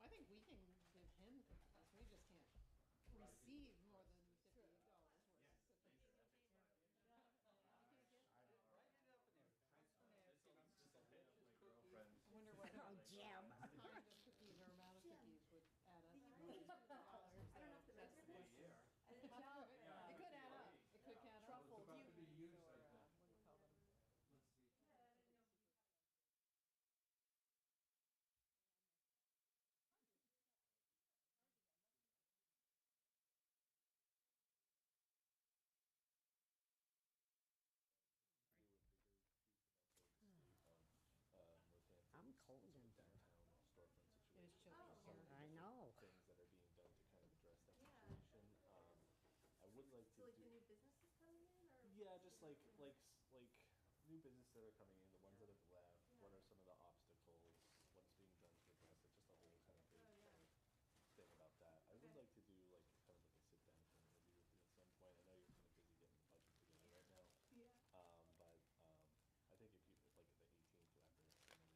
Speaker 17: I think we can give him cookies, we just can't receive more than $50 worth of cookies. I wonder what
Speaker 14: Jam.
Speaker 17: kind of cookies or amount of cookies would add up. More than $50. That's the question. It could add up, it could count up. Truffle beauties or, what do you call them?
Speaker 14: I'm cold in there.
Speaker 17: It is chilly in here.
Speaker 14: I know.
Speaker 18: Things that are being done to kind of address that situation. I would like to
Speaker 8: So like
Speaker 18: do.
Speaker 8: the new businesses coming in, or?
Speaker 18: Yeah, just like new businesses that are coming in, the ones that have left. What are some of the obstacles? What's being done to address it? Just a whole kind of big thing about that. I would like to do like kind of like a sit down kind of interview with you at some point. I know you're kind of busy getting the budget together right now. But I think if like the 18th after another person,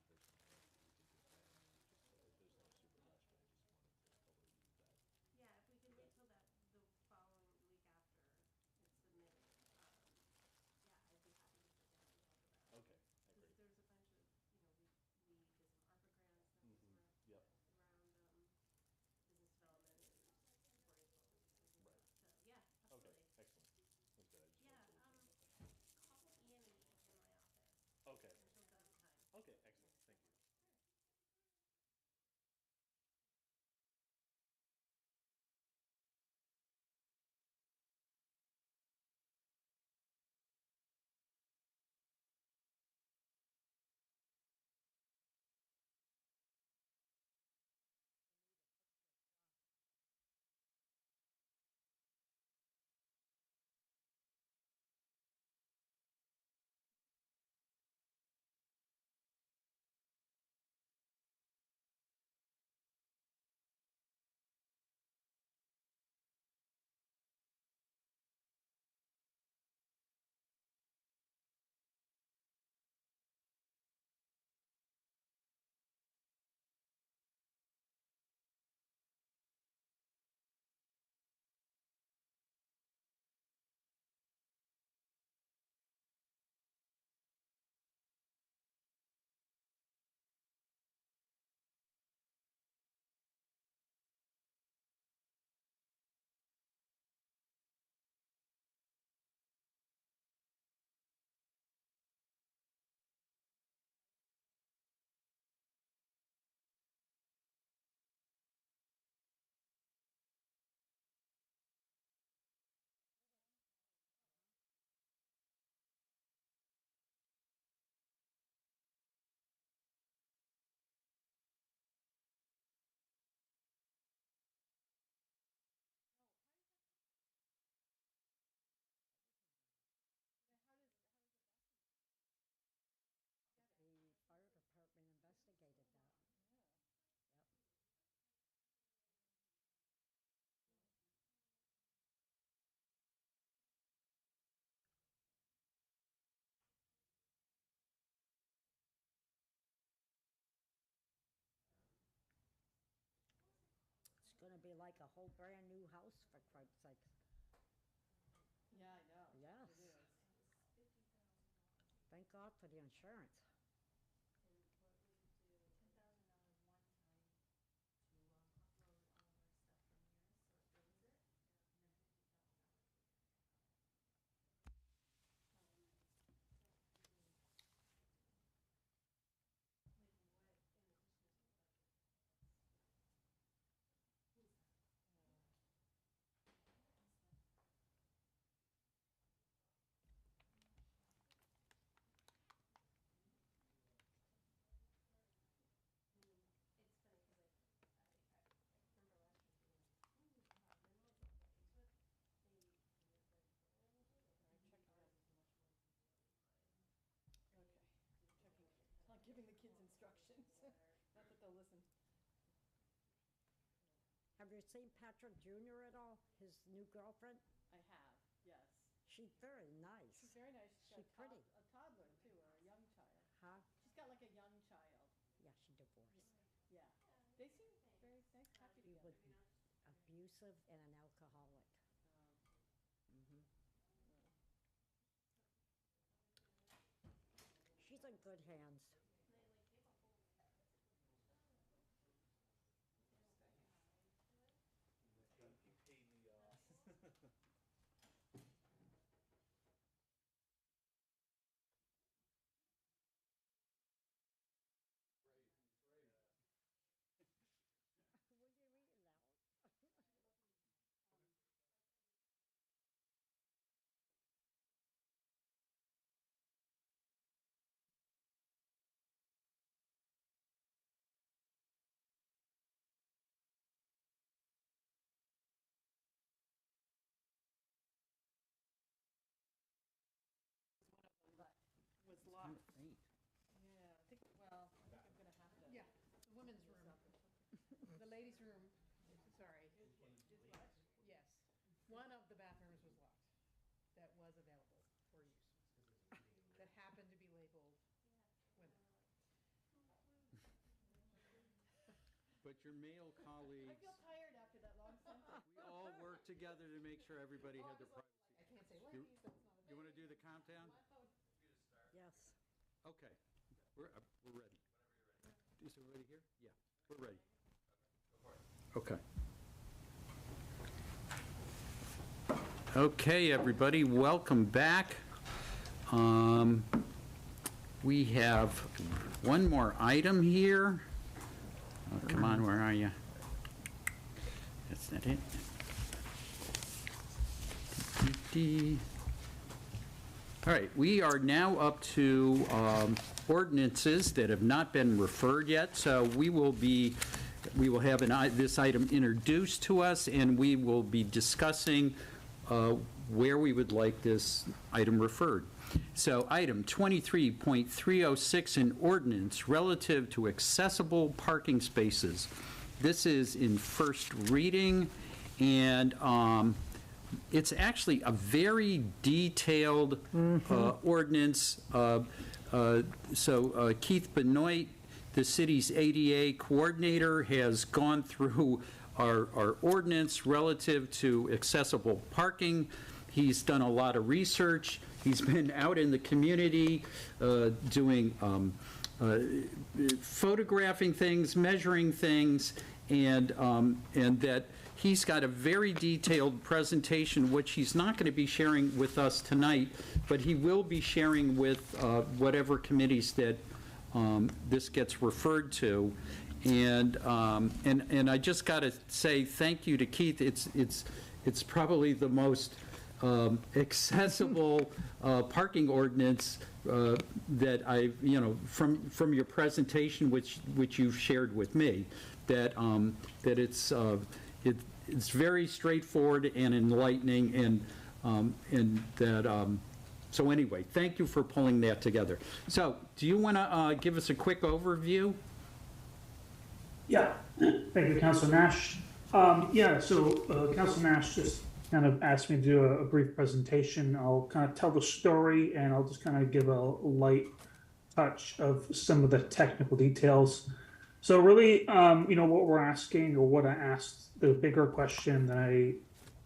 Speaker 18: we could just there's no super rush, but I just wanted to alert you that.
Speaker 8: Yeah, if we can wait till the following week after it's submitted, yeah, I'd be happy to sit down and talk about it.
Speaker 18: Okay, I agree.
Speaker 8: There's a bunch of, we did some ARPA grants that was
Speaker 18: Yep.
Speaker 8: around business development and supporting small businesses and
Speaker 18: Right.
Speaker 8: stuff. So, yeah,
Speaker 18: Okay,
Speaker 8: absolutely.
Speaker 18: excellent. That's good. I just
Speaker 8: Yeah,
Speaker 18: wanted to let you know about
Speaker 8: call Ian in my office.
Speaker 18: that. Okay.
Speaker 8: Until that time.
Speaker 18: Okay, excellent. Thank you.
Speaker 14: The fire department investigated that. Yep. It's gonna be like a whole brand-new house, for Christ's sakes.
Speaker 17: Yeah, I know.
Speaker 14: Yes.
Speaker 17: It is.
Speaker 14: Thank God for the insurance.
Speaker 8: And what will you do? $10,000 one time to upload all of our stuff from here, so it bills it, and then $50,000 we can check on it. Like what, in addition to the budget?
Speaker 14: St. Patrick Jr. at all? His new girlfriend?
Speaker 4: I have, yes.
Speaker 14: She's very nice.
Speaker 4: She's very nice. She's
Speaker 14: She's
Speaker 4: got
Speaker 14: pretty.
Speaker 4: a toddler too, or a young child.
Speaker 14: Huh?
Speaker 4: She's got like a young child.
Speaker 14: Yeah, she divorced.
Speaker 4: Yeah. They seem very nice, happy
Speaker 14: He
Speaker 4: together.
Speaker 14: was abusive and an alcoholic. She's in good hands.
Speaker 18: He paid me off.
Speaker 14: What are you eating now?
Speaker 17: Was locked.
Speaker 4: Yeah, I think, well, I think I'm gonna have to.
Speaker 17: Yeah, the women's room. The ladies' room, sorry. Yes. One of the bathrooms was locked that was available for use. That happened to be labeled women.
Speaker 2: But your male colleagues,
Speaker 4: I feel tired after that long sentence.
Speaker 2: we all worked together to make sure everybody had their privacy.
Speaker 17: I can't say
Speaker 2: You-
Speaker 17: ladies, that's not
Speaker 2: You want to do the countdown?
Speaker 14: Yes.
Speaker 2: Okay, we're ready. Is everybody here? Yeah, we're ready. Okay. Okay, everybody, welcome back. We have one more item here. Oh, come on, where are you? That's not it. All right, we are now up to ordinances that have not been referred yet, so we will have this item introduced to us, and we will be discussing where we would like this item referred. So item 23.306, an ordinance relative to accessible parking spaces. This is in first reading, and it's actually a very detailed ordinance. So Keith Benoit, the city's ADA coordinator, has gone through our ordinance relative to accessible parking. He's done a lot of research. He's been out in the community doing photographing things, measuring things, and that he's got a very detailed presentation, which he's not going to be sharing with us tonight, but he will be sharing with whatever committees that this gets referred to. And I just got to say thank you to Keith. It's probably the most accessible parking ordinance that I, from your presentation, which you've shared with me, that it's very straightforward and enlightening, and that. So anyway, thank you for pulling that together. So, do you want to give us a quick overview?
Speaker 19: Yeah, thank you, Councilor Nash. So Councilor Nash just kind of asked me to do a brief presentation. I'll kind of tell the story, and I'll just kind of give a light touch of some of the technical details. So really, what we're asking, or what I asked, the bigger question that I'm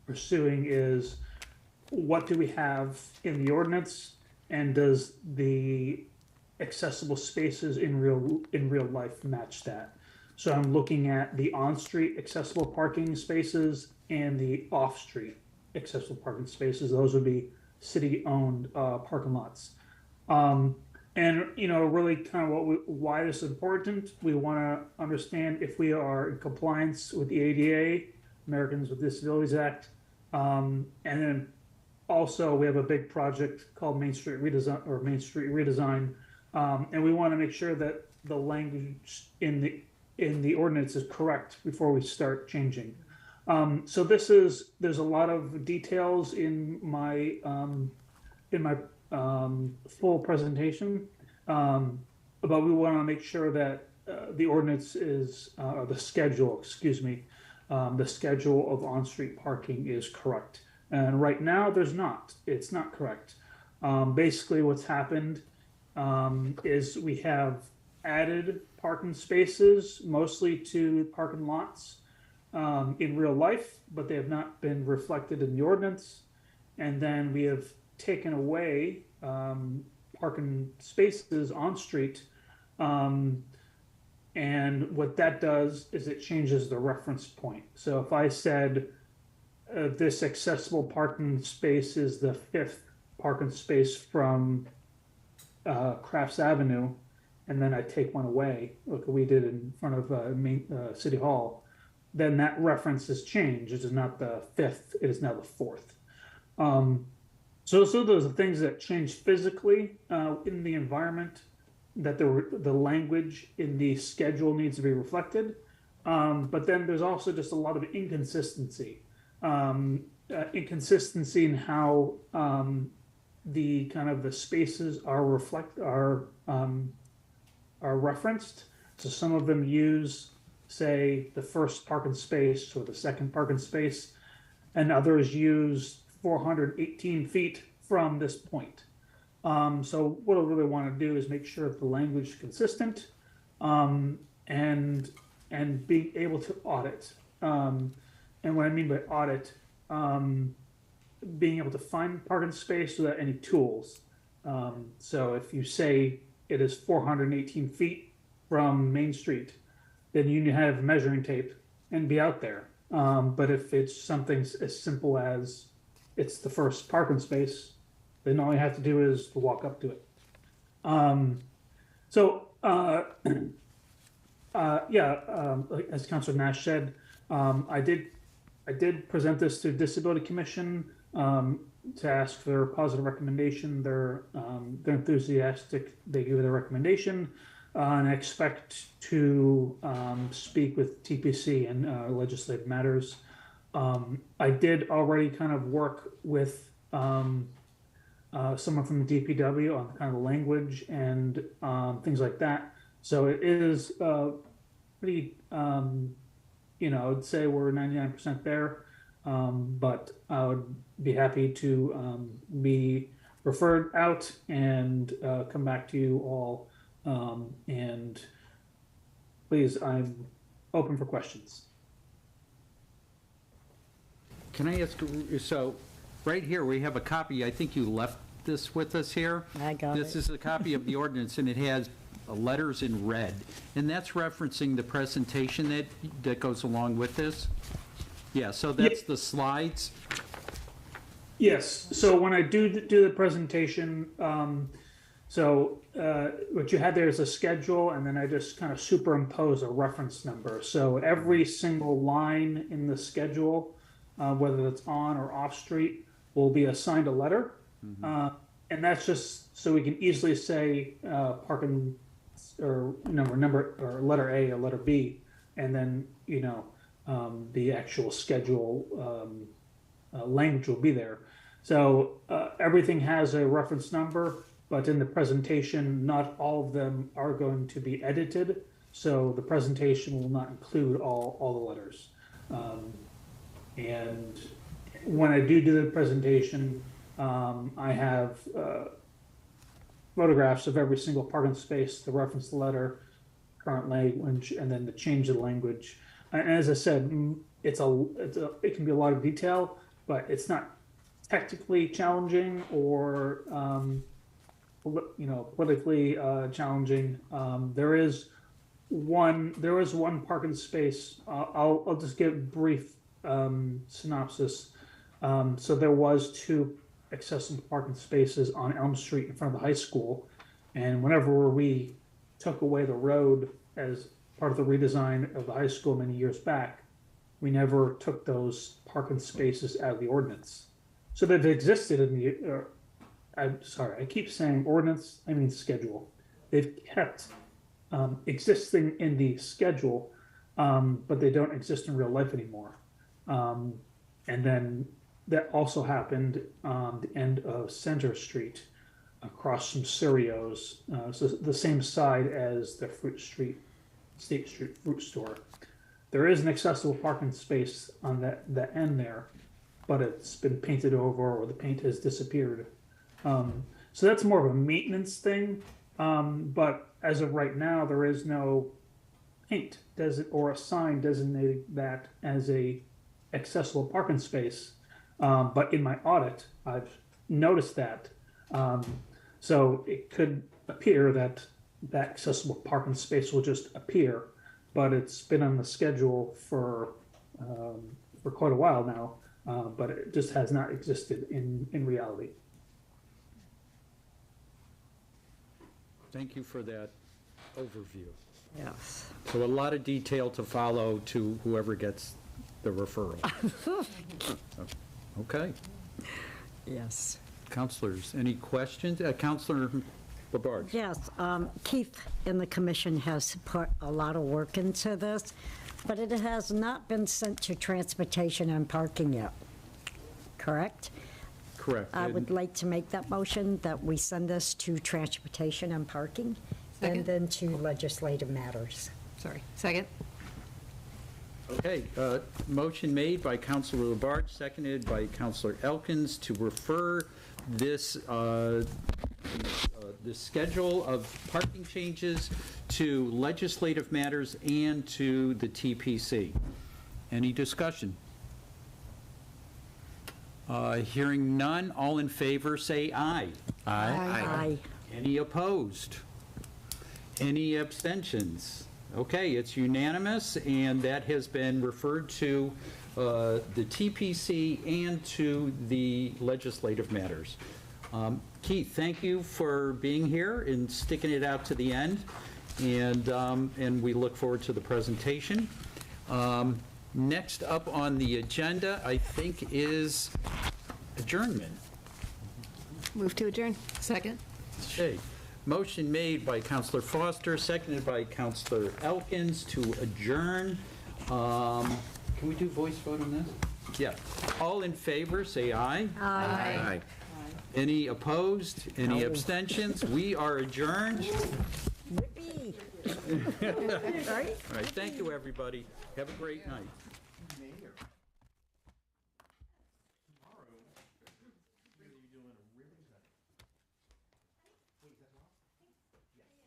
Speaker 19: pursuing is, what do we have in the ordinance, and does the accessible spaces in real life match that? So I'm looking at the on-street accessible parking spaces and the off-street accessible parking spaces. Those would be city-owned parking lots. And really kind of why this is important. We want to understand if we are in compliance with the ADA, Americans with Disabilities Act, and then also we have a big project called Main Street Redesign, and we want to make sure that the language in the ordinance is correct before we start changing. So there's a lot of details in my full presentation, but we want to make sure that the ordinance is, or the schedule, excuse me, the schedule of on-street parking is correct. And right now, there's not. It's not correct. Basically, what's happened is we have added parking spaces, mostly to parking lots in real life, but they have not been reflected in the ordinance. And then we have taken away parking spaces on street. And what that does is it changes the reference point. So if I said this accessible parking space is the 5th parking space from Crafts Avenue, and then I take one away, like we did in front of City Hall, then that reference has changed. It is not the 5th, it is now the 4th. So those are things that change physically in the environment, that the language in the schedule needs to be reflected. But then there's also just a lot of inconsistency. Inconsistency in how the kind of the spaces are referenced. So some of them use, say, the first parking space or the second parking space, and others use 418 feet from this point. So what I really want to do is make sure that the language is consistent, and being able to audit. And what I mean by audit, being able to find parking space without any tools. So if you say it is 418 feet from Main Street, then you need to have measuring tape and be out there. But if it's something as simple as it's the first parking space, then all you have to do is to walk up to it. As Councilor Nash said, I did present this to Disability Commission to ask for their positive recommendation. They're enthusiastic. They give it a recommendation, and I expect to speak with TPC and legislative matters. I did already kind of work with someone from the DPW on kind of the language and things like that. So it is pretty, I'd say we're 99% there, but I would be happy to be referred out and come back to you all. And please, I'm open for questions.
Speaker 2: Can I ask, so right here, we have a copy, I think you left this with us here.
Speaker 14: I got
Speaker 2: This
Speaker 14: it.
Speaker 2: is a copy of the ordinance, and it has letters in red, and that's referencing the presentation that goes along with this? Yeah, so that's the slides?
Speaker 19: Yes, so when I do the presentation, what you had there is a schedule, and then I just kind of superimpose a reference number. So every single line in the schedule, whether it's on or off street, will be assigned a letter. And that's just so we can easily say parking or number or letter A or letter B, and then the actual schedule language will be there. So everything has a reference number, but in the presentation, not all of them are going to be edited. So the presentation will not include all the letters. And when I do the presentation, I have photographs of every single parking space to reference the letter, current language, and then to change the language. And as I said, it can be a lot of detail, but it's not technically challenging or politically challenging. There is one parking space. I'll just give a brief synopsis. So there was 2 accessible parking spaces on Elm Street in front of the high school, and whenever we took away the road as part of the redesign of the high school many years back, we never took those parking spaces out of the ordinance. So they've existed in the I'm sorry, I keep saying ordinance, I mean schedule. They've kept existing in the schedule, but they don't exist in real life anymore. And then that also happened the end of Center Street across from Cirios, so the same side as the State Street fruit store. there is an accessible parking space on that end there, but it's been painted over or the paint has disappeared. So that's more of a maintenance thing. But as of right now, there is no paint or a sign designating that as a accessible parking space. But in my audit, I've noticed that. So it could appear that that accessible parking space will just appear, but it's been on the schedule for quite a while now, but it just has not existed in reality.
Speaker 2: Thank you for that overview.
Speaker 14: Yes.
Speaker 2: So a lot of detail to follow to whoever gets the referral. Okay.
Speaker 14: Yes.
Speaker 2: Counselors, any questions? Counselor Labarge?
Speaker 14: Yes, Keith and the commission has put a lot of work into this, but it has not been sent to transportation and parking yet, correct?
Speaker 2: Correct.
Speaker 14: I would like to make that motion that we send this to transportation and parking, and then to legislative matters.
Speaker 15: Sorry. Second?
Speaker 2: Okay, motion made by Counselor Labarge, seconded by Counselor Elkins to refer this, the schedule of parking changes to legislative matters and to the TPC. Any discussion? Hearing none, all in favor say aye.
Speaker 14: Aye.
Speaker 2: Any opposed? Any abstentions? Okay, it's unanimous, and that has been referred to the TPC and to the legislative matters. Keith, thank you for being here and sticking it out to the end, and we look forward to the presentation. Next up on the agenda, I think, is adjournment.
Speaker 15: Move to adjourn. Second?
Speaker 2: Okay. Motion made by Counselor Foster, seconded by Counselor Elkins to adjourn. Can we do voice vote on this? Yeah. All in favor, say aye.
Speaker 14: Aye.
Speaker 2: Any opposed? Any abstentions? We are adjourned.
Speaker 14: Yippee.
Speaker 2: All right, thank you, everybody. Have a great night.